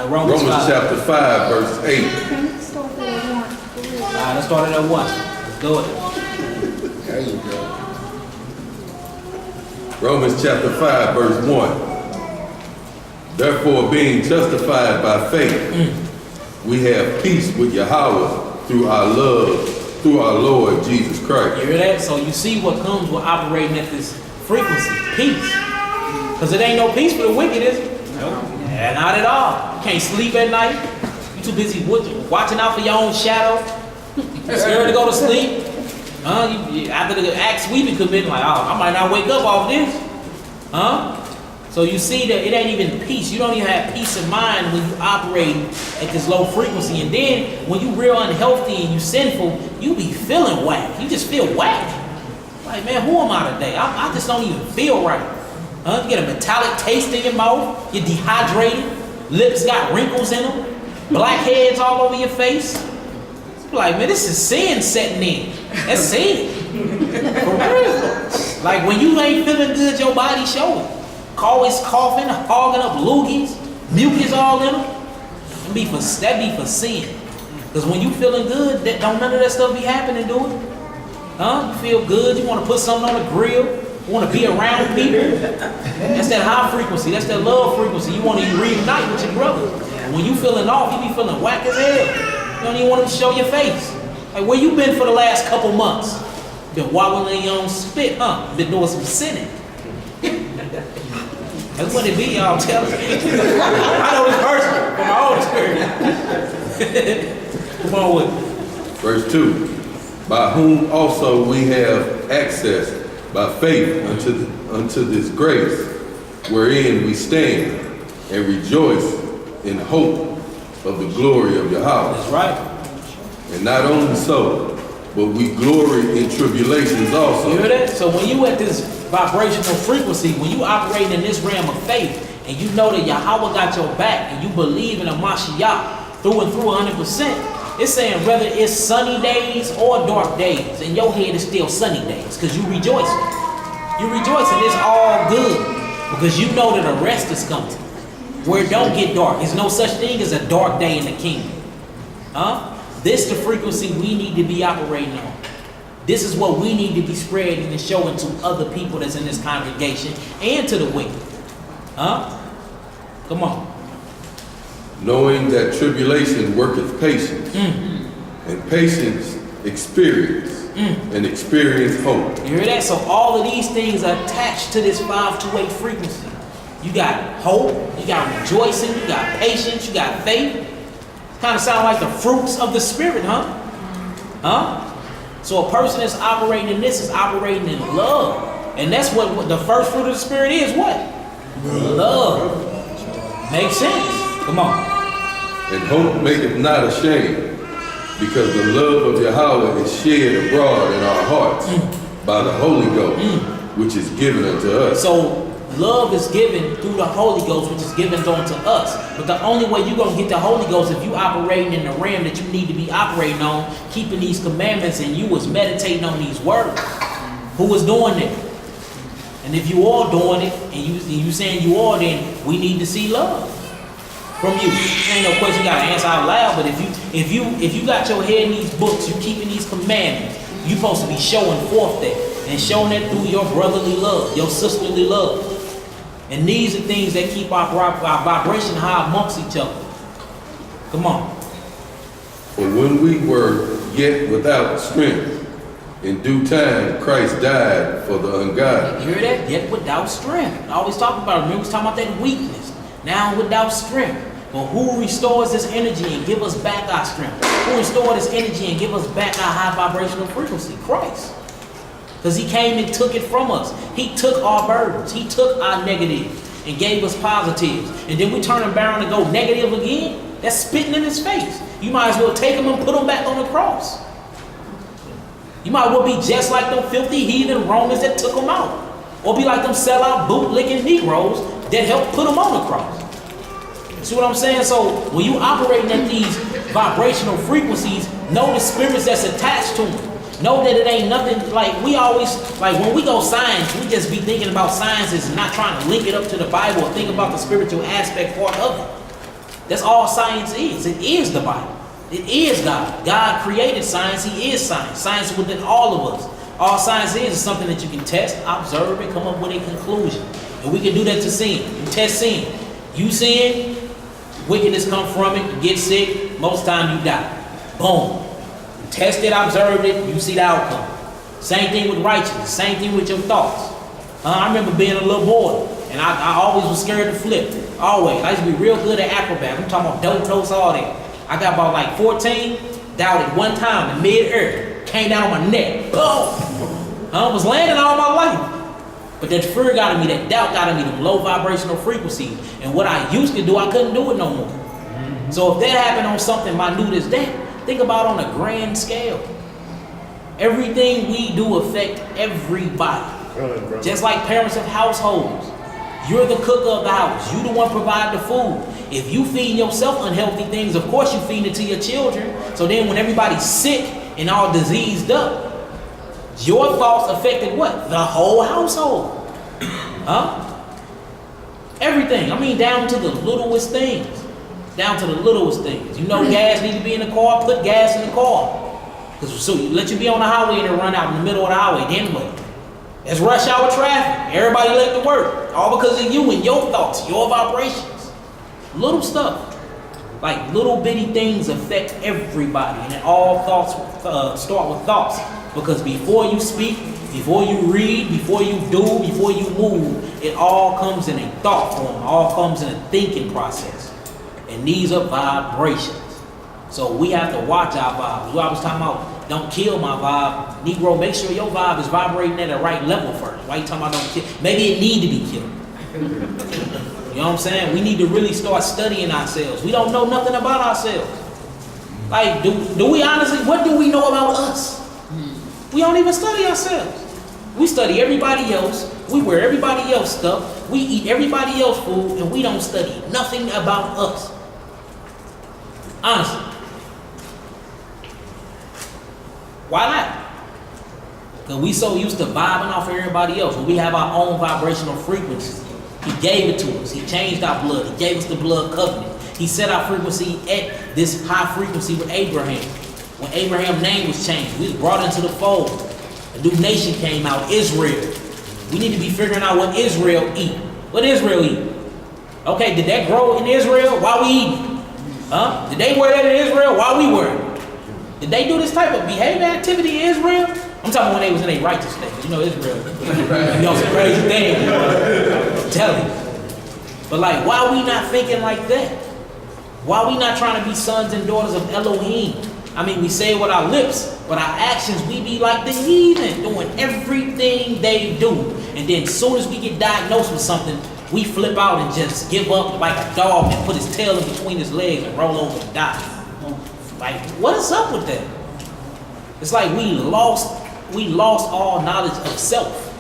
Romans chapter 5, verse 8. Let's start it at once. Let's do it. There you go. Romans chapter 5, verse 1. Therefore, being justified by faith, we have peace with Yahweh through our Lord Jesus Christ. You hear that? So you see what comes with operating at this frequency, peace. Because it ain't no peace for the wicked, is it? No. Yeah, not at all. You can't sleep at night. You too busy watching out for your own shadow. You scared to go to sleep. After the act we be committing, like, oh, I might not wake up off this. So you see that it ain't even peace. You don't even have peace of mind when you operate at this low frequency. And then when you real unhealthy and you sinful, you be feeling whack. You just feel whack. Like, man, who am I today? I just don't even feel right. You get a metallic taste in your mouth. You're dehydrated. Lips got wrinkles in them. Blackheads all over your face. Like, man, this is sin setting in. That's sin. For real. Like, when you ain't feeling good, your body showing. Always coughing, hogging up loogies, mucus all in them. That be for sin. Because when you feeling good, don't none of that stuff be happening, do it? You feel good, you want to put something on the grill, you want to be around people. That's that high frequency, that's that love frequency. You want to reunite with your brother. And when you feeling off, you be feeling whack as hell. You don't even want to show your face. Like, where you been for the last couple months? Been wobbling in your own spit, Been doing some sinning. That's what it be, y'all telling me. I know this person from my own experience. Come on with it. Verse 2. By whom also we have access by faith unto this grace, wherein we stand and rejoice in hope of the glory of Yahweh. That's right. And not only so, but we glory in tribulations also. You hear that? So when you at this vibrational frequency, when you operating in this realm of faith, and you know that Yahweh got your back, and you believe in a Mashiach through and through 100%, it's saying whether it's sunny days or dark days, in your head is still sunny days, because you rejoicing. You rejoicing, it's all good, because you know that a rest is coming, where it don't get dark. There's no such thing as a dark day in the kingdom. This the frequency we need to be operating on. This is what we need to be spreading and showing to other people that's in this congregation and to the wicked. Come on. Knowing that tribulation worketh patience, and patience experience, and experience hope. You hear that? So all of these things are attached to this 528 frequency. You got hope, you got rejoicing, you got patience, you got faith. Kind of sound like the fruits of the Spirit, So a person that's operating in this is operating in love. And that's what the first fruit of the Spirit is, what? Love. Makes sense. Come on. And hope maketh not ashamed, because the love of Yahweh is shed abroad in our hearts by the Holy Ghost, which is given unto us. So love is given through the Holy Ghost, which is given unto us. But the only way you're going to get the Holy Ghost if you operating in the realm that you need to be operating on, keeping these commandments, and you was meditating on these words. Who was doing it? And if you all doing it, and you saying you are, then we need to see love from you. Ain't no question you got to answer out loud, but if you got your head in these books, you keeping these commandments, you supposed to be showing forth that, and showing that through your brotherly love, your sisterly love. And these are things that keep our vibration high amongst each other. Come on. For when we were yet without strength, in due time Christ died for the ungodly. You hear that? Yet without strength. I always talk about it. Remember, we was talking about that weakness. Now without strength. But who restores this energy and give us back our strength? Who restores this energy and give us back our high vibrational frequency? Christ. Because he came and took it from us. He took our burdens. He took our negatives and gave us positives. And then we turn him around and go negative again? That's spitting in his face. You might as well take him and put him back on the cross. You might as well be just like them filthy heathen Romans that took him out. Or be like them sellout bootlicking Negroes that helped put him on the cross. See what I'm saying? So when you operating at these vibrational frequencies, know the spirits that's attached to them. Know that it ain't nothing like we always, like when we go science, we just be thinking about sciences and not trying to link it up to the Bible or think about the spiritual aspect part of it. That's all science is. It is the Bible. It is God. God created science. He is science. Science is within all of us. All science is something that you can test, observe, and come up with a conclusion. And we can do that to sin. You test sin. You sin, wickedness come from it, you get sick, most time you die. Boom. You test it, observe it, you see the outcome. Same thing with righteousness, same thing with your thoughts. I remember being a little boy, and I always was scared to flip. Always. I used to be real good at acrobat. I'm talking about dope notes, all that. I got about like 14, doubted one time in mid-air, came down on my neck. Boom! I was landing all my life. But that fear got in me, that doubt got in me, them low vibrational frequencies. And what I used to do, I couldn't do it no more. So if that happened on something minute as that, think about on a grand scale. Everything we do affect everybody. Just like parents of households. You're the cook of the house. You the one provide the food. If you feeding yourself unhealthy things, of course you feed it to your children. So then when everybody's sick and all diseased up, your thoughts affected what? The whole household. Everything. I mean, down to the littlest things. Down to the littlest things. You know gas need to be in the car, put gas in the car. Because so you let you be on the highway and run out in the middle of the highway, then what? It's rush hour traffic. Everybody late to work. All because of you and your thoughts, your vibrations. Little stuff. Like little bitty things affect everybody. And all thoughts start with thoughts. Because before you speak, before you read, before you do, before you move, it all comes in a thought form. It all comes in a thinking process. And these are vibrations. So we have to watch our vibes. What I was talking about, don't kill my vibe. Negro, make sure your vibe is vibrating at the right level first. Why you talking about don't kill? Maybe it need to be killed. You know what I'm saying? We need to really start studying ourselves. We don't know nothing about ourselves. Like, do we honestly, what do we know about us? We don't even study ourselves. We study everybody else. We wear everybody else stuff. We eat everybody else food, and we don't study nothing about us. Honestly. Why not? Because we so used to vibing off of everybody else. When we have our own vibrational frequency. He gave it to us. He changed our blood. He gave us the blood covenant. He set our frequency at this high frequency with Abraham. When Abraham's name was changed, we was brought into the fold. A new nation came out, Israel. We need to be figuring out what Israel eat. What Israel eat? Okay, did that grow in Israel? Why we eating? Huh? Did they wear that in Israel? Why we wear it? Did they do this type of behavior activity in Israel? I'm talking when they was in a righteous state. You know Israel. You know some crazy things. I'm telling you. But like, why we not thinking like that? Why we not trying to be sons and daughters of Elohim? I mean, we say it with our lips, but our actions, we be like the heathen, doing everything they do. And then as soon as we get diagnosed with something, we flip out and just give up like a dog and put his tail in between his legs and roll over and die. Like, what is up with that? It's like we lost all knowledge of self.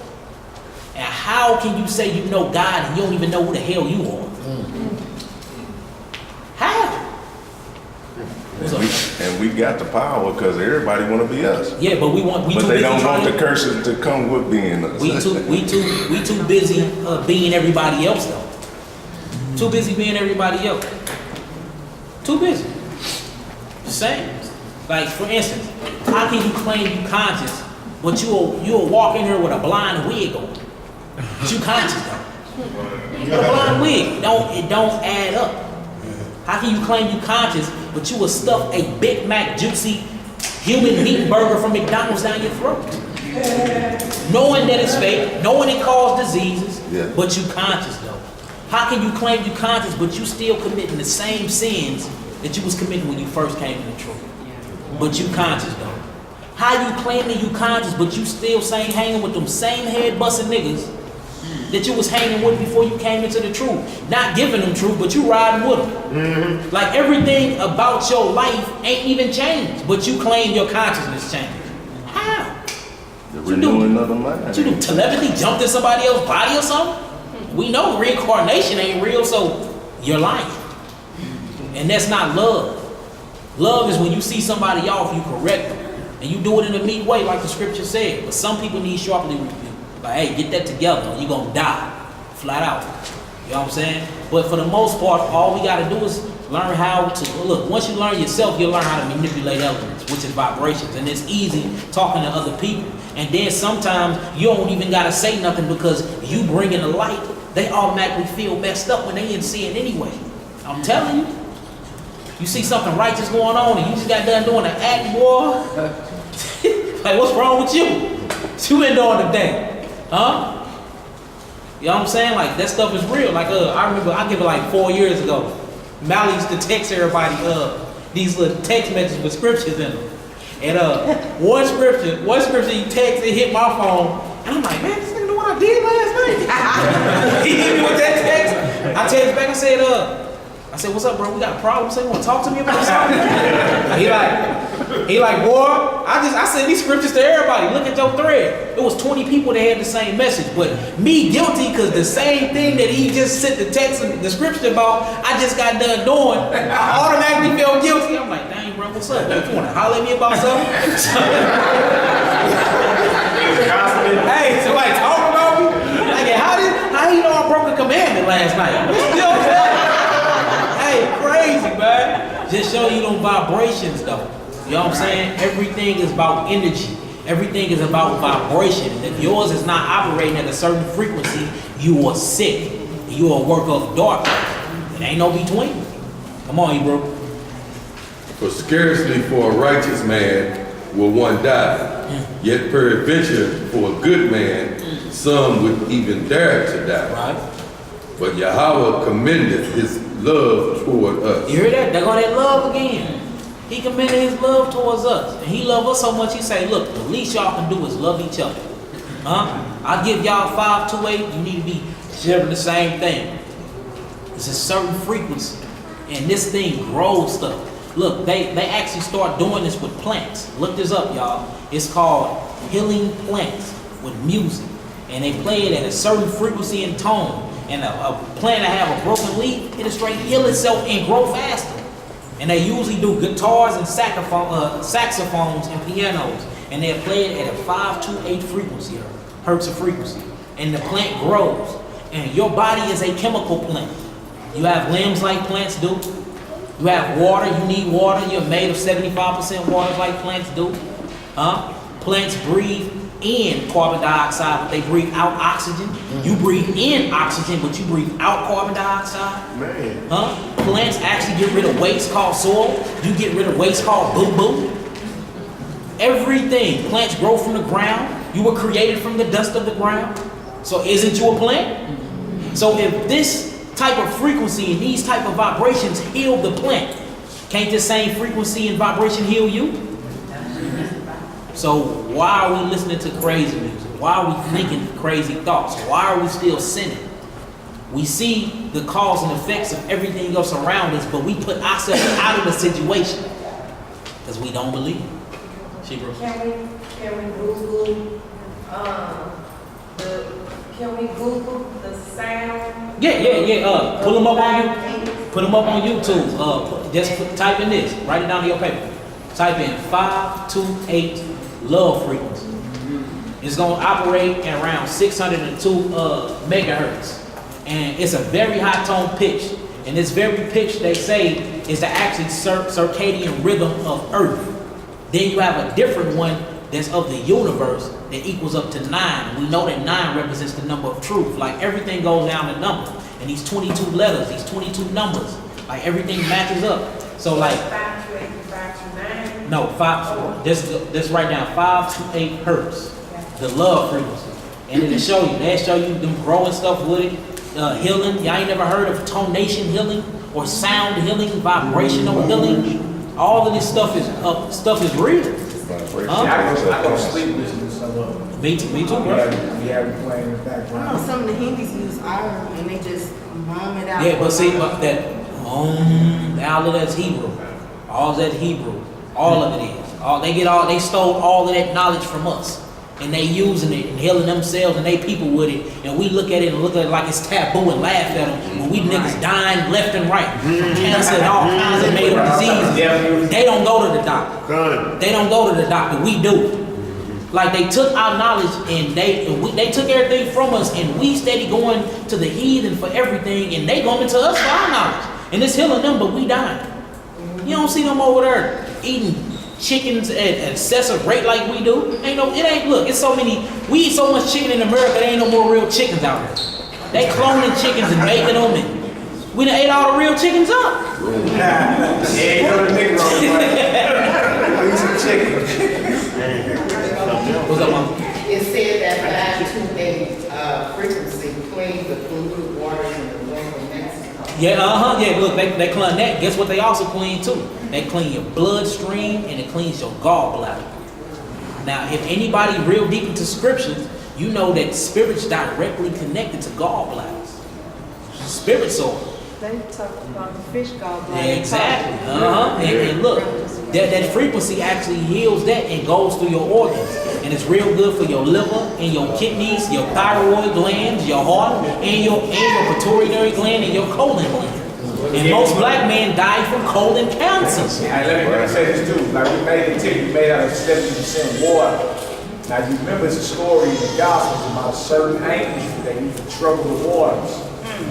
And how can you say you know God and you don't even know who the hell you are? How? And we got the power because everybody want to be us. Yeah, but but they don't want the curses to come with being us. We too busy being everybody else though. Too busy being everybody else. Too busy. The same. Like for instance, how can you claim you conscious, but you'll walk in here with a blind wig on? But you conscious though. With a blind wig, it don't add up. How can you claim you conscious, but you will stuff a Big Mac juicy human meat burger from McDonald's down your throat? Knowing that it's fake, knowing it causes diseases, but you conscious though. How can you claim you conscious, but you still committing the same sins that you was committing when you first came to the truth? But you conscious though. How you claiming you conscious, but you still hanging with them same head busting niggas that you was hanging with before you came into the truth? Not giving them truth, but you riding with them. Like everything about your life ain't even changed, but you claim your consciousness changed. How? The renewing of the mind. What you do? Telepathy jumped in somebody else's body or something? We know reincarnation ain't real, so you're lying. And that's not love. Love is when you see somebody off, you correct them. And you do it in a neat way, like the scripture said. But some people need sharply rebuked. Like, hey, get that together, or you're gonna die. Flat out. You know what I'm saying? But for the most part, all we gotta do is learn how to, look, once you learn yourself, you'll learn how to manipulate elements, which is vibrations. And it's easy talking to other people. And then sometimes you don't even gotta say nothing because you bring in the light, they automatically feel messed up when they didn't see it anyway. I'm telling you. You see something righteous going on and you just got done doing an act, boy. Like, what's wrong with you? What you been doing today? Huh? You know what I'm saying? Like, that stuff is real. Like, I remember, I give it like 4 years ago. Mally used to text everybody these little text messages with scriptures in them. And one scripture he texted, hit my phone, and I'm like, man, this nigga know what I did last night. He hit me with that text. I text back and said, what's up, bro? We got a problem. So you want to talk to me about something? He like, boy, I sent these scriptures to everybody. Look at your thread. It was 20 people that had the same message, but me guilty because the same thing that he just sent the text and the scripture about, I just got done doing. I automatically felt guilty. I'm like, dang, bro, what's up? You want to holler at me about something? Hey, somebody talking about me? Like, how you know I broke a commandment last night? You know what I'm saying? Hey, crazy, man. Just show you them vibrations, though. You know what I'm saying? Everything is about energy. Everything is about vibration. And if yours is not operating at a certain frequency, you are sick. You are a work of darkness. It ain't no between. Come on, Hebrew. For scarcely for a righteous man will one die, yet peradventure for a good man some would even dare to die. Right. But Yahweh commendeth his love toward us. You hear that? They're going to love again. He commended his love towards us. And he loved us so much, he say, look, the least y'all can do is love each other. I give y'all 528, you need to be sharing the same thing. It's a certain frequency. And this thing grows stuff. Look, they actually start doing this with plants. Look this up, y'all. It's called healing plants with music. and they play it at a certain frequency and tone, and a plant that have a broken leaf, it'll straight heal itself and grow faster. And they usually do guitars and saxophones and pianos, and they'll play it at a 528 frequency, hertz of frequency, and the plant grows. And your body is a chemical plant. You have limbs like plants do. You have water, you need water. You're made of 75% water like plants do. Plants breathe in carbon dioxide, but they breathe out oxygen. You breathe in oxygen, but you breathe out carbon dioxide. Man. Plants actually get rid of waste called soil. You get rid of waste called boo-boo. Everything. Plants grow from the ground. You were created from the dust of the ground. So isn't you a plant? So if this type of frequency and these type of vibrations heal the plant, can't the same frequency and vibration heal you? So why are we listening to crazy music? Why are we thinking crazy thoughts? Why are we still sinning? We see the cause and effects of everything else around us, but we put ourselves out of the situation because we don't believe. Can we Google the sound? Yeah. Pull them up on you. Put them up on YouTube. Just type in this. Write it down on your paper. Type in 528 love frequency. It's gonna operate at around 602 megahertz, and it's a very high tone pitch. And this very pitch, they say, is the actually circadian rhythm of Earth. Then you have a different one that's of the universe that equals up to 9. We know that 9 represents the number of truth. Like everything goes down to number. And these 22 letters, these 22 numbers, like everything matches up. So like, 528, no, this write down 528 hertz, the love frequency. And it'll show you, they'll show you them growing stuff with it, healing. Y'all ain't never heard of tonation healing or sound healing, vibrational healing. All of this stuff is real. I go to sleep listening to some of them. Me too, bro. We have it playing in the I know background. some of the Hindis use iron and they just hum it out. Yeah, but see, but that all of that's Hebrew. All of that's Hebrew. All of it is. They stole all of that knowledge from us. And they using it and healing themselves and they people with it. And we look at it and look at it like it's taboo and laugh at them. When we niggas dying left and right. From cancer and all kinds of made up diseases. They don't go to the doctor. They don't go to the doctor. We do. Like they took our knowledge and they took everything from us and we steady going to the heathen for everything and they going to us for our knowledge. And it's healing them, but we dying. You don't see them over there eating chickens at an excessive rate like we do. Look, it's so many, we eat so much chicken in America, there ain't no more real chickens out there. They cloning chickens and making them and we done ate all the real chickens up. What's up, Mom? It said that 528 frequency cleans the polluted waters in the Gulf of Mexico. Yeah, look, they clean that. Guess what they also clean too? They clean your bloodstream and it cleans your gallbladder. Now, if anybody real deep into scriptures, you know that spirit's directly connected to gallbladders. Spirit soul. They talked about the fish gallbladder. Yeah, exactly. And look, that frequency actually heals that and goes through your organs. And it's real good for your liver and your kidneys, your thyroid glands, your heart, and your pituitary gland and your colon gland. And most black men die from colon cancers. Let me say this too. Like we made a ticket made out of 70% water. Now you remember it's a story in the Gospels about certain angels that used to trouble the waters.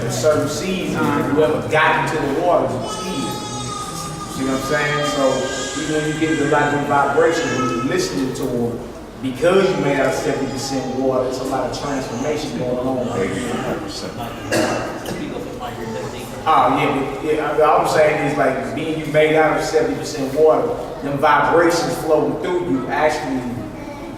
At certain seasons, whoever got into the waters was healed. See what I'm saying? So even when you get the lot of vibration, when you're listening to them, because you made out of 70% water, there's a lot of transformation going on. All I'm saying is like being you made out of 70% water, them vibrations flowing through you actually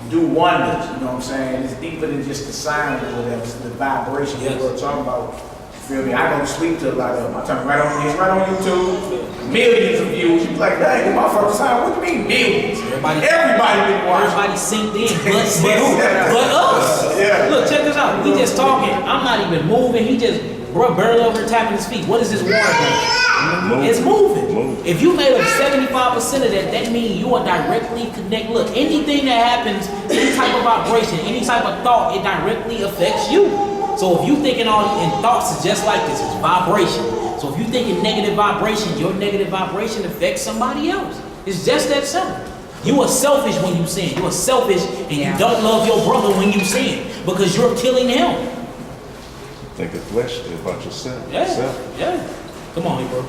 do wonders. You know what I'm saying? It's deeper than just the sound or whatever. It's the vibration that we're talking about Feel me? I go to sleep till like I turn right on YouTube, millions of views. You be like, dang, this my first time. What do you mean millions? Everybody been watching. Everybody synced in, but who? But us. Yeah. Look, check this out. We just talking. I'm not even moving. He just barely over tapping his feet. What is this water doing? It's moving. If you made up 75% of that, that means you are directly connected. Look, anything that happens, any type of vibration, any type of thought, it directly affects you. So if you thinking all in thoughts is just like this, it's vibration. So if you thinking negative vibration, your negative vibration affects somebody else. It's just that simple. You are selfish when you sin. You are selfish and you don't love your brother when you sin because you're killing him. Think of flesh about yourself. Yeah. Come on, bro.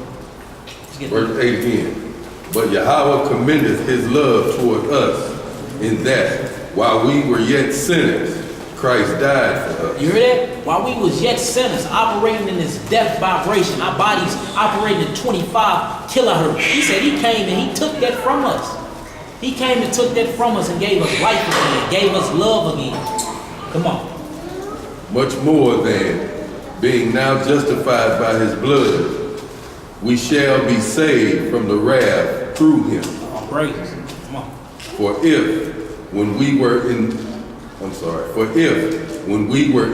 Verse 8 again. But Yahweh commendeth his love toward us in that while we were yet sinners, Christ died for us. You hear that? While we was yet sinners, operating in this death vibration, our bodies operating in 25 kilohertz. He said he came and he took that from us. He came and took that from us and gave us life again, gave us love again. Come on. Much more than being now justified by his blood, we shall be saved from the wrath through him. Oh, praise. Come on. For if, when we were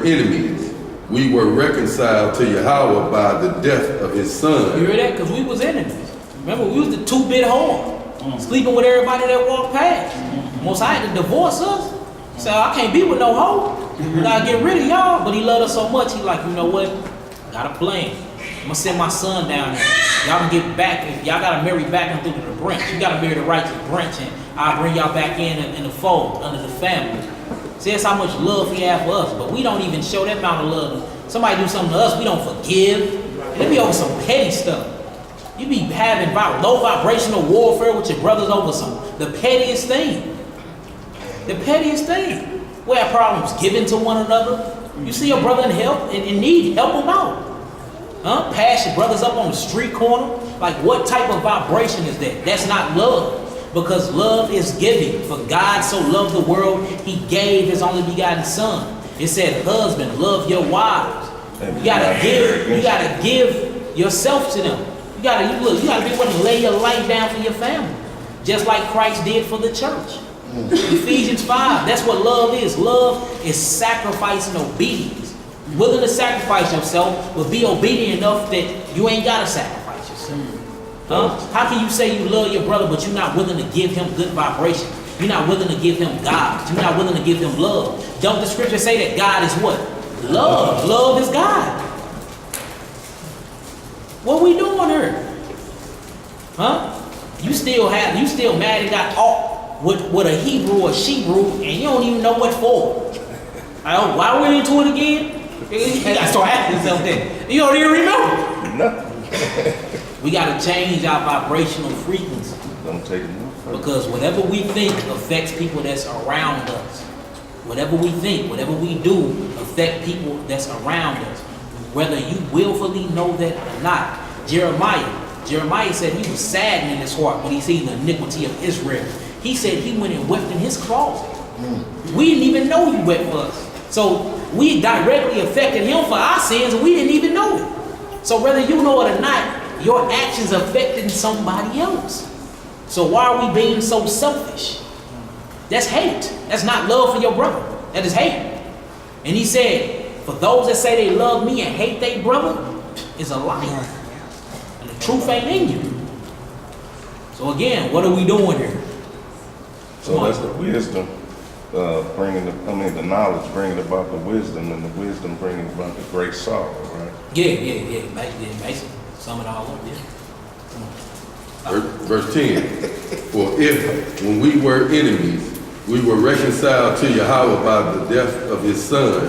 enemies, we were reconciled to Yahweh by the death of his son. You hear that? Because we was enemies. Remember, we was the two-bit whore. Sleeping with everybody that walked past. Most I had to divorce us. So I can't be with no hoe. I gotta get rid of y'all. But he loved us so much, he like, you know what? I got a plan. I'm gonna send my son down there. Y'all can get back. If y'all gotta marry back into the branch. You gotta marry the righteous branch, and I'll bring y'all back in the fold, under the family. See, that's how much love he had for us. But we don't even show that amount of love. Somebody do something to us, we don't forgive. And it be over some petty stuff. You be having low vibrational warfare with your brothers over the pettiest thing. The pettiest thing. We have problems giving to one another. You see your brother in need, help him out. Pass your brothers up on the street corner. Like, what type of vibration is that? That's not love. Because love is giving. For God so loved the world, he gave his only begotten son. It said, husband, love your wives. You gotta give yourself to them. You gotta be willing to lay your life down for your family. Just like Christ did for the church. Ephesians 5, that's what love is. Love is sacrifice and obedience. Willing to sacrifice yourself, but be obedient enough that you ain't gotta sacrifice yourself. How can you say you love your brother, but you're not willing to give him good vibration? You're not willing to give him God. You're not willing to give him love. Don't the scripture say that God is what? Love. Love is God. What we doing here? You still mad and got off with a Hebrew or Shebrew, and you don't even know what for. Why we into it again? You gotta start asking yourself that. You don't even remember. We gotta change our vibrational frequency. Don't take it. Because whatever we think affects people that's around us. Whatever we think, whatever we do affect people that's around us. Whether you willfully know that or not. Jeremiah said he was saddened in his heart when he seen the iniquity of Israel. He said he went and wept in his closet. We didn't even know he wept for us. So we directly affected him for our sins and we didn't even know it. So whether you know it or not, your actions affecting somebody else. So why are we being so selfish? That's hate. That's not love for your brother. That is hate. And he said, for those that say they love me and hate their brother, is a liar. And the truth ain't in you. So again, what are we doing here? So that's the wisdom the knowledge bringing about the wisdom, and the wisdom bringing about the great sorrow, right? Yeah. Basically, sum it all up, yeah. Verse 10. For if, when we were enemies, we were reconciled to Yahweh by the death of his son,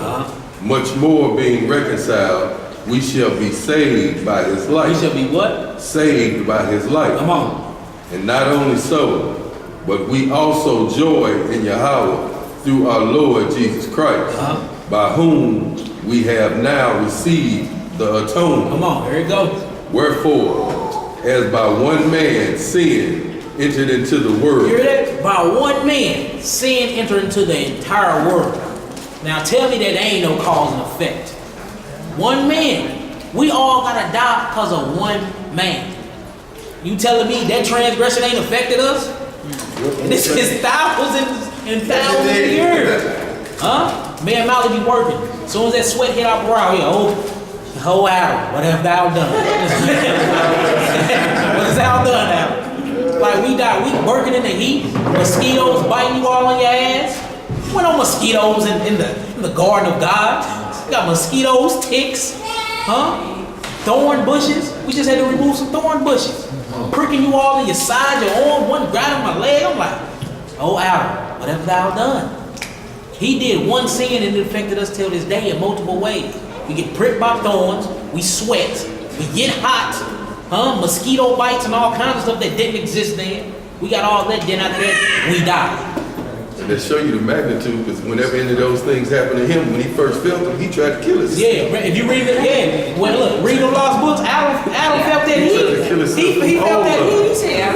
much more being reconciled, we shall be saved by his life. We shall be what? Saved by his life. Come on. And not only so, but we also joy in Yahweh through our Lord Jesus Christ, by whom we have now received the atonement. Come on, here it goes. Wherefore, as by one man sin entered into the world. You hear that? By one man, sin entered into the entire world. Now tell me that ain't no cause and effect. One man. We all gotta die because of one man. You telling me that transgression ain't affected us? This is thousands and thousands of years. Huh? Me and Molly be working. As soon as that sweat hit our brow, the whole hour, what have thou done? What has thou done now? Like we working in the heat, mosquitoes biting you all on your ass. We no mosquitoes in the garden of God. We got mosquitoes, ticks, huh? Thorn bushes. We just had to remove some thorn bushes. Pricking you all in your side, your arm, one grabbing my leg. I'm like, oh Adam, what have thou done? He did one sin and it affected us till this day in multiple ways. We get pricked by thorns, we sweat, we get hot, mosquito bites and all kinds of stuff that didn't exist then. We got all that, then after that, we died. And they show you the magnitude, because whenever any of those things happened to him, when he first felt them, he tried to kill himself. Yeah, if you read it, well look, read the lost books, Adam felt that heat. He felt that heat, he said,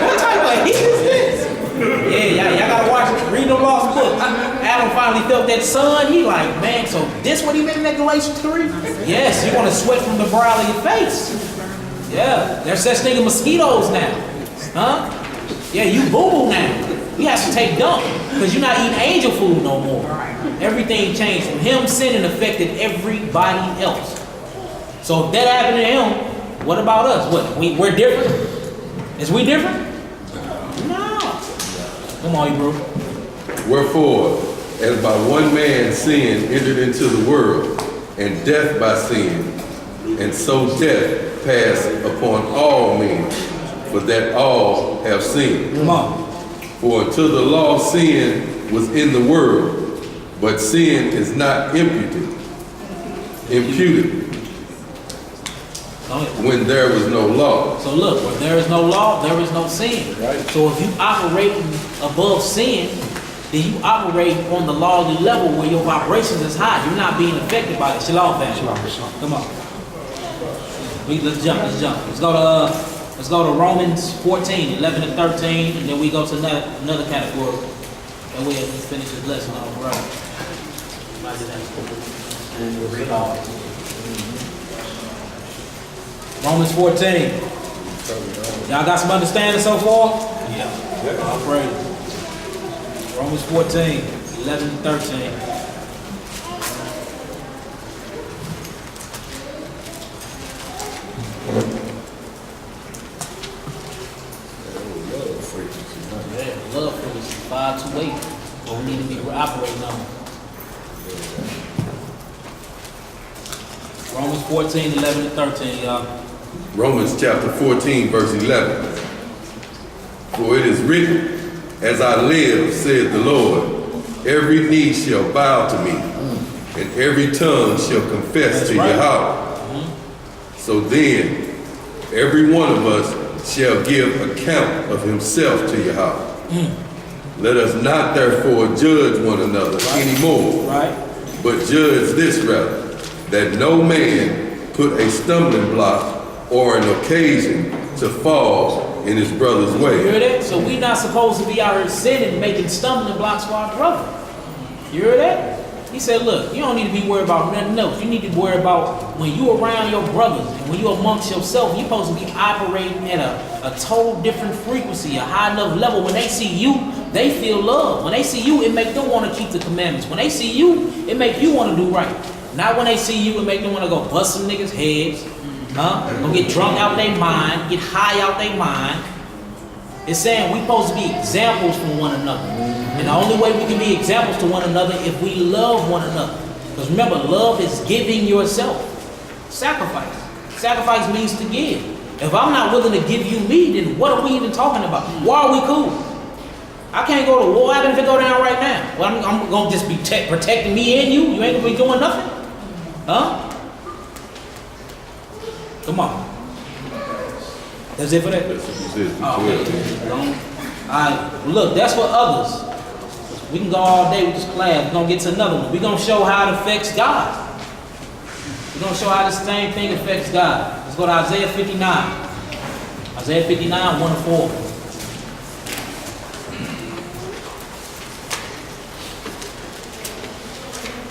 what type of heat is this? Yeah, y'all gotta watch it, read the lost books. Adam finally felt that sun, he like, man, so this what he meant in that Galatians 3? Yes, you wanna sweat from the brow of your face. Yeah, there's such thing as mosquitoes now. Huh? Yeah, you boo-boo now. You have to take dump because you're not eating angel food no more. Everything changed from him sinning affected everybody else. So if that happened to him, what about us? What? We're different? Is we different? No. Come on, bro. Wherefore, as by one man sin entered into the world, and death by sin, and so death passed upon all men, for that all have sinned. Come on. For until the law, sin was in the world, but sin is not imputed when there was no law. So look, when there is no law, there is no sin. Right. So if you operate above sin, then you operate on the lawly level where your vibrations is high. You're not being affected by it. Shalom, family. Come on. Let's jump. Let's go to Romans 14, 11 and 13, and then we go to another category. And we'll finish this lesson off right. Romans 14. Y'all got some understanding so far? Yeah. All praise. Romans 14, 11 and 13. Love frequency, 528. What we need to be operating on. Romans 14, 11 and 13, y'all. Romans chapter 14, verse 11. For it is written, as I live, saith the Lord, every knee shall bow to me, and every tongue shall confess to Yahweh. So then, every one of us shall give account of himself to Yahweh. Let us not therefore judge one another anymore, but judge this rather, that no man put a stumbling block or an occasion to fall in his brother's way. You hear that? So we're not supposed to be out here sinning, making stumbling blocks for our brother. You hear that? He said, look, you don't need to be worried about nothing else. You need to be worried about when you around your brothers and when you amongst yourself, you're supposed to be operating at a total different frequency, a high enough level. When they see you, they feel love. When they see you, it makes them want to keep the commandments. When they see you, it makes you want to do right. Not when they see you, it makes them want to go bust some niggas' heads, go get drunk out their mind, get high out their mind. It's saying we're supposed to be examples for one another. And the only way we can be examples to one another if we love one another. Because remember, love is giving yourself. Sacrifice. Sacrifice means to give. If I'm not willing to give you me, then what are we even talking about? Why are we cool? I can't go to war. What happens if it go down right now? Well, I'm going to just be protecting me and you? You ain't going to be doing nothing? Huh? Come on. That's it for that? That's what it. Oh, okay. Alright, look, that's for others. We can go all day with this class. We're going to get to another one. We're going to show how it affects God. We're going to show how the same thing affects God. Let's go to Isaiah 59. Isaiah 59, 1 to 4.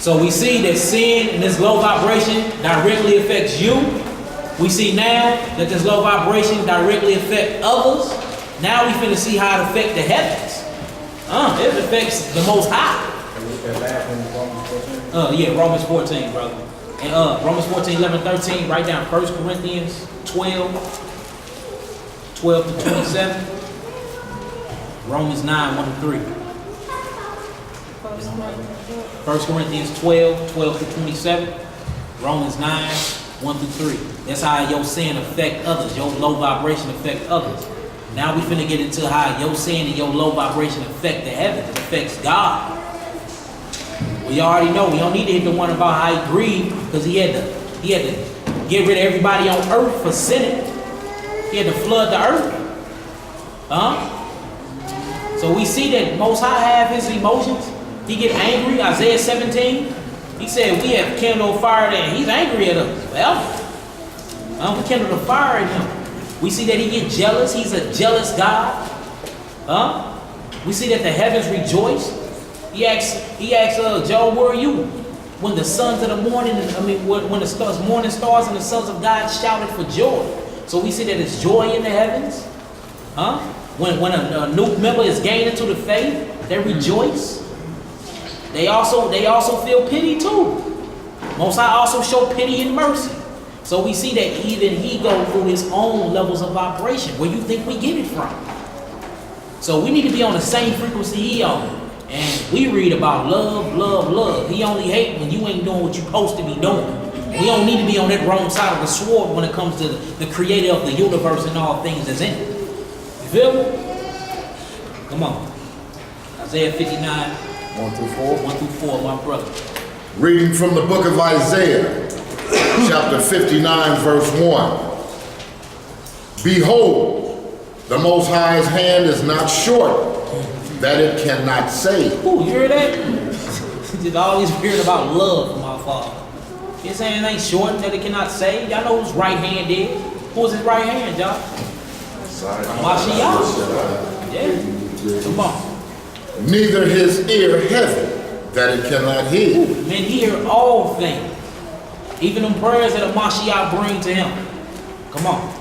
So we see that sin and this low vibration directly affects you. We see now that this low vibration directly affects others. Now we finna see how it affects the heavens. It affects the Most High. Yeah, Romans 14, brother. And Romans 14, 11, 13, write down 1 Corinthians 12, 12 to 27. Romans 9, 1 to 3. 1 Corinthians 12, 12 to 27. Romans 9, 1 through 3. That's how your sin affect others. Your low vibration affect others. Now we finna get into how your sin and your low vibration affect the heavens. It affects God. We already know. We don't need to hit the one about how he grieved because he had to get rid of everybody on earth for sinning. He had to flood the earth. So we see that Most High have his emotions. He get angry. Isaiah 17. He said we have kindled a fire there. He's angry at us. Well, we kindled a fire in him. We see that he get jealous. He's a jealous God. We see that the heavens rejoice. He asks Job, where are you? When the sons of the morning, when the morning stars and the sons of God shouted for joy. So we see that it's joy in the heavens. When a new member is gained into the faith, they rejoice. They also feel pity too. Most High also show pity and mercy. So we see that even he goes through his own levels of vibration. Where you think we get it from? So we need to be on the same frequency he on. And we read about love, love, love. He only hate when you ain't doing what you're supposed to be doing. We don't need to be on that wrong side of the sword when it comes to the creator of the universe and all things that's in it. You feel me? Come on. Isaiah 59. 1 through 4. 1 through 4, my brother. Reading from the book of Isaiah, chapter 59, verse 1. Behold, the Most High's hand is not short, that it cannot save. Ooh, you hear that? Just always hearing about love from our Father. His hand ain't short, that it cannot save. Y'all know whose right hand is? Who's his right hand, y'all? Mashiach. Yeah. Come on. Neither his ear heavy, that it cannot hear. Man, he hear all things. Even them prayers that a Mashiach bring to him. Come on.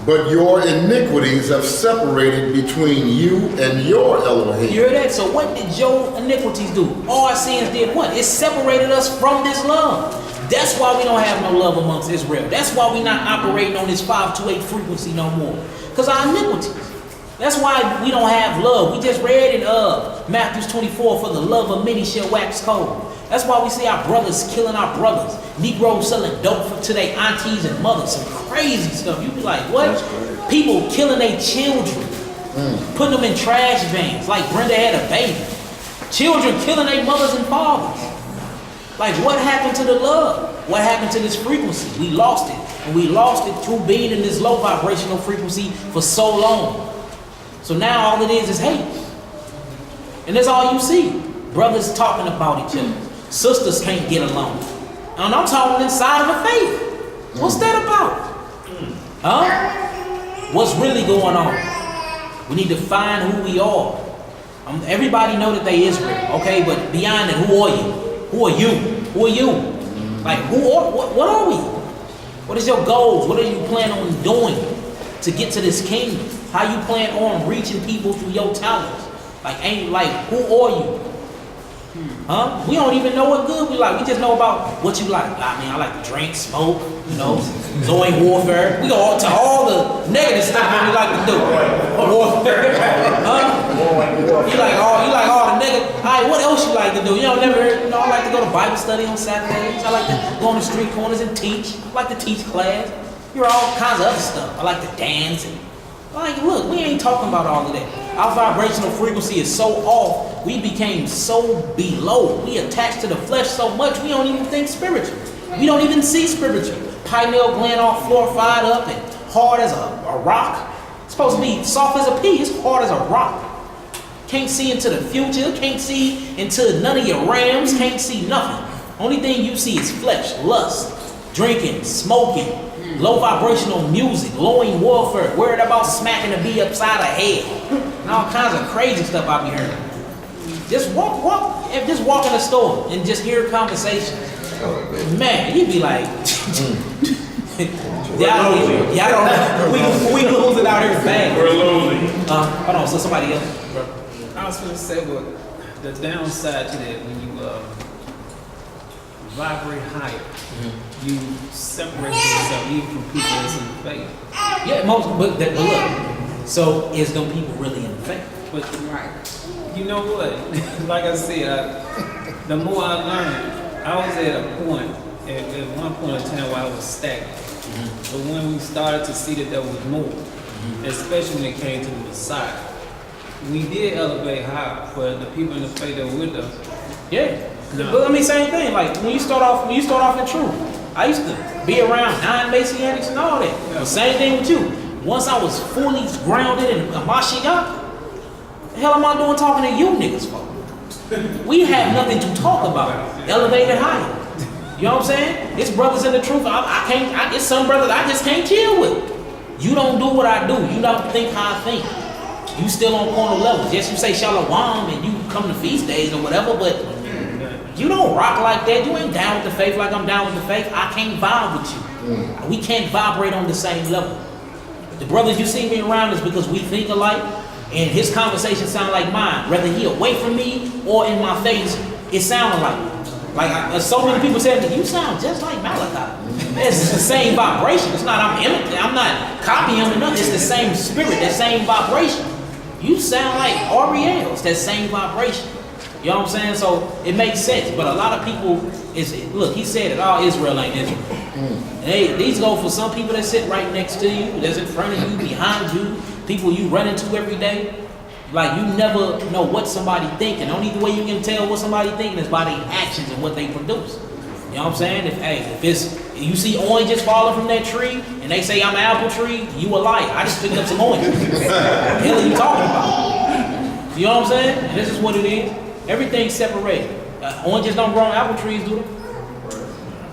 But your iniquities have separated between you and your Elohim. You hear that? So what did your iniquities do? All our sins did what? It separated us from this love. That's why we don't have no love amongst Israel. That's why we not operating on this 528 frequency no more. Because our iniquities. That's why we don't have love. We just read in Matthew 24, for the love of many shall wax cold. That's why we see our brothers killing our brothers. Negroes selling dope to their aunties and mothers. Some crazy stuff. You be like, what? People killing their children. Putting them in trash vans like Brenda had a baby. Children killing their mothers and fathers. Like, what happened to the love? What happened to this frequency? We lost it. And we lost it through being in this low vibrational frequency for so long. So now all it is hate. And that's all you see. Brothers talking about each other. Sisters can't get along. And I'm talking inside of the faith. What's that about? What's really going on? We need to find who we are. Everybody know that they Israel, okay? But beyond that, who are you? Who are you? Who are you? Like, what are we? What is your goals? What are you planning on doing to get to this kingdom? How you plan on reaching people through your talents? Who are you? We don't even know what good we like. We just know about what you like. I like to drink, smoke, Zoe warfare. We go to all the negative stuff that we like to do. Warfare. You like all the negative. All right, what else you like to do? Never heard, I like to go to Bible study on Saturdays. I like to go on the street corners and teach. I like to teach class. All kinds of other stuff. I like to dance and look, we ain't talking about all of that. Our vibrational frequency is so off, we became so below. We attached to the flesh so much, we don't even think spiritual. We don't even see spiritual. Pineal gland all glorified up and hard as a rock. It's supposed to be soft as a pea, it's hard as a rock. Can't see into the future, can't see into none of your rams, can't see nothing. Only thing you see is flesh, lust, drinking, smoking, low vibrational music, lowing warfare, worried about smacking the bee upside the head, and all kinds of crazy stuff I be hearing. Just walk in the store and just hear conversations. Man, you'd be like, y'all don't, we losing out here bad. We're losing. Hold on, so somebody else. I was going to say, well, the downside to that, when you vibrate higher, you separate yourself even from people that's in the faith. Yeah, but look, so is them people really in the faith? But you know what? Like I said, the more I learned, I was at a point, at one point in time where I was stagnant. But when we started to see that there was more, especially when it came to the Messiah, we did elevate higher for the people in the faith that were with us. Yeah. But I mean, same thing. Like when you start off in truth, I used to be around non-Messianics and all that. The same thing with you. Once I was fully grounded in Mashiach, the hell am I doing talking to you niggas for? We have nothing to talk about. Elevated higher. You know what I'm saying? It's brothers in the truth. It's some brothers I just can't chill with. You don't do what I do. You don't think how I think. You still on corner levels. Yes, you say Shalom and you come to feast days or whatever, but you don't rock like that. You ain't down with the faith like I'm down with the faith. I can't vibe with you. We can't vibrate on the same level. The brothers you see me around is because we think alike, and his conversation sound like mine. Whether he away from me or in my face, it sound like so many people say to me, you sound just like Malachi. It's the same vibration. It's not I'm not copying him or nothing. It's the same spirit, that same vibration. You sound like Ariel. It's that same vibration. You know what I'm saying? So it makes sense. But a lot of people look, he said it, all Israel ain't Israel. Hey, these go for some people that sit right next to you, that's in front of you, behind you, people you run into every day. Like, you never know what somebody thinking. The only way you can tell what somebody thinking is by their actions and what they produce. You know what I'm saying? If you see oranges falling from that tree and they say I'm an apple tree, you a liar. I just picked up some oranges. What the hell are you talking about? You know what I'm saying? And this is what it is. Everything's separated. Oranges don't grow on apple trees, do they?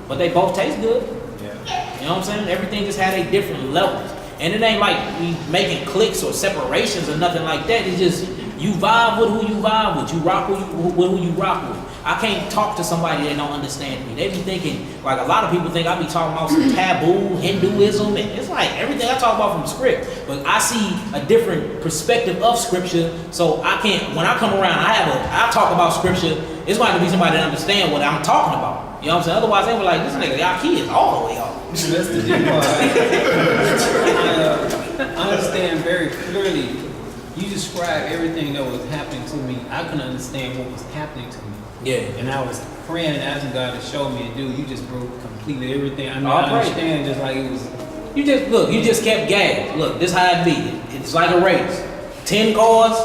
But they both taste good. You know what I'm saying? Everything just had a different levels. And it ain't like we making cliques or separations or nothing like that. It's just you vibe with who you vibe with. You rock with who you rock with. I can't talk to somebody that don't understand me. They be thinking, like a lot of people think I be talking about some taboo, Hinduism, and it's like everything I talk about from script. But I see a different perspective of scripture, so I can't, when I come around, I talk about scripture, it's going to be somebody that understand what I'm talking about. You know what I'm saying? Otherwise, they were like, this nigga, y'all kids all the way off. That's the deep part. I understand very clearly. You described everything that was happening to me. I couldn't understand what was happening to me. Yeah. And I was praying and asking God to show me, and dude, you just broke completely everything. I mean, I understand just like it was. You just kept gas. Look, this how it be. It's like a race. 10 cars,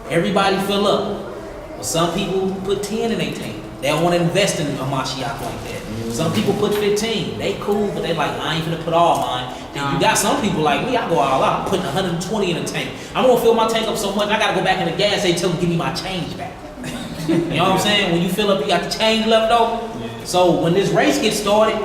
everybody fill up. But some people put 10 in their tank. They don't want to invest in a Mashiach like that. Some people put 15. They cool, but they like, I ain't finna put all mine. Then you got some people like me, I go all out. I'm putting 120 in a tank. I'm gonna fill my tank up so much, I gotta go back in the gas. They tell me, give me my change back. You know what I'm saying? When you fill up, you got the change left over. Yeah. So when this race gets started,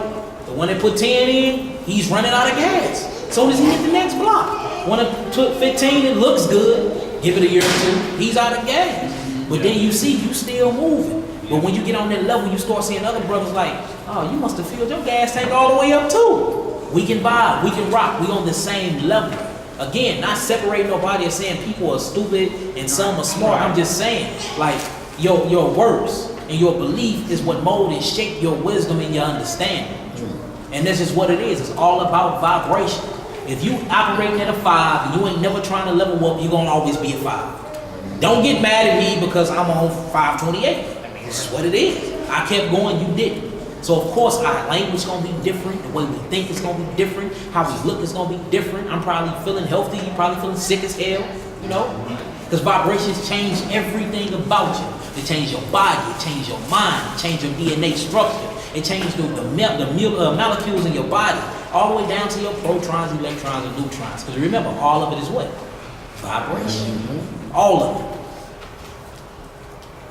the one that put 10 in, he's running out of gas. So as he hit the next block, one that took 15, it looks good. Give it a year or two, he's out of gas. But then you see, you still moving. But when you get on that level, you start seeing other brothers like, oh, you must have filled your gas tank all the way up too. We can vibe, we can rock, we on the same level. Again, not separating nobody or saying people are stupid and some are smart. I'm just saying, like, your words and your belief is what mold and shape your wisdom and your understanding. And this is what it is. It's all about vibration. If you operating at a 5 and you ain't never trying to level up, you're gonna always be a 5. Don't get mad at me because I'm on 528. I mean, this is what it is. I kept going, you didn't. So of course our language is gonna be different, the way we think is gonna be different, how we look is gonna be different. I'm probably feeling healthy, you're probably feeling sick as hell, you know? Because vibrations change everything about you. They change your body, it change your mind, it change your DNA structure, it changes the molecules in your body, all the way down to your protons, electrons, and neutrons. Because remember, all of it is what? Vibration. All of it.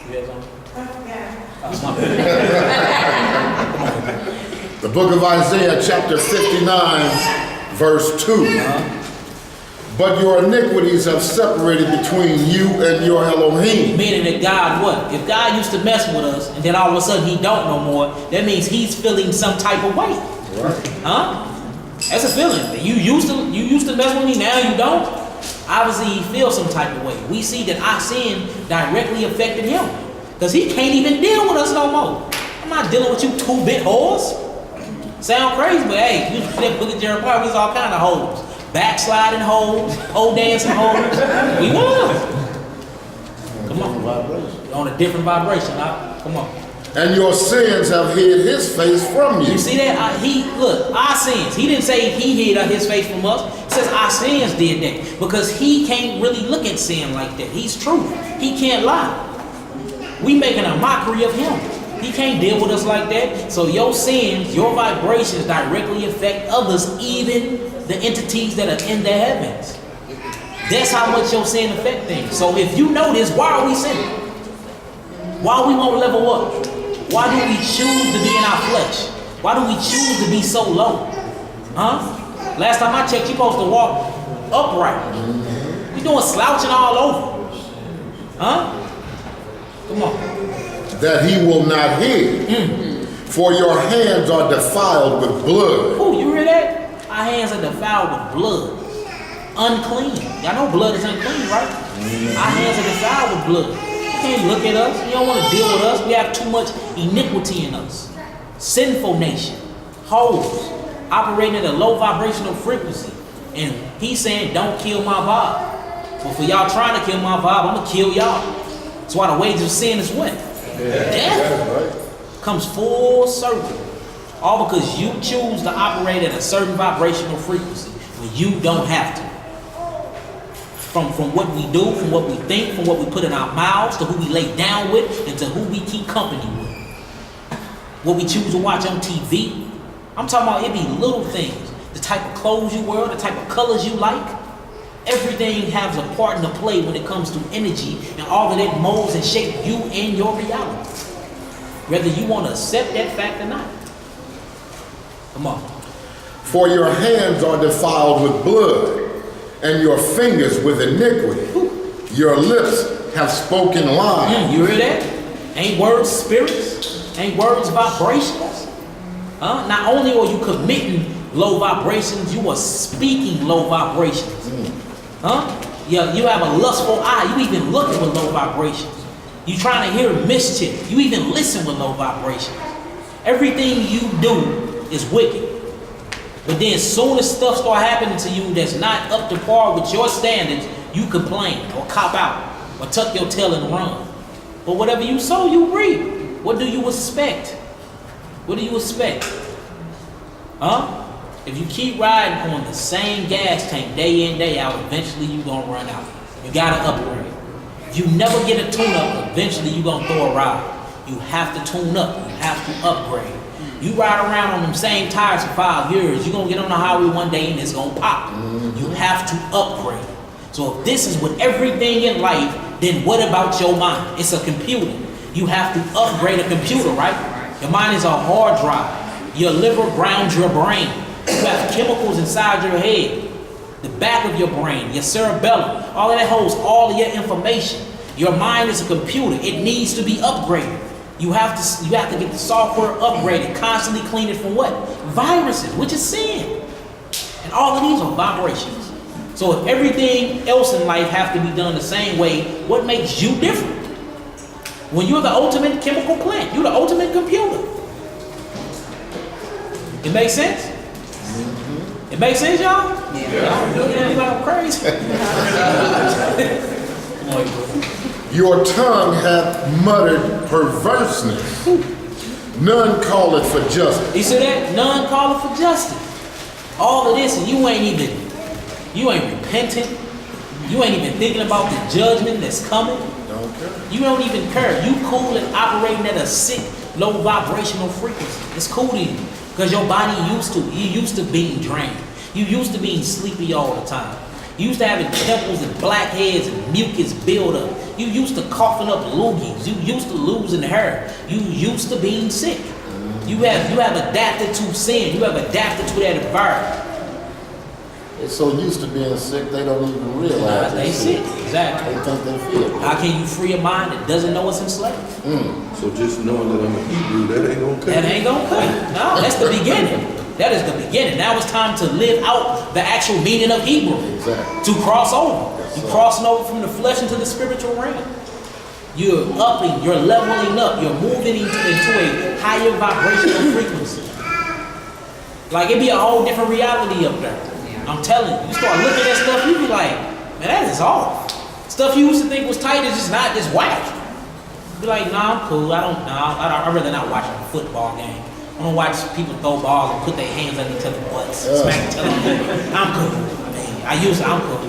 You have something? The book of Isaiah, chapter 59, verse 2. But your iniquities have separated between you and your Elohim. Meaning that God what? If God used to mess with us and then all of a sudden he don't no more, that means he's feeling some type of way. Right. Huh? That's a feeling. You used to mess with me, now you don't. Obviously he feels some type of way. We see that our sin directly affected him. Because he can't even deal with us no more. I'm not dealing with you 2-bit whores. Sound crazy, but hey, you look at Jeremiah, there's all kind of hoes. Backsliding hoes, pole dancing hoes. We won. Come on. On a different vibration. Come on. And your sins have hid his face from you. You see that? Look, our sins. He didn't say he hid his face from us. It says our sins did that. Because he can't really look at sin like that. He's true. He can't lie. We making a mockery of him. He can't deal with us like that. So your sins, your vibrations directly affect others, even the entities that are in the heavens. That's how much your sin affect things. So if you know this, why are we sinning? Why we won't level up? Why do we choose to be in our flesh? Why do we choose to be so low? Huh? Last time I checked, you're supposed to walk upright. You're doing slouching all over. Huh? Come on. That he will not hear. For your hands are defiled with blood. Oh, you hear that? Our hands are defiled with blood. Unclean. Y'all know blood is unclean, right? Our hands are defiled with blood. You can't look at us. You don't want to deal with us. We have too much iniquity in us. Sinful nation. Hoes. Operating at a low vibrational frequency. And he's saying, don't kill my vibe. But for y'all trying to kill my vibe, I'm going to kill y'all. That's why the wages of sin is what? Death. Comes full circle. All because you choose to operate at a certain vibrational frequency when you don't have to. From what we do, from what we think, from what we put in our mouths, to who we lay down with, and to who we keep company with. What we choose to watch on TV. I'm talking about it be little things. The type of clothes you wear, the type of colors you like. Everything has a part in the play when it comes to energy, and all of that molds and shapes you and your reality. Whether you want to accept that fact or not. Come on. For your hands are defiled with blood, and your fingers with iniquity. Your lips have spoken lies. You hear that? Ain't words spirits? Ain't words vibrations? Not only are you committing low vibrations, you are speaking low vibrations. Yeah, you have a lustful eye. You even looking with low vibrations. You trying to hear mischief. You even listen with low vibrations. Everything you do is wicked. But then as soon as stuff start happening to you that's not up to par with your standards, you complain or cop out or tuck your tail and run. But whatever you sow, you reap. What do you expect? What do you expect? If you keep riding on the same gas tank day in, day out, eventually you're going to run out. You got to upgrade. If you never get a tune-up, eventually you're going to throw a ride. You have to tune up. You have to upgrade. You ride around on them same tires for 5 years, you're going to get on the highway one day and it's going to pop. You have to upgrade. So if this is with everything in life, then what about your mind? It's a computer. You have to upgrade a computer, right? Your mind is a hard drive. Your liver grounds your brain. You have chemicals inside your head. The back of your brain, your cerebellum, all of that holds all of your information. Your mind is a computer. It needs to be upgraded. You have to get the software upgraded, constantly clean it from what? Viruses, which is sin. And all of these are vibrations. So if everything else in life has to be done the same way, what makes you different? When you're the ultimate chemical plant, you're the ultimate computer. It makes sense? It makes sense, y'all? Yeah. Y'all looking at me like I'm crazy. Your tongue hath muttered perverseness. None call it for justice. You see that? None call it for justice. All of this, and you ain't repentant. You ain't even thinking about the judgment that's coming. Don't care. You don't even care. You cool at operating at a sick, low vibrational frequency. It's cool to you because your body you used to being drained. You used to being sleepy all the time. You used to having pimples and blackheads and mucus build up. You used to coughing up loogies. You used to losing hair. You used to being sick. You have adapted to sin. You have adapted to that environment. They're so used to being sick, they don't even realize They sick, exactly. They think they feel. How can you free a mind that doesn't know it's enslaved? So just knowing that I'm a Hebrew, that ain't gonna cut That it. ain't gonna cut it. No, that's the beginning. That is the beginning. Now it's time to live out the actual meaning of Hebrew. Exactly. To cross over. You're crossing over from the flesh into the spiritual realm. You're upping, you're leveling up, you're moving into a higher vibrational frequency. Like it'd be a whole different reality up there. I'm telling you, you start looking at stuff, you be like, man, that is off. Stuff you used to think was tight is just not, just whack. Be like, nah, I'm cool. I'd rather not watch a football game. I don't watch people throw balls and put their hands on each other's butts, smack each other. I'm cool. I'm cool.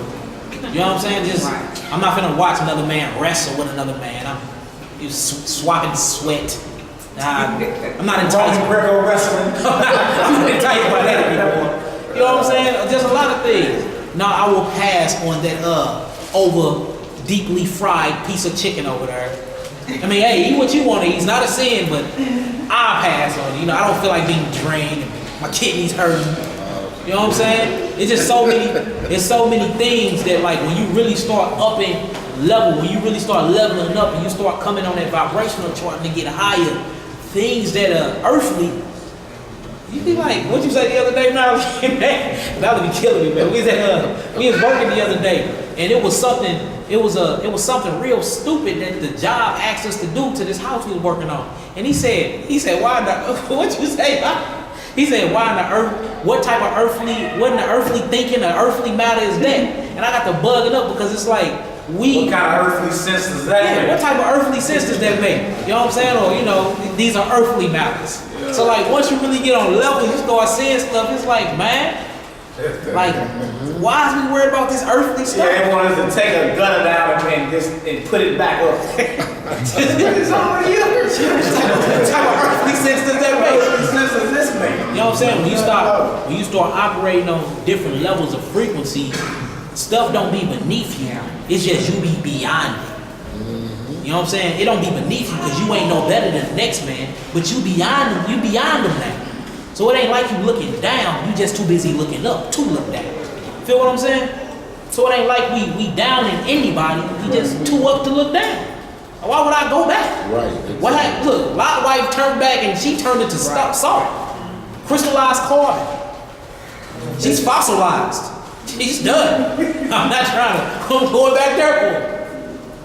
You know what I'm saying? Just, I'm not finna watch another man wrestle with another man. I'm swapping sweat. Nah, I'm not enticed. I'm not enticed by that anymore. You know what I'm saying? There's a lot of things. Now I will pass on that over deeply fried piece of chicken over there. I mean, hey, eat what you want to eat. It's not a sin, but I'll pass on it. You know, I don't feel like being drained and my kidneys hurting. You know what I'm saying? It's just so many things that like when you really start upping level, when you really start leveling up and you start coming on that vibrational chart and get higher, things that are earthly, you be like, what'd you say the other day, now? That would be killing me, man. We was working the other day and it was something real stupid that the job asked us to do to this house we was working on. And he said, why not? What you say? He said, why in the earth, what in the earthly thinking, the earthly matter is that? And I got to bugging up because it's like, what kind of earthly sense does that make? What type of earthly sense does that make? You know what I'm saying? Or, you know, these are earthly matters. Yeah. So like, once you really get on level, you start saying stuff, it's like, man, like, why is we worried about this earthly stuff? Yeah, they want us to take a gunner down and put it back up. It's already you. What type of earthly sense does that make? What earthly sense does this make? You know what I'm saying? When you start operating on different levels of frequency, stuff don't be beneath you. It's just you be beyond it. You know what I'm saying? It don't be beneath you because you ain't no better than the next man, but you beyond them. You beyond them now. So it ain't like you looking down. You just too busy looking up to look down. Feel what I'm saying? So it ain't like we down in anybody. We just too up to look down. Why would I go back? Right. What happened? Look, Lot's wife turned back and she turned into salt. Crystallized carbon. She's fossilized. She's done. I'm not trying to go back there for her.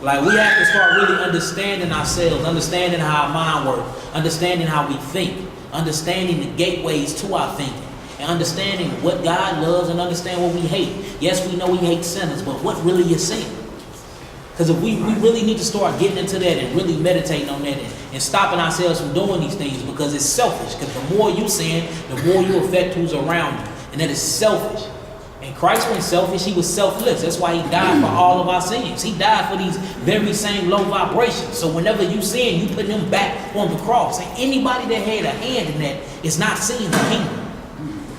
Like we have to start really understanding ourselves, understanding how our mind works, understanding how we think, understanding the gateways to our thinking, and understanding what God loves and understand what we hate. Yes, we know we hate sinners, but what really is sin? Because if we really need to start getting into that and really meditating on that and stopping ourselves from doing these things because it's selfish. Because the more you sin, the more you affect who's around you. And that is selfish. And Christ wasn't selfish, he was selfless. That's why he died for all of our sins. He died for these very same low vibrations. So whenever you sin, you put them back on the cross. And anybody that had a hand in that is not seeing the kingdom.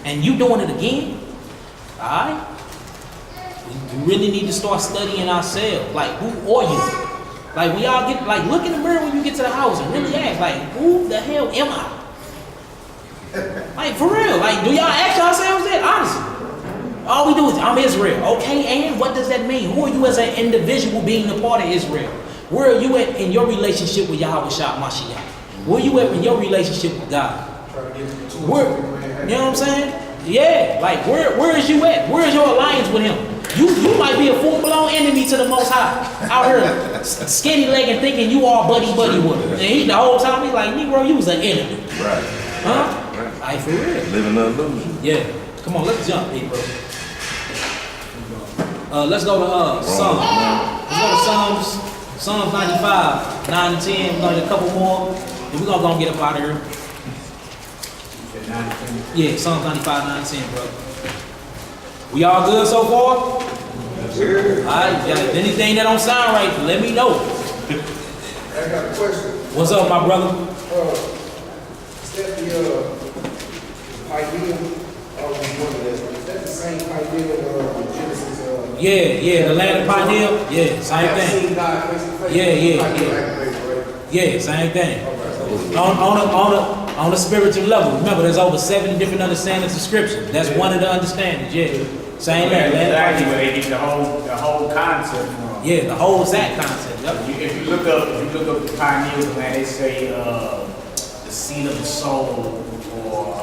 And you doing it again, all right? We really need to start studying ourselves. Like, who are you? Like, we all get, like, look in the mirror when you get to the house and really ask, like, who the hell am I? Like, for real. Like, do y'all ask yourselves that? Honestly. All we do is, I'm Israel. Okay, and what does that mean? Who are you as an individual being a part of Israel? Where are you at in your relationship with Yahweh Shah Mashiach? Where are you at in your relationship with God? Where, you know what I'm saying? Yeah, like, where is you at? Where is your alliance with him? You might be a full-blown enemy to the Most High. Out here, skinny-legged thinking you all buddy-buddy with him. And he, the whole time, he's like, Negro, you was an enemy. Right. Huh? Right. Like, for real. Living the illusion. Yeah. Come on, let's jump, big bro. Let's go to Psalms. Let's go to Psalms. Psalms 95, 9 and 10. We're gonna get a couple more, and we're gonna go and get up out of here. Yeah, Psalms 95, 9 and 10, bro. We all good so far? All right, yeah, anything that don't sound right, let me know. I got a question. What's up, my brother? Is that the idea is that the same idea of Genesis? Yeah, the land of Pioneer. Yeah, same thing. Yeah, same thing. On a spiritual level. Remember, there's over 70 different understandings of Scripture. That's one of the understandings, yeah. Same there. Exactly where they get the whole concept from. Yeah, the whole Zach concept. Yep. If you look up the pioneers, man, they say the seed of the soul, or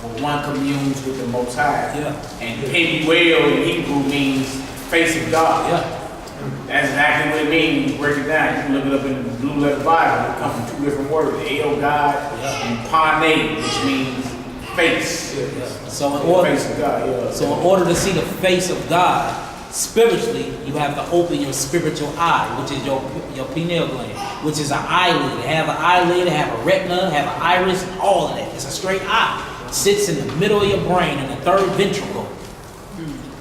when one communes with the Most High. Yeah. And Penuel in Hebrew means face of God. Yeah. That's exactly what it means when you break it down. You can look it up in the Blue Letter Bible. It comes from two different words, El God and Pane, which means face. Yeah. So in order, face of God, yeah. So in order to see the face of God spiritually, you have to open your spiritual eye, which is your pineal gland, which is an eyelid. It have an eyelid, it have a retina, have an iris, all of that. It's a straight eye. It sits in the middle of your brain in the third ventricle.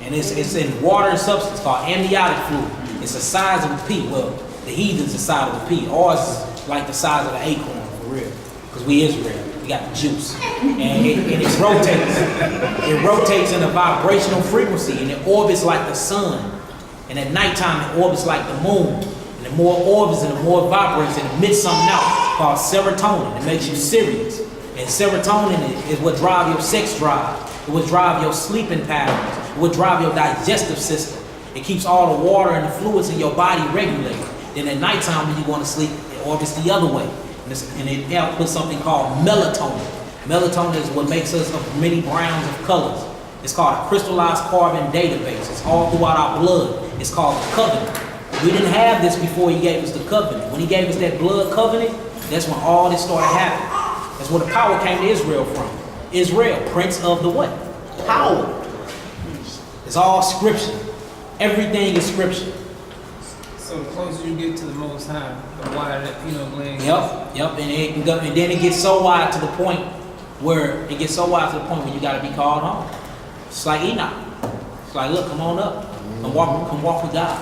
And it's in water and substance called amniotic fluid. It's the size of a pea. Well, the heathen's the size of a pea. Ours is like the size of an acorn, for real. Because we Israel. We got the juice. And it rotates. It rotates in a vibrational frequency, and it orbits like the sun. And at nighttime, it orbits like the moon. And the more orbits and the more it vibrates, it emits something out called serotonin. It makes you serious. And serotonin is what drives your sex drive. It will drive your sleeping patterns. It will drive your digestive system. It keeps all the water and the fluids in your body regulated. Then at nighttime when you want to sleep, it orbits the other way. And it outputs something called melatonin. Melatonin is what makes us of many browns of colors. It's called a crystallized carbon database. It's all throughout our blood. It's called the covenant. We didn't have this before he gave us the covenant. When he gave us that blood covenant, that's when all this started happening. That's where the power came to Israel from. Israel, prince of the what? Power. It's all scripture. Everything is scripture. So the closer you get to the Most High, the wider that pineal gland. Yep. And it can go, and then it gets so wide to the point where you got to be called home. It's like Enoch. It's like, look, come on up. Come walk with God.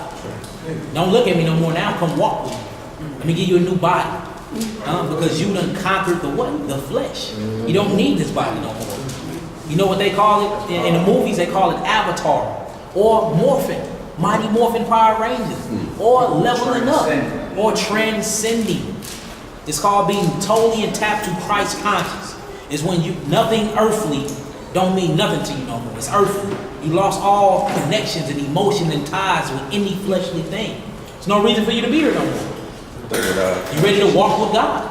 Don't look at me no more now. Come walk with me. Let me give you a new body. Because you done conquered the what? The flesh. You don't need this body no more. You know what they call it? In the movies, they call it Avatar. Or morphing. Mighty Morphin Power Rangers. Or leveling up. Or transcending. It's called being totally and tapped to Christ conscious. It's when nothing earthly don't mean nothing to you no more. It's earthly. You lost all connections and emotions and ties with any fleshly thing. There's no reason for you to be here no more. You're ready to walk with God.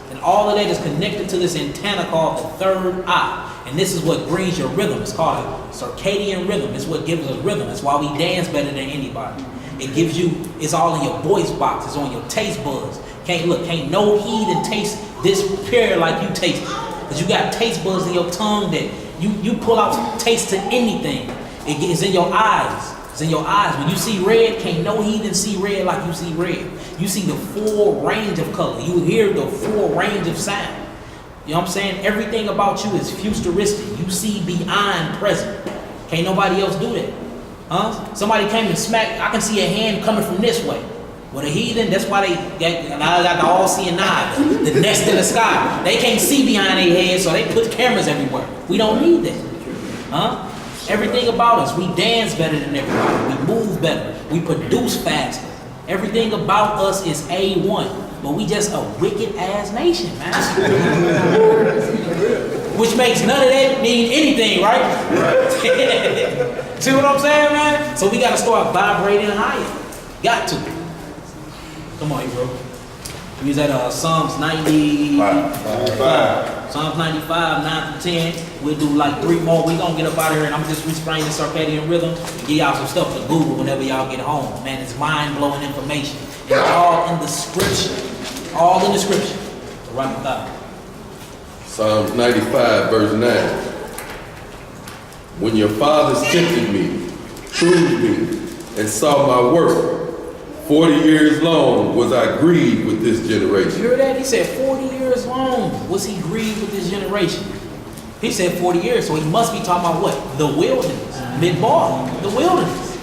And all of that is connected to this antenna called the third eye. And this is what brings your rhythm. It's called a circadian rhythm. It's what gives us rhythm. That's why we dance better than anybody. It gives you, it's all in your voice box. It's on your taste buds. Can't no heathen taste this pure like you taste it. Because you got taste buds in your tongue that you pull out taste to anything. It's in your eyes. It's in your eyes. When you see red, can't no heathen see red like you see red. You see the full range of color. You hear the full range of sound. You know what I'm saying? Everything about you is futuristic. You see beyond present. Can't nobody else do that. Somebody came and smacked, I can see a hand coming from this way. Well, the heathen, that's why they got the all-seeing eye, the nest in the sky. They can't see behind their head, so they put cameras everywhere. We don't need that. Everything about us, we dance better than everybody. We move better. We produce faster. Everything about us is A1. But we just a wicked ass nation, man. Which makes none of that mean anything, right? See what I'm saying, man? So we gotta start vibrating higher. Got to. Come on, bro. We was at Psalms 95. Psalms 95, 9 to 10. We'll do like 3 more. We gonna get up out of here, and I'm just explaining the circadian rhythm and give y'all some stuff to Google whenever y'all get home. Man, it's mind-blowing information. It's all in the scripture. All in the scripture. Right with that. Psalms 95, verse 9. When your fathers tempted me, proved me, and saw my work, 40 years long was I grieved with this generation. You heard that? He said 40 years long was he grieved with this generation. He said 40 years, so he must be talking about what? The wilderness. Midbar, the wilderness.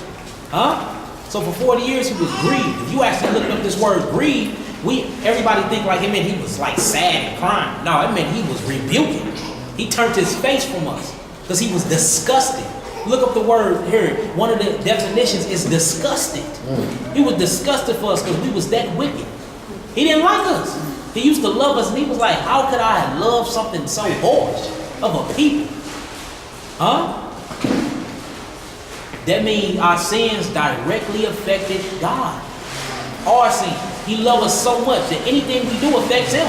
So for 40 years he was grieved. If you actually look up this word grieved, everybody think like it meant he was like sad and crying. No, it meant he was rebuking. He turned his face from us because he was disgusted. Look up the word here. One of the definitions is disgusted. He was disgusted for us because we was that wicked. He didn't like us. He used to love us, and he was like, how could I love something so harsh of a people? That means our sins directly affected God. Our sin. He loves us so much that anything we do affects him.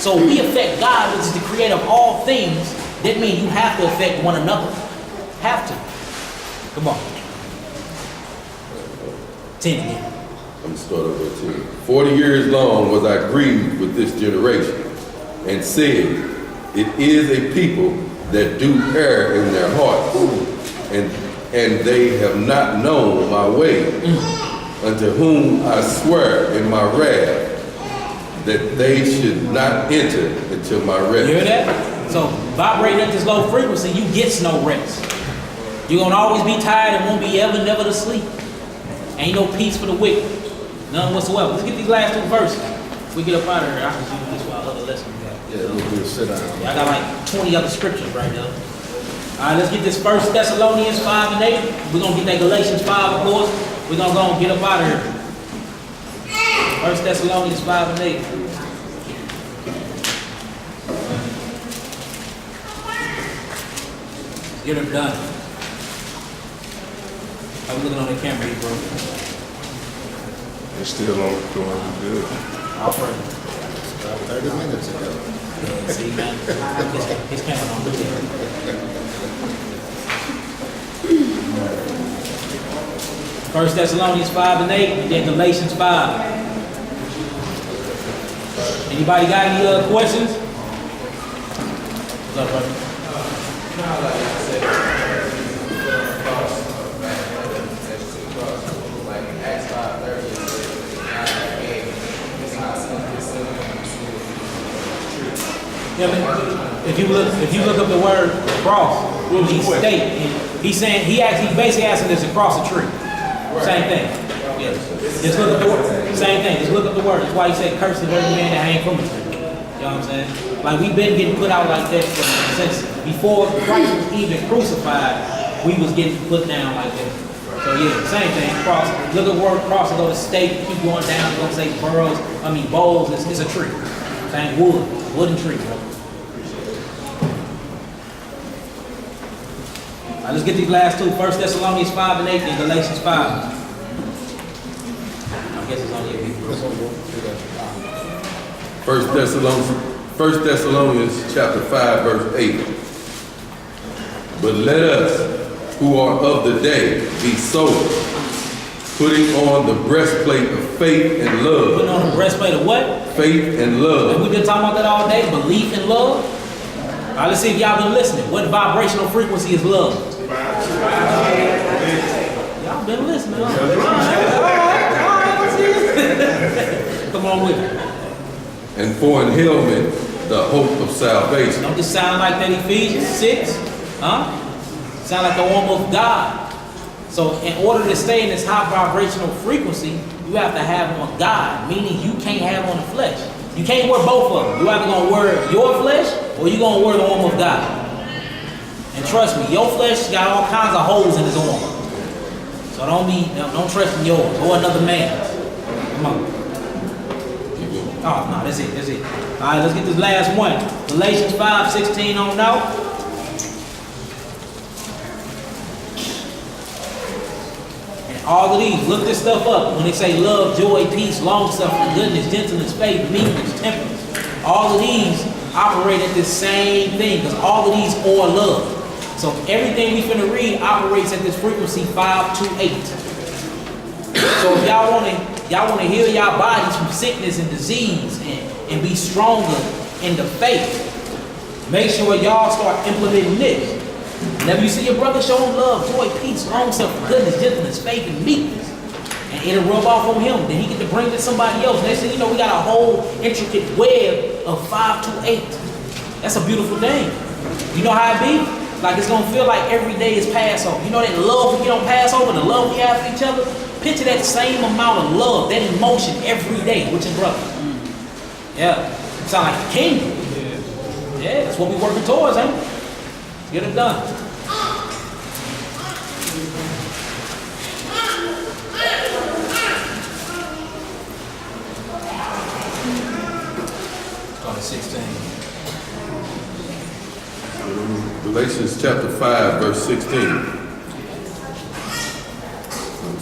So we affect God, which is the creator of all things. That means you have to affect one another. Have to. Come on. 10 again. I'm gonna start over at 10. 40 years long was I grieved with this generation, and said, it is a people that do err in their hearts, and they have not known my way, unto whom I swear in my wrath that they should not enter into my rest. You hear that? So vibrating at this low frequency, you get no rest. You're gonna always be tired and won't be ever never to sleep. Ain't no peace for the wicked. None whatsoever. Let's get these last 2 verses. If we get up out of here, I can use this while other lessons we got. Yeah, we'll do a sit down. I got like 20 other scriptures right now. All right, let's get this 1 Thessalonians 5 and 8. We're going to get that Galatians 5, of course. We're going to go and get up out of here. 1 Thessalonians 5 and 8. Get them done. I'm looking on the camera here, bro. It's still on going good. I'll pray. 30 minutes ago. Yeah, see, man. His camera on. First Thessalonians 5 and 8, and then Galatians 5. Anybody got any questions? What's up, brother? Yeah, if you look up the word cross, he's saying he basically asking us to cross a tree. Same thing. Yeah. Just look up the word. Same thing. Just look up the word. That's why he said, "Curse the very man that hang from a tree." You know what I'm saying? Like we've been getting put out like that since before Christ was even crucified. We was getting put down like that. So yeah, same thing. Cross. Look at the word cross and go to stake. Keep going down. It's gonna say bowls. It's a tree. Same wooden tree, bro. All right, let's get these last 2. 1 Thessalonians 5 and 8 and Galatians 5. I guess it's only a big group. 1 Thessalonians chapter 5, verse 8. But let us, who are of the day, be sober, putting on the breastplate of faith and love. Putting on the breastplate of what? Faith and love. And we've been talking about that all day, belief and love. All right, let's see if y'all been listening. What vibrational frequency is love? Y'all been listening, huh? All right, let's see. Come on with it. And for an helmet, the hope of salvation. Don't just sound like that Ephesians 6, huh? Sound like the armor of God. So in order to stay in this high vibrational frequency, you have to have on God, meaning you can't have on the flesh. You can't wear both of them. You're either going to wear your flesh or you're going to wear the armor of God. And trust me, your flesh got all kinds of holes in his armor. So don't trust in yours or another man's. Come on. Oh, no, that's it. All right, let's get this last one. Galatians 5:16 on out. And all of these, look this stuff up. When they say love, joy, peace, long-suffering, goodness, gentleness, faith, meekness, temperance. All of these operate at the same thing because all of these are love. So everything we finna read operates at this frequency 528. So if y'all wanna heal y'all bodies from sickness and disease and be stronger in the faith, make sure y'all start implementing this. Whenever you see your brother, show him love, joy, peace, long-suffering, goodness, gentleness, faith, and meekness. And it'll rub off on him. Then he get to bring it to somebody else. Next thing you know, we got a whole intricate web of 528. That's a beautiful thing. You know how it be? Like it's gonna feel like every day is Passover. You know that love we get on Passover, the love we have for each other? Picture that same amount of love, that emotion every day with your brother. Yeah, sound like a kingdom. Yeah, that's what we working towards, ain't it? Get it done. Go to 16. Galatians chapter 5, verse 16.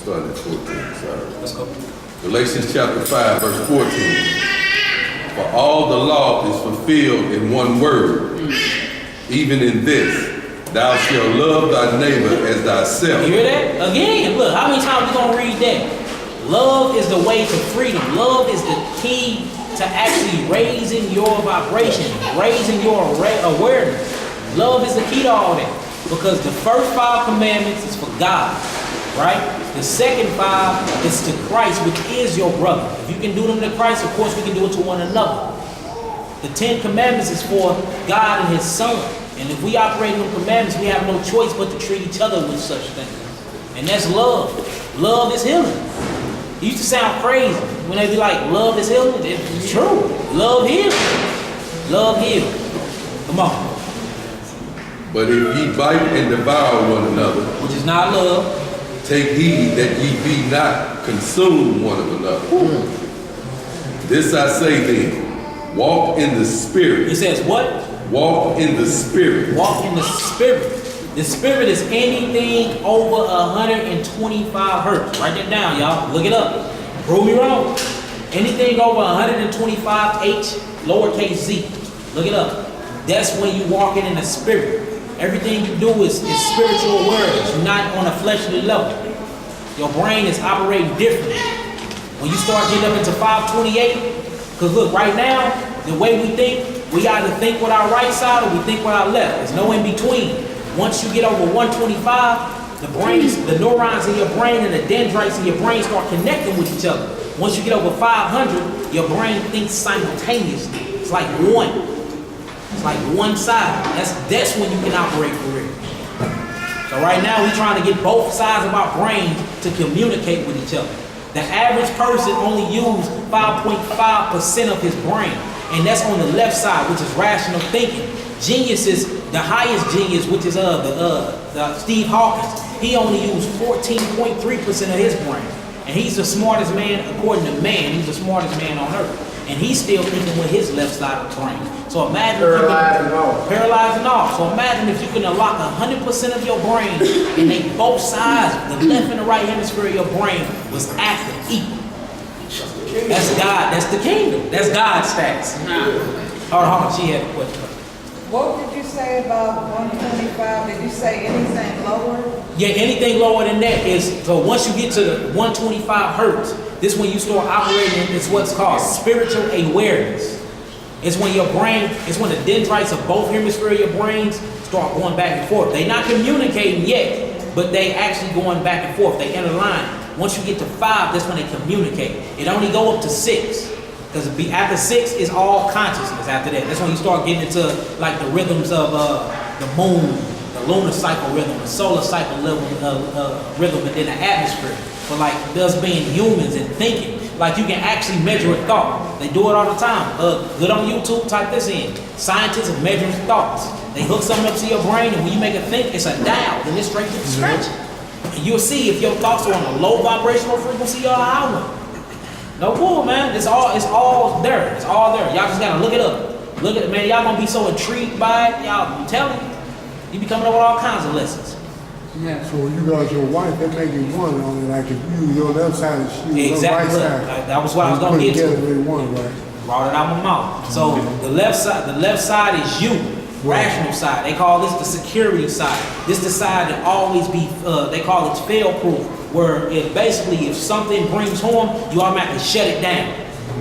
start at 14, sorry. Let's go. Galatians chapter 5, verse 14. For all the law is fulfilled in one word, even in this, thou shalt love thy neighbor as thyself. You hear that? Again, look, how many times we gonna read that? Love is the way to freedom. Love is the key to actually raising your vibration, raising your awareness. Love is the key to all that. Because the first 5 commandments is for God, right? The second 5 is to Christ, which is your brother. If you can do them to Christ, of course we can do it to one another. The 10 commandments is for God and his son. And if we operate in the commandments, we have no choice but to treat each other with such things. And that's love. Love is healing. It used to sound crazy when they be like, love is healing. It's true. Love heals. Love heals. Come on. But if ye bite and devour one another, which is not love, take heed that ye be not consumed one of another. This I say then, walk in the Spirit. He says what? Walk in the Spirit. Walk in the Spirit. The Spirit is anything over 125 hertz. Write that down, y'all. Look it up. Prove me wrong. Anything over 125 H, lowercase z. Look it up. That's when you walking in the Spirit. Everything you do is spiritual awareness. You're not on a fleshly level. Your brain is operating differently. When you start getting up into 528, because look, right now, the way we think, we either think with our right side or we think with our left. There's no in between. Once you get over 125, the neurons in your brain and the dendrites in your brain start connecting with each other. Once you get over 500, your brain thinks simultaneously. It's like one. It's like one side. That's when you can operate for real. So right now we're trying to get both sides of our brain to communicate with each other. The average person only uses 5.5% of his brain, and that's on the left side, which is rational thinking. Geniuses, the highest genius, which is the Steve Hawkins, he only used 14.3% of his brain, and he's the smartest man according to man. He's the smartest man on earth. And he's still thinking with his left side of the brain. So imagine paralyzed and all. So imagine if you can unlock 100% of your brain and they both sides, the left and the right hemisphere of your brain was active equal. That's God. That's the kingdom. That's God's stats. Hold on. She had a question. What did you say about 125? Did you say anything lower? Yeah, anything lower than that is, so once you get to the 125 hertz, this is when you start operating, it's what's called spiritual awareness. It's when your brain, it's when the dendrites of both hemispheres of your brains start going back and forth. They're not communicating yet, but they actually going back and forth. They interline. Once you get to 5, that's when they communicate. It only go up to 6. Because after 6 is all consciousness after that. That's when you start getting into like the rhythms of the moon, the lunar cycle rhythm, the solar cycle rhythm, and then the atmosphere. But like us being humans and thinking, like you can actually measure a thought. They do it all the time. Good on YouTube, type this in. Scientists are measuring thoughts. They hook something up to your brain, and when you make it think, it's a dial, then it's straight to the scratch. And you'll see if your thoughts are on a low vibrational frequency or a high one. No bull, man. It's all there. It's all there. Y'all just gotta look it up. Look at it, man. Y'all gonna be so intrigued by it. Y'all, I'm telling you be coming up with all kinds of lessons. Yeah. So when you got your wife, that make you one on it. Like if you use your left side and she use your right side. That was what I was gonna get to. One, right? Brought it out my mouth. So the left side is you, rational side. They call this the security side. This the side that always be. They call it fail-proof, where it basically if something brings harm, you automatically shut it down.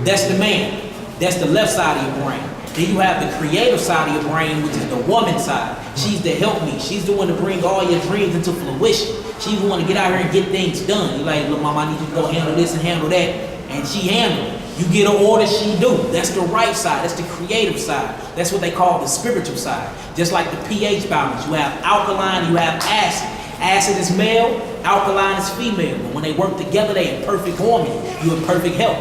That's the man. That's the left side of your brain. Then you have the creative side of your brain, which is the woman side. She's the help me. She's the one to bring all your dreams into fruition. She's the one to get out here and get things done. You're like, look, mama, I need you to go handle this and handle that. And she handle it. You get an order, she do. That's the right side. That's the creative side. That's what they call the spiritual side. Just like the pH balance. You have alkaline, you have acid. Acid is male, alkaline is female. But when they work together, they in perfect harmony. You in perfect health.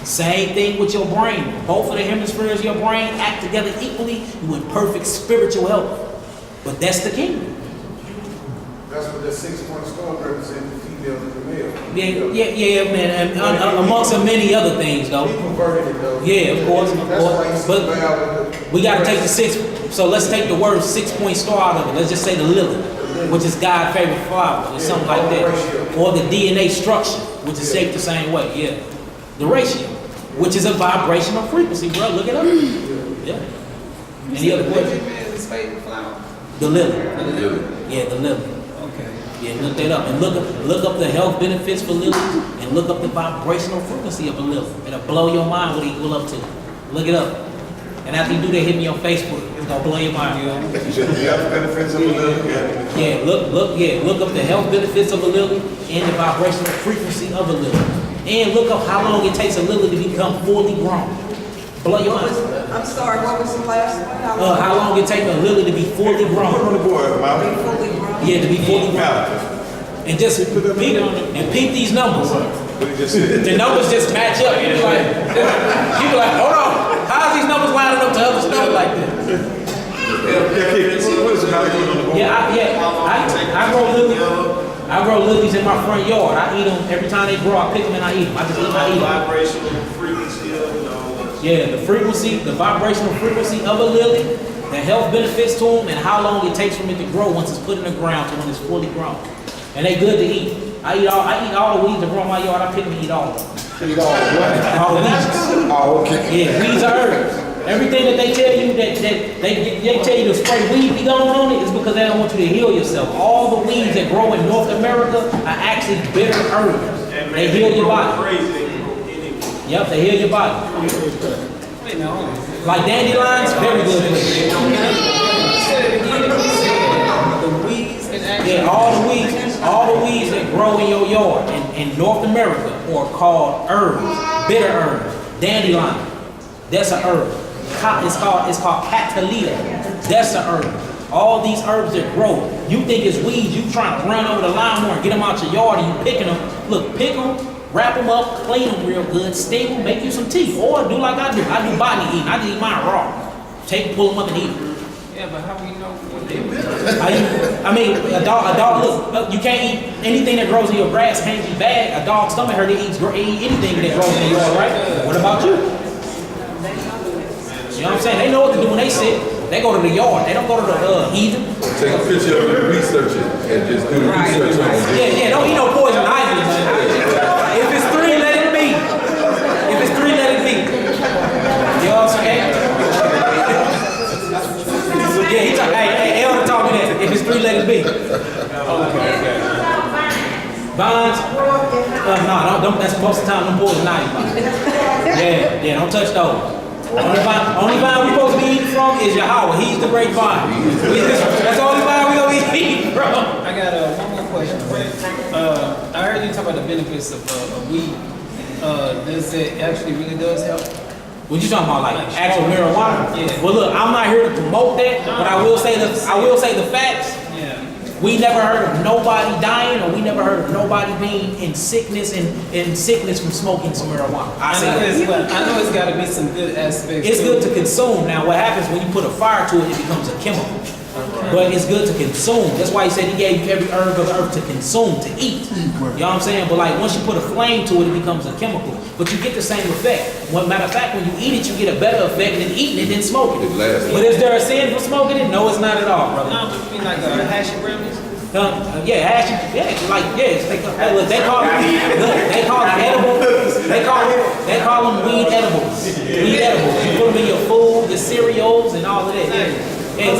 Same thing with your brain. Both of the hemispheres of your brain act together equally. You in perfect spiritual health. But that's the kingdom. That's what the 6-point storm represents, the female and the male. Yeah, man. And amongst many other things, though. He converted it, though. Yeah, of course. But we got to take the 6. So let's take the word 6-point star out of it. Let's just say the Lilith. which is God's favorite flower, or something like that. Or the DNA structure, which is shaped the same way, yeah. The ratio, which is a vibrational frequency, bro. Look it up. Yeah. Any other questions? His favorite flower? The lily. Yeah, the lily. Okay. Yeah, look that up. And look up the health benefits for lilies and look up the vibrational frequency of a lily. It'll blow your mind what it equal up to. Look it up. And after you do that, hit me on Facebook. It's gonna blow your mind. The health benefits of a lily. Yeah, look up the health benefits of a lily and the vibrational frequency of a lily. And look up how long it takes a lily to become fully grown. Blow your mind. I'm sorry, what was the last one? How long it takes a lily to be fully grown. Put it on the board, Mama. Yeah, to be fully grown. And just peep these numbers. The numbers just match up. You be like, hold on. How are these numbers lining up to other stuff like this? I grow lilies. I grow lilies in my front yard. I eat them every time they grow. I pick them and I eat them. I eat them. Vibrational frequency of Yeah, the vibrational frequency of a lily, the health benefits to them, and how long it takes for it to grow once it's put in the ground to when it's fully grown. And they good to eat. I eat all the weeds that grow in my yard. I pick them and eat all of them. Eat all what? All the weeds. Oh, okay. Yeah, weeds are herbs. Everything that they tell you that they tell you to spray weed be going on it is because they don't want you to heal yourself. All the weeds that grow in North America are actually bitter herbs. They heal your body. Yep, they heal your body. Like dandelions, very good for you. Yeah, all the weeds that grow in your yard in North America are called herbs, bitter herbs. Dandelion, that's an herb. It's called catalea. That's an herb. All these herbs that grow, you think it's weeds, you trying to run over the lawnmower and get them out your yard and you picking them. Look, pick them, wrap them up, clean them real good, steam them, make you some tea. Or do like I do. I do botany eating. I just eat mine raw. Pull them up and eat them. Yeah, but how we know what they will? I mean, a dog, look, you can't eat anything that grows in your grass, can't be bad. A dog's stomach hurt, it eats anything that grows in your yard, right? What about you? You know what I'm saying? They know what to do when they sick. They go to the yard. They don't go to the heathen. Take a picture of it, research it, and just do the research on it. Yeah, don't eat no poison ivy. If it's 3, let it be. If it's 3, let it be. You know what I'm saying? Yeah, hey, Elder taught me that. If it's 3, let it be. Okay. Bonds? No, don't. That's most of the time them poison ivy. Yeah, don't touch those. Only vine we're supposed to be eating from is Yahweh. He's the great vine. That's the only vine we're going to be eating from. I got one more question. I heard you talk about the benefits of weed. Does it actually really does help? What you talking about, like actual marijuana? Yeah. Well, look, I'm not here to promote that, but I will say the facts. Yeah. We never heard of nobody dying, or we never heard of nobody being in sickness from smoking some marijuana. I know it's got to be some good aspects. It's good to consume. Now, what happens when you put a fire to it, it becomes a chemical. But it's good to consume. That's why he said he gave you every herb of the earth to consume, to eat. You know what I'm saying? But like once you put a flame to it, it becomes a chemical. But you get the same effect. Matter of fact, when you eat it, you get a better effect than eating it than smoking it. But is there a sin for smoking it? No, it's not at all, brother. No, but you mean like hashy brownies? They call them weed edibles. Weed edibles. You put them in your food, your cereals, and all of that. Or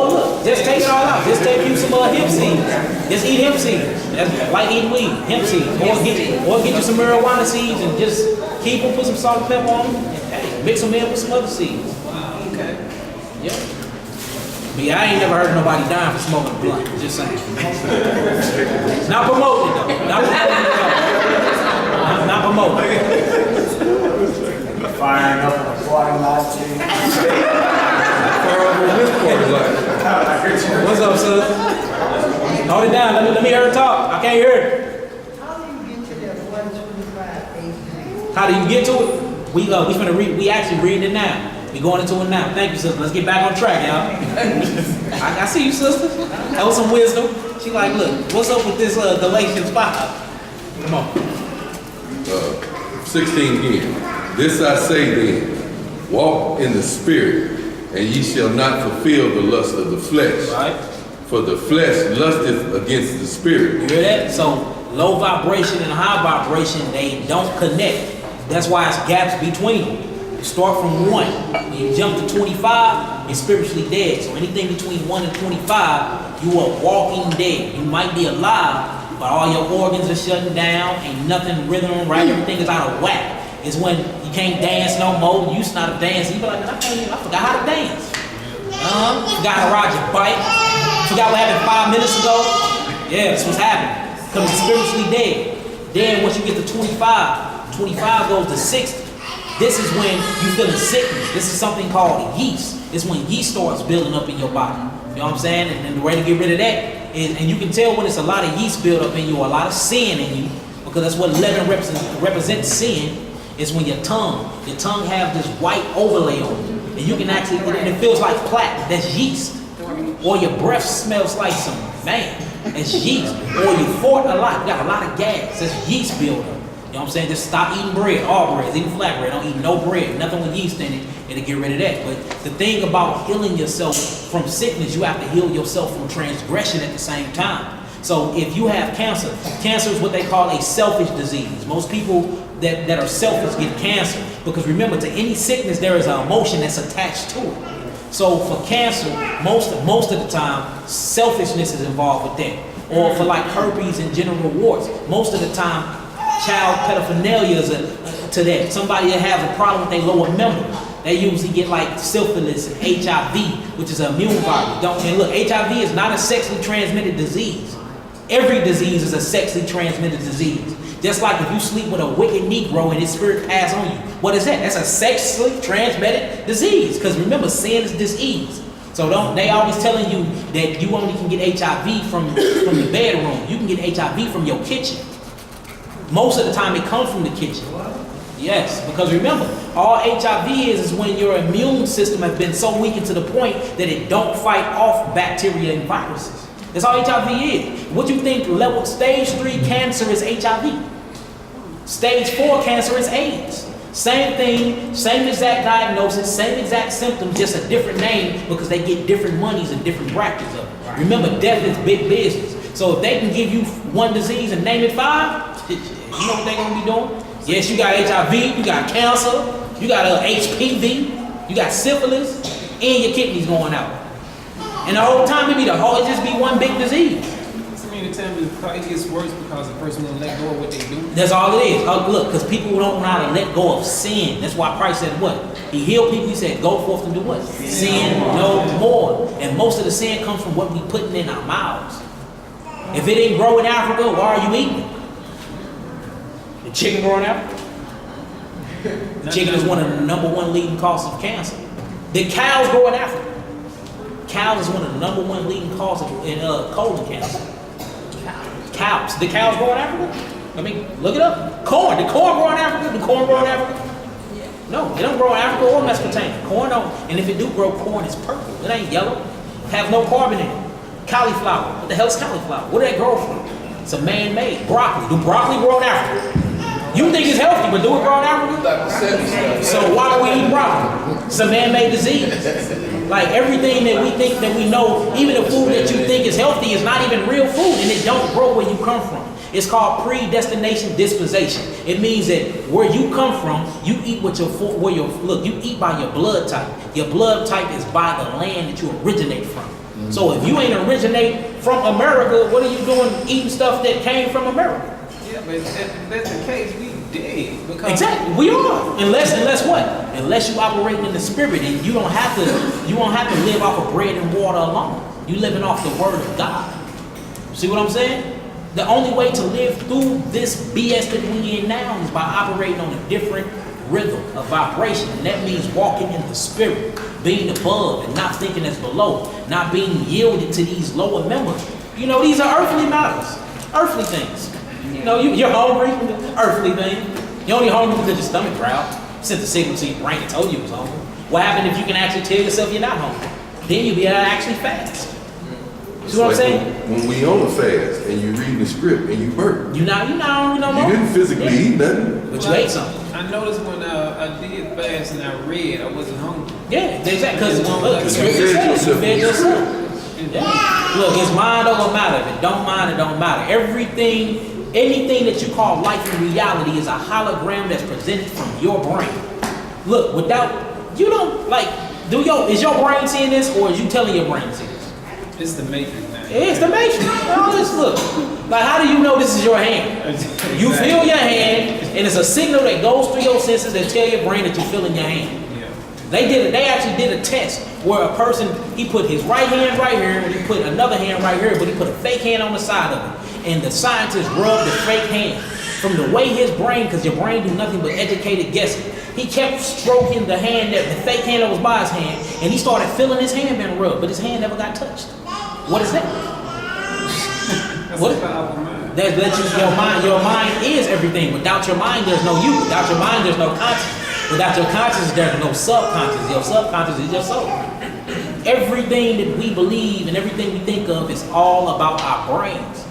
look, just take it all out. Just take you some hemp seeds. Just eat hemp seeds. That's like eating weed, hemp seeds. Or get you some marijuana seeds and just keep them, put some salt and pepper on them, and mix them in with some other seeds. Wow, okay. Yep. But yeah, I ain't never heard of nobody dying for smoking a blunt. Just saying. Not promoting it though. Not promoting it. Firing up a flying lot. What's up, son? Hold it down. Let me hear her talk. I can't hear it. How do you get to that 125 How do you get to it? We finna read. We actually reading it now. We going into it now. Thank you, sister. Let's get back on track, y'all. I see you, sister. That was some wisdom. She like, look, what's up with this Galatians 5? Come on. 16 again. This I say then, walk in the spirit, and ye shall not fulfill the lust of the flesh. Right. For the flesh lusteth against the spirit. You hear that? So low vibration and high vibration, they don't connect. That's why it's gaps between them. You start from 1, when you jump to 25, you're spiritually dead. So anything between 1 and 25, you are walking dead. You might be alive, but all your organs are shutting down, ain't nothing rhythm right, everything is out of whack. It's when you can't dance no more. You used to not to dance. You be like, I forgot how to dance. Forgot how to ride your bike. Forgot what happened 5 minutes ago. Yeah, that's what's happening. Because it's spiritually dead. Then once you get to 25, 25 goes to 60. This is when you feel sickness. This is something called yeast. It's when yeast starts building up in your body. You know what I'm saying? And the way to get rid of that is, and you can tell when it's a lot of yeast build up in you, or a lot of sin in you, because that's what leaven represents sin, is when your tongue have this white overlay on it. And you can actually, and it feels like plaque, that's yeast. Or your breath smells like some, man, it's yeast. Or you fart a lot, you got a lot of gas, that's yeast buildup. You know what I'm saying? Just stop eating bread, all bread, even flat bread. Don't eat no bread, nothing with yeast in it, it'll get rid of that. But the thing about healing yourself from sickness, you have to heal yourself from transgression at the same time. So if you have cancer, cancer is what they call a selfish disease. Most people that are selfish get cancer, because remember, to any sickness there is an emotion that's attached to it. So for cancer, most of the time, selfishness is involved with that. Or for like herpes and genital warts, most of the time, child pedophilia is to that. Somebody that has a problem with their lower member, they usually get like syphilis and HIV, which is an immune virus. And look, HIV is not a sexually transmitted disease. Every disease is a sexually transmitted disease. Just like if you sleep with a wicked Negro and his spirit pass on you. What is that? That's a sexually transmitted disease. Because remember, sin is disease. So they always telling you that you only can get HIV from the bedroom. You can get HIV from your kitchen. Most of the time it comes from the kitchen. Yes, because remember, all HIV is when your immune system has been so weakened to the point that it don't fight off bacteria and viruses. That's all HIV is. What you think stage 3 cancer is HIV? Stage 4 cancer is AIDS. Same thing, same exact diagnosis, same exact symptoms, just a different name because they get different monies and different brackets of it. Remember, death is big business. So if they can give you one disease and name it 5, you know what they're gonna be doing? Yes, you got HIV, you got cancer, you got HPV, you got syphilis, and your kidneys going out. And the whole time it just be one big disease. So I mean, the time it gets worse because the person won't let go of what they do. That's all it is. Look, because people don't know how to let go of sin. That's why Christ said what? He healed people. He said, go forth and do what? Sin no more. And most of the sin comes from what we putting in our mouths. If it didn't grow in Africa, why are you eating it? The chicken growing in Africa? The chicken is one of the #1 leading causes of cancer. The cows grow in Africa. Cows is one of the #1 leading causes in colon cancer. Cows. The cows grow in Africa? I mean, look it up. Corn. The corn grow in Africa? The corn grow in Africa? No, it don't grow in Africa or Mesopotamia. Corn don't. And if it do grow, corn is purple. It ain't yellow. Have no carbon in it. Cauliflower. What the hell's cauliflower? Where did that grow from? It's a man-made. Broccoli. Do broccoli grow in Africa? You think it's healthy, but do it grow in Africa? So why do we eat broccoli? It's a man-made disease. Like everything that we think that we know, even the food that you think is healthy is not even real food, and it don't grow where you come from. It's called predestination disposition. It means that where you come from, you eat what you eat by your blood type. Your blood type is by the land that you originate from. Mm-hmm. So if you ain't originate from America, what are you doing eating stuff that came from America? Yeah, but if that's the case, we dead. Exactly, we are. Unless what? Unless you operating in the spirit, and you don't have to live off of bread and water alone. You living off the word of God. See what I'm saying? The only way to live through this BS that we in now is by operating on a different rhythm, a vibration, and that means walking in the spirit, being above and not thinking as below, not being yielded to these lower members. You know, these are earthly matters, earthly things. You know, you're hungry, earthly thing. You're only hungry because your stomach growled. Sent the signal to your brain and told you it was hungry. What happened if you can actually tell yourself you're not hungry? Then you'll be able to actually fast. See what I'm saying? When we on a fast and you read the script and you burp. You're not hungry no more. You didn't physically eat nothing. But you ate something. I noticed when I did fast and I read, I wasn't hungry. Yeah, exactly. Because you fed yourself. Yeah. Look, it's mind over matter. If it don't mind, it don't matter. Anything that you call life in reality is a hologram that's presented from your brain. Look, is your brain seeing this, or is you telling your brain to see this? It's the matrix, man. It's the matrix. All this, look. Like, how do you know this is your hand? You feel your hand, and it's a signal that goes through your senses that tell your brain that you're feeling your hand. They actually did a test where a person, he put his right hand right here, and he put another hand right here, but he put a fake hand on the side of it. And the scientists rubbed the fake hand. From the way his brain, because your brain do nothing but educated guessing, he kept stroking the fake hand that was by his hand, and he started feeling his hand being rubbed, but his hand never got touched. What is that? What? Your mind is everything. Without your mind, there's no you. Without your mind, there's no conscience. Without your conscience, there's no subconscious. Your subconscious is your soul. Everything that we believe and everything we think of is all about our brains.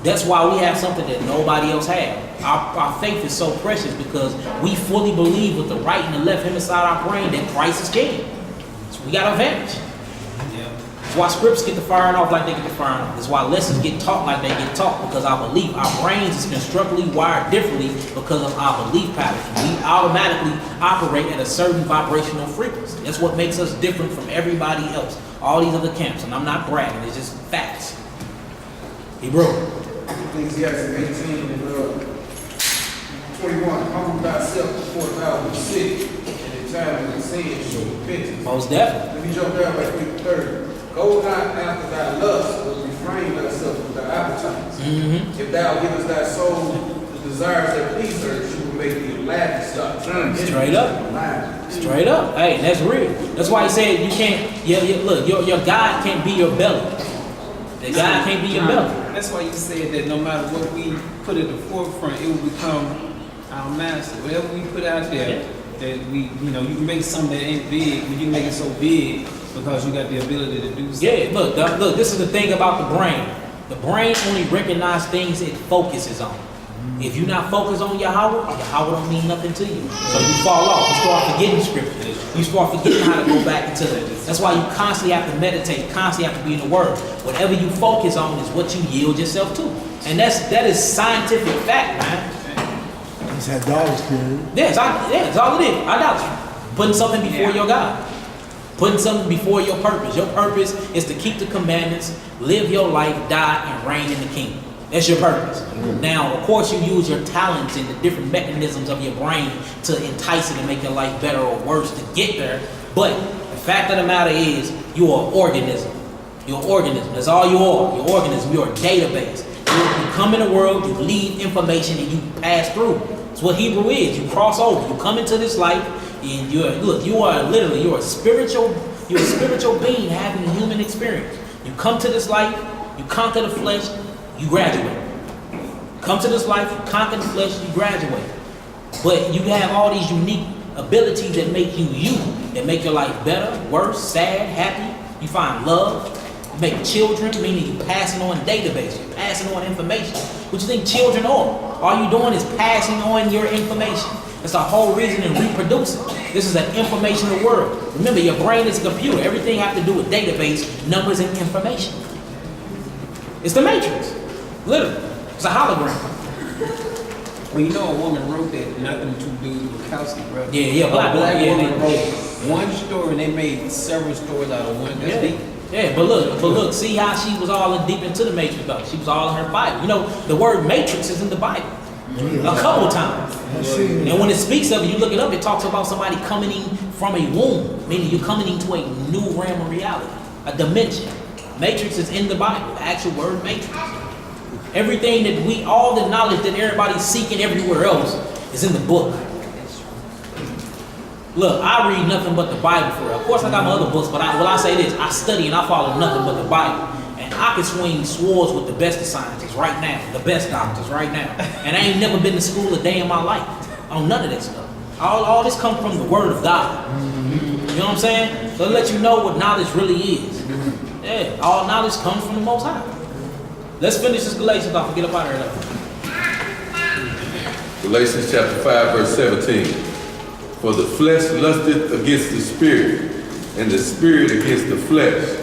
That's why we have something that nobody else has. Our faith is so precious because we fully believe with the right and the left hemisphere our brain that Christ is king. So we got an advantage. That's why scripts get to firing off like they get to firing off. That's why lessons get taught like they get taught, because our belief, our brains is constructively wired differently because of our belief patterns. We automatically operate at a certain vibrational frequency. That's what makes us different from everybody else. All these other camps, and I'm not bragging, it's just facts. He broke. Ecclesiastes 18 and 21. Humble thyself before thou art sick, and in time when sin show repentance. Most definitely. Let me jump down by 30. Go not after thy lust, but refrain thyself from thy appetites. If thou givest thy soul the desires that please her, she will make thee laugh stop. Straight up. Straight up. Hey, that's real. That's why he said you can't, look, your God can't be your belly. The God can't be your belly. That's why you said that no matter what we put at the forefront, it will become our master. Whatever we put out there, that we, you can make something that ain't big, but you can make it so big because you got the ability to do something. Yeah, look, this is the thing about the brain. The brain only recognizes things it focuses on. If you're not focused on Yahweh don't mean nothing to you. So you fall off. You start forgetting scripture. You start forgetting how to go back into it. That's why you constantly have to meditate, constantly have to be in the Word. Whatever you focus on is what you yield yourself to. And that is scientific fact, man. It's that dog's period. That's all it is. Idolatry. Putting something before your God. Putting something before your purpose. Your purpose is to keep the commandments, live your life, die, and reign in the kingdom. That's your purpose. Now, of course, you use your talents and the different mechanisms of your brain to entice it and make your life better or worse to get there. But the fact of the matter is, you are an organism. You're an organism. That's all you are. You're an organism. You're a database. You come in the world, you leave information, and you pass through. That's what Hebrew is. You cross over. You come into this life, and you're a spiritual being having a human experience. You come to this life, you conquer the flesh, you graduate. Come to this life, you conquer the flesh, you graduate. But you have all these unique abilities that make you, that make your life better, worse, sad, happy. You find love. You make children, meaning you passing on database, you're passing on information. What you think children are? All you're doing is passing on your information. That's the whole reason in reproducing. This is an informational world. Remember, your brain is a computer. Everything has to do with database, numbers, and information. It's the matrix. Literally. It's a hologram. Well, a woman wrote that, not them two dudes with Kowski, bro. Yeah, black woman wrote yeah. one story and they made several stories out of one. That's deep. Yeah, but look, see how she was all in deep into the matrix though. She was all in her Bible. The word matrix is in the Bible. A couple times. And when it speaks of it, you look it up, it talks about somebody coming in from a womb, meaning you're coming into a new realm of reality, a dimension. Matrix is in the Bible, the actual word matrix. Everything that all the knowledge that everybody's seeking everywhere else is in the book. Look, I read nothing but the Bible for real. Of course, I got my other books, but I say this, I study and I follow nothing but the Bible. And I can swing swords with the best of scientists right now, the best doctors right now. And I ain't never been to school a day in my life on none of that stuff. All this comes from the Word of God. You know what I'm saying? So to let you know what knowledge really is. Yeah, all knowledge comes from the Most High. Let's finish this Galatians off and get up out of here. Galatians chapter 5, verse 17. For the flesh lusteth against the spirit, and the spirit against the flesh.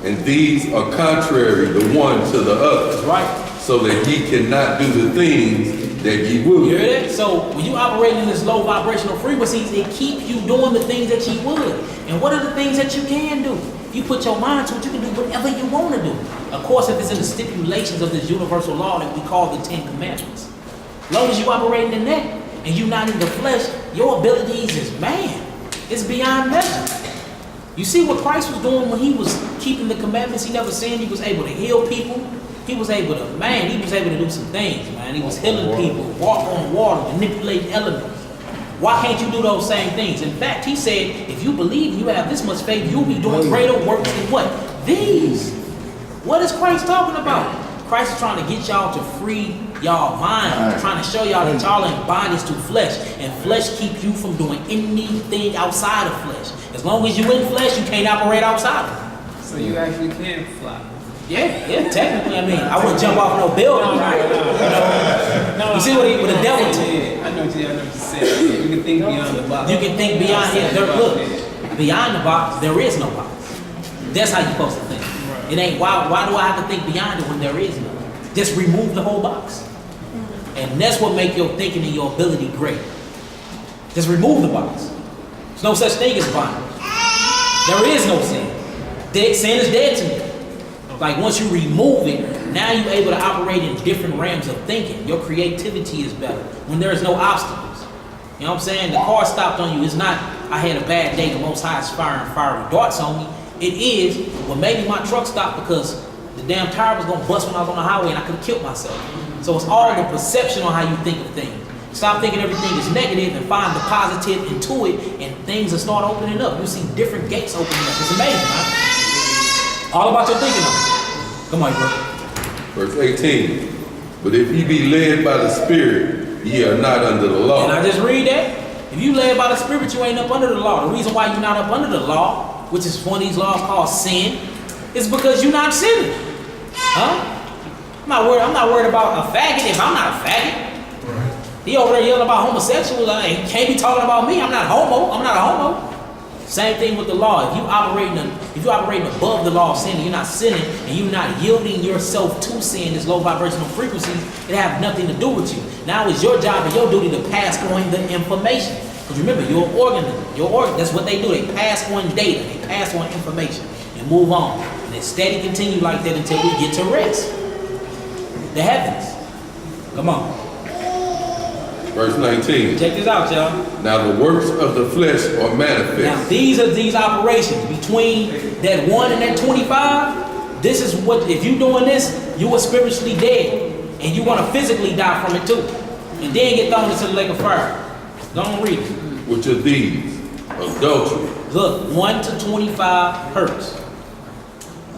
and these are contrary the one to the other. That's right. So that ye cannot do the things that ye would. You hear that? So when you operate in this low vibrational frequencies, it keeps you doing the things that you would. And what are the things that you can do? If you put your mind to it, you can do whatever you want to do. Of course, if it's in the stipulations of this universal law that we call the 10 Commandments. As long as you operating in that and you're not in the flesh, your abilities is, man, it's beyond measure. You see what Christ was doing when he was keeping the commandments? He never sinned. He was able to heal people. He was able to, man, he was able to do some things, man. He was healing people, walk on water, manipulating elements. Why can't you do those same things? In fact, he said, if you believe you have this much faith, you'll be doing greater works than what? These. What is Christ talking about? Christ is trying to get y'all to free y'all mind, trying to show y'all that y'all in bondage to flesh, and flesh keeps you from doing anything outside of flesh. As long as you in flesh, you can't operate outside of it. So you actually can fly. Yeah, technically, I mean, I wouldn't jump off no building, right? You see what the devil did? I know what you said. You can think beyond the box. You can think beyond here. Look, beyond the box, there is no box. That's how you're supposed to think. It ain't, why do I have to think beyond it when there is none? Just remove the whole box. And that's what make your thinking and your ability great. Just remove the box. There's no such thing as bondage. There is no sin. Sin is dead to me. Like once you remove it, now you're able to operate in different realms of thinking. Your creativity is better when there's no obstacles. You know what I'm saying? The car stopped on you. It's not, I had a bad day, the Most High is firing fiery darts on me. It is, well, maybe my truck stopped because the damn tire was going to bust when I was on the highway and I could have killed myself. So it's all the perception on how you think of things. Stop thinking everything is negative and find the positive into it, and things will start opening up. You'll see different gates opening up. It's amazing, huh? All about your thinking of it. Come on, bro. Verse 18. But if ye be led by the Spirit, ye are not under the law. Can I just read that? If you led by the Spirit, you ain't up under the law. The reason why you're not up under the law, which is one of these laws called sin, is because you're not sinning. Huh? I'm not worried about a faggot if I'm not a faggot. He over there yelling about homosexuals. He can't be talking about me. I'm not homo. I'm not a homo. Same thing with the law. If you operating above the law of sin, you're not sinning, and you're not yielding yourself to sin, this low vibrational frequencies, it have nothing to do with you. Now it's your job and your duty to pass on the information. Because remember, you're an organism. That's what they do. They pass on data. They pass on information and move on. And it steady continue like that until we get to rest. The heavens. Come on. Verse 19. Check this out, y'all. Now the works of the flesh are manifest. Now these are these operations between that 1 and that 25. This is what, if you doing this, you are spiritually dead, and you want to physically die from it too, and then get thrown into the lake of fire. Don't read it. Which are these? Adultery. Look, 1 to 25 hertz.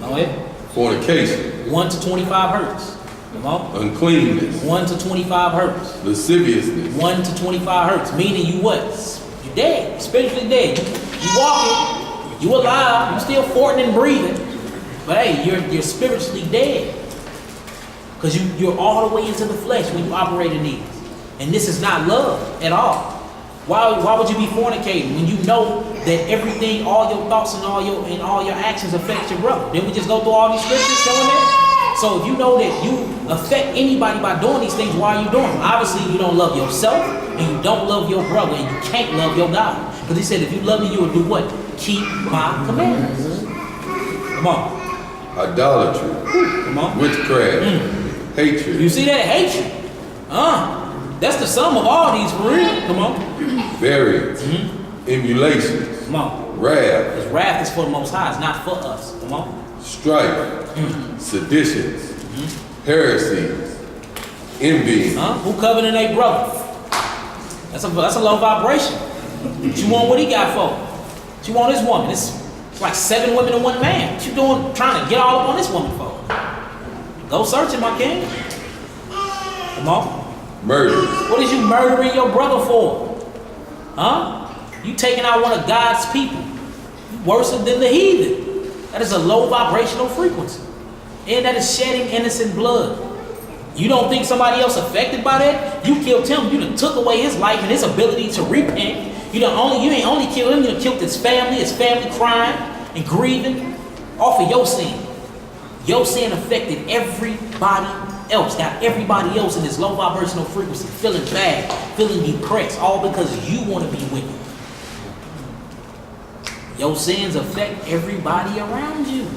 Know it? Fornication. 1 to 25 hertz. Come on. Uncleanness. 1 to 25 hertz. Lasciviousness. 1 to 25 hertz. Meaning you what? You dead. You're spiritually dead. You walking. You alive. You still farting and breathing. But hey, you're spiritually dead. Because you're all the way into the flesh when you operate in these. And this is not love at all. Why would you be fornicating when you know that everything, all your thoughts and all your actions affect your brother? Didn't we just go through all these scriptures showing that? So if you know that you affect anybody by doing these things, why are you doing them? Obviously you don't love yourself, and you don't love your brother, and you can't love your God. Because he said if you love me, you will do what? Keep my commandments. Come on. Idolatry. Come on. Witchcraft. Hatred. You see that? Hatred. That's the sum of all these for real. Come on. Variance. Emulations. Come on. Wrath. Because wrath is for the Most High, it's not for us. Come on. Strife. Seditions. Heresies. Envy. Who coveting their brother? That's a low vibration. What you want what he got for? What you want this woman? It's like 7 women and 1 man. What you doing trying to get all up on this woman for? Go searching, my king. Come on. Murder. What is you murdering your brother for? You taking out one of God's people. You worse than the heathen. That is a low vibrational frequency. And that is shedding innocent blood. You don't think somebody else affected by that? You killed him. You done took away his life and his ability to repent. You ain't only killed him, you done killed his family crying and grieving. off of your sin. Your sin affected everybody else, got everybody else in this low vibrational frequency, feeling bad, feeling depressed, all because you want to be wicked. Your sins affect everybody around you.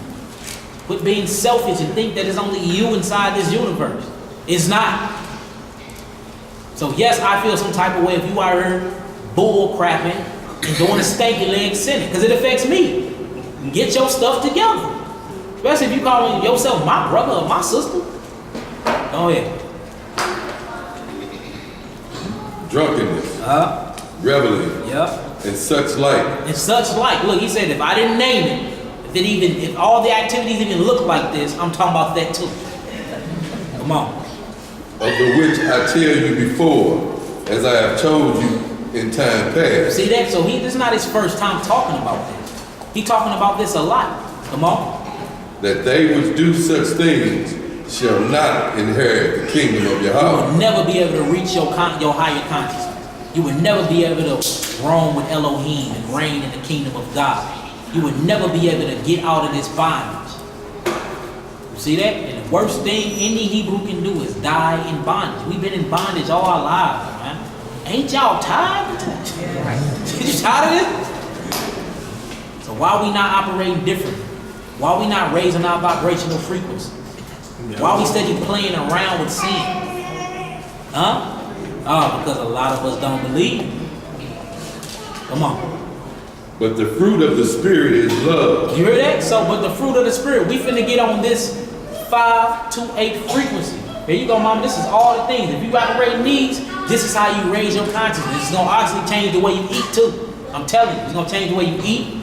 Quit being selfish and think that it's only you inside this universe. It's not. So yes, I feel some type of way if you are here bull crapping and doing a stanky leg sinning, because it affects me. Get your stuff together. Especially if you calling yourself my brother or my sister. Go ahead. Drunkenness, reveling, and such like. And such like. Look, he said if I didn't name it, if all the activities even look like this, I'm talking about that too. Come on. Of the which I tell you before, as I have told you in time past. See that? So this is not his first time talking about this. He talking about this a lot. Come on. That they which do such things shall not inherit the kingdom of your You house. will never be able to reach your higher consciousness. You will never be able to roam with Elohim and reign in the kingdom of God. You will never be able to get out of this bondage. You see that? And the worst thing any Hebrew can do is die in bondage. We've been in bondage all our lives, man. Ain't y'all tired? You tired of it? So why are we not operating differently? Why are we not raising our vibrational frequency? Why are we steady playing around with sin? Huh? Oh, because a lot of us don't believe. Come on. But the fruit of the Spirit is love. You hear that? So, but the fruit of the Spirit, we finna get on this 528 frequency. Here you go, mama. This is all the things. If you operate needs, this is how you raise your consciousness. It's gonna obviously change the way you eat too. I'm telling you, it's gonna change the way you eat.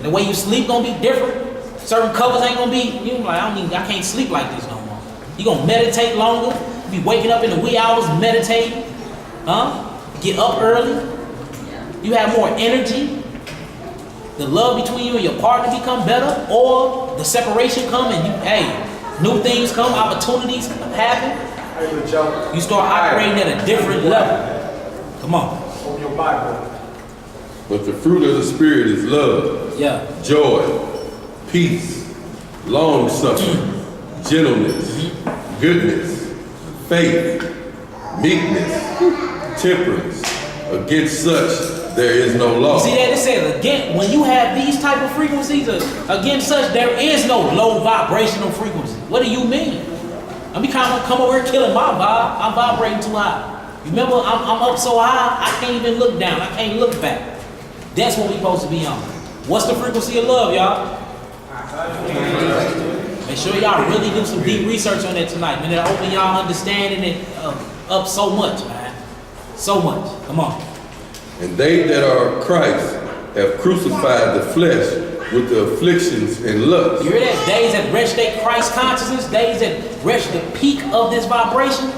The way you sleep gonna be different. Certain covers ain't gonna be. You like, I can't sleep like this no more. You gonna meditate longer. You be waking up in the wee hours meditating. Get up early. You have more energy. The love between you and your partner become better, or the separation come and new things come, opportunities happen. You start operating at a different level. Come on. Open your Bible. But the fruit of the Spirit is love, joy, peace, long-suffering, gentleness, goodness, faith, meekness, temperance. Against such there is no law. See that it says again, when you have these type of frequencies, against such there is no low vibrational frequency. What do you mean? I mean, come over here killing my vibe. I'm vibrating too high. Remember, I'm up so high, I can't even look down. I can't look back. That's what we supposed to be on. What's the frequency of love, y'all? Make sure y'all really do some deep research on that tonight, man. It'll open y'all understanding it up so much, man. So much. Come on. And they that are Christ have crucified the flesh with the afflictions and lusts. You hear that? Days that reach their Christ consciousness, days that reach the peak of this vibration,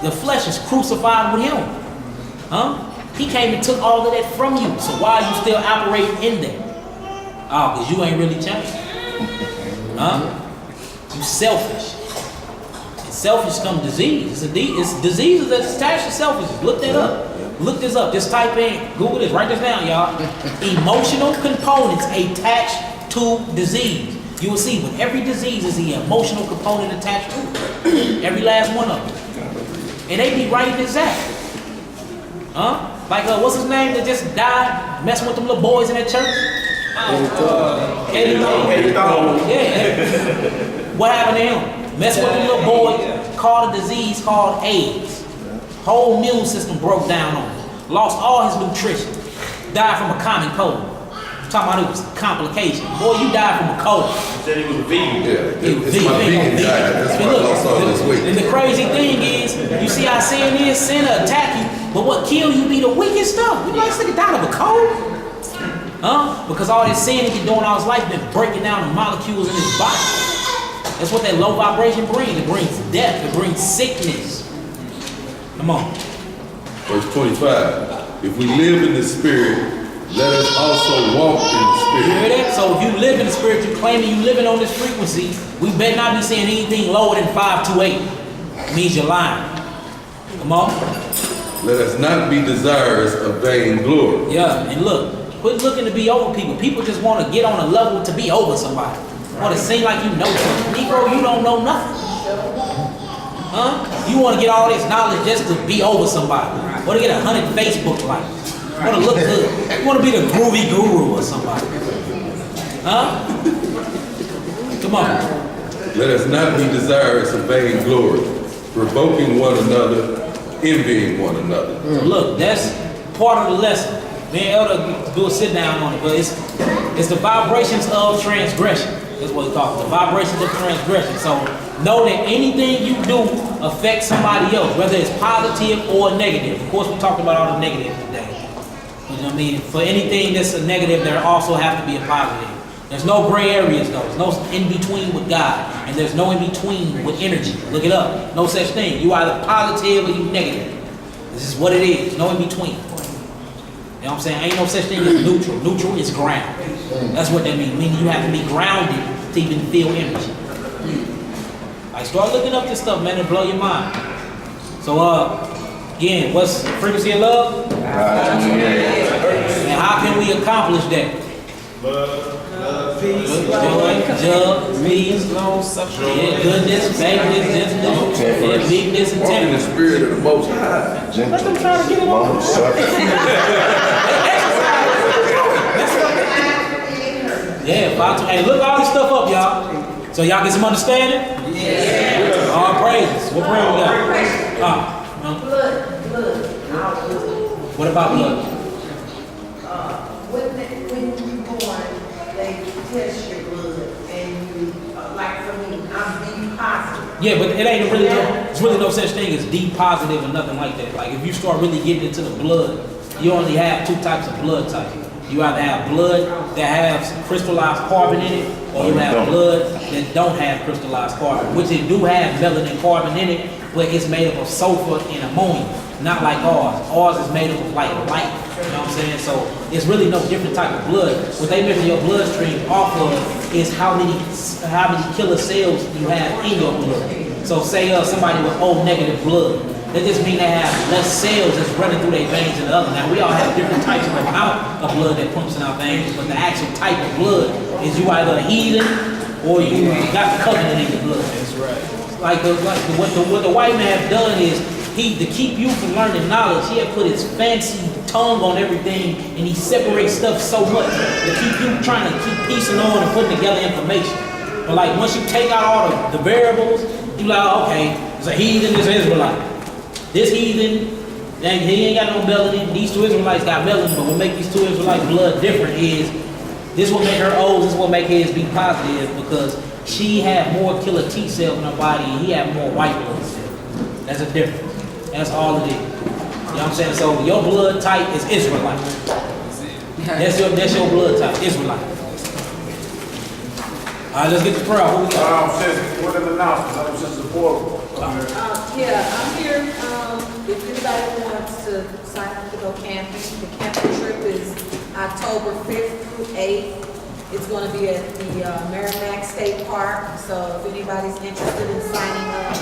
the flesh is crucified with him. He came and took all of that from you. So why are you still operating in that? Oh, because you ain't really changed. You selfish. And selfish comes disease. It's diseases that's attached to selfishness. Look that up. Look this up. Just type in, Google this, write this down, y'all. Emotional components attached to disease. You will see with every disease is the emotional component attached to it. Every last one of them. And they be writing this out. Like, what's his name that just died, messing with them little boys in that church? Eddie Thorne. Yeah. What happened to him? Messing with them little boys, caught a disease called AIDS. Whole immune system broke down on him. Lost all his nutrition. Died from a common cold. I'm talking about it was complications. Boy, you died from a cold. He said he was a vegan. Yeah, it's my vegan diet. That's why I lost all this weight. And the crazy thing is, you see how sin is, sin will attack you, but what kills you be the weakest stuff. You like to die of a cold? Because all this sin he been doing all his life been breaking down the molecules in his body. That's what that low vibration brings. It brings death. It brings sickness. Come on. Verse 25. If we live in the Spirit, let us also walk in the Spirit. You hear that? So if you live in the Spirit, you're claiming you living on this frequency, we better not be saying anything lower than 528. It means you're lying. Come on. Let us not be desirous of vain glory. Yeah, and look, Quit looking to be over people. People just want to get on a level to be over somebody. Want to seem like you know something. Negro, you don't know nothing. Huh? You want to get all this knowledge just to be over somebody. Want to get 100 Facebook likes. Want to look good. You want to be the groovy guru or somebody. Huh? Come on. Let us not be desirous of vain glory, provoking one another, envying one another. So look, that's part of the lesson. Me and Elder do a sit down on it, but it's the vibrations of transgression. That's what it's called, the vibrations of transgression. So know that anything you do affects somebody else, whether it's positive or negative. Of course, we talked about all the negative today. You know what I mean? For anything that's a negative, there also have to be a positive. There's no gray areas though. There's no in-between with God. And there's no in-between with energy. Look it up. No such thing. You either positive or you negative. This is what it is. No in-between. You know what I'm saying? Ain't no such thing as neutral. Neutral is ground. That's what that means. Meaning you have to be grounded to even feel energy. Like start looking up this stuff, man, and blow your mind. So again, what's frequency of love? And how can we accomplish that? Peace, joy, peace, long suffering, goodness, faithfulness, gentleness, meekness, and temperance. The spirit of the Most High. Let them try to get it on. Yeah, hey, look all this stuff up, y'all. So y'all get some understanding? Yeah. All praises. What prayer we got? Blood. What about blood? When you born, they test your blood, and you, like for me, I'm B positive. Yeah, but it ain't really there's really no such thing as D positive or nothing like that. Like if you start really getting into the blood, you only have two types of blood types. You either have blood that has crystallized carbon in it, or you have blood that don't have crystallized carbon, which it do have melanin carbon in it, but it's made up of sulfur and ammonia, not like ours. Ours is made up of like light, you know what I'm saying? So it's really no different type of blood. What they measure your bloodstream off of is how many killer cells you have in your blood. So say somebody with O negative blood, that just means they have less cells that's running through their veins than the other. Now we all have different types of amount of blood that pumps in our veins, but the actual type of blood is you either a heathen or you got the covenant in your blood. That's right. Like what the white man have done is to keep you from learning knowledge, he had put his fancy tongue on everything and he separates stuff so much to keep you trying to keep piecing on and putting together information. But like once you take out all the variables, you like, okay, it's a heathen, it's an Israelite. This heathen, he ain't got no melanin. These two Israelites got melanin, but what make these two Israelite blood different is this will make her O's, this will make his be positive because she had more killer T cells in her body and he had more white blood cells. That's a difference. That's all it is. You know what I'm saying? So your blood type is Israelite. That's your blood type, Israelite. All right, let's get the prayer. Who we got? What are the announcements? This is the portal. Yeah, I'm here. If anybody wants to sign up to go camping, the camping trip is October 5th through 8th. It's going to be at the Merrimack State Park. So if anybody's interested in signing up,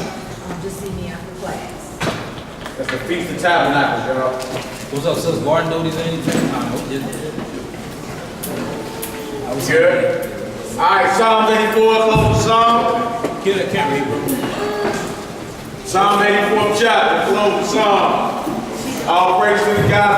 just see me after class. That's the Feast of Tabernacles, y'all. What's up, sis? Garden notice or anything? I was good. All right, Psalm 84, close the psalm. Kill that camera here, bro. Psalm 84th chapter, close the psalm. All praise to the God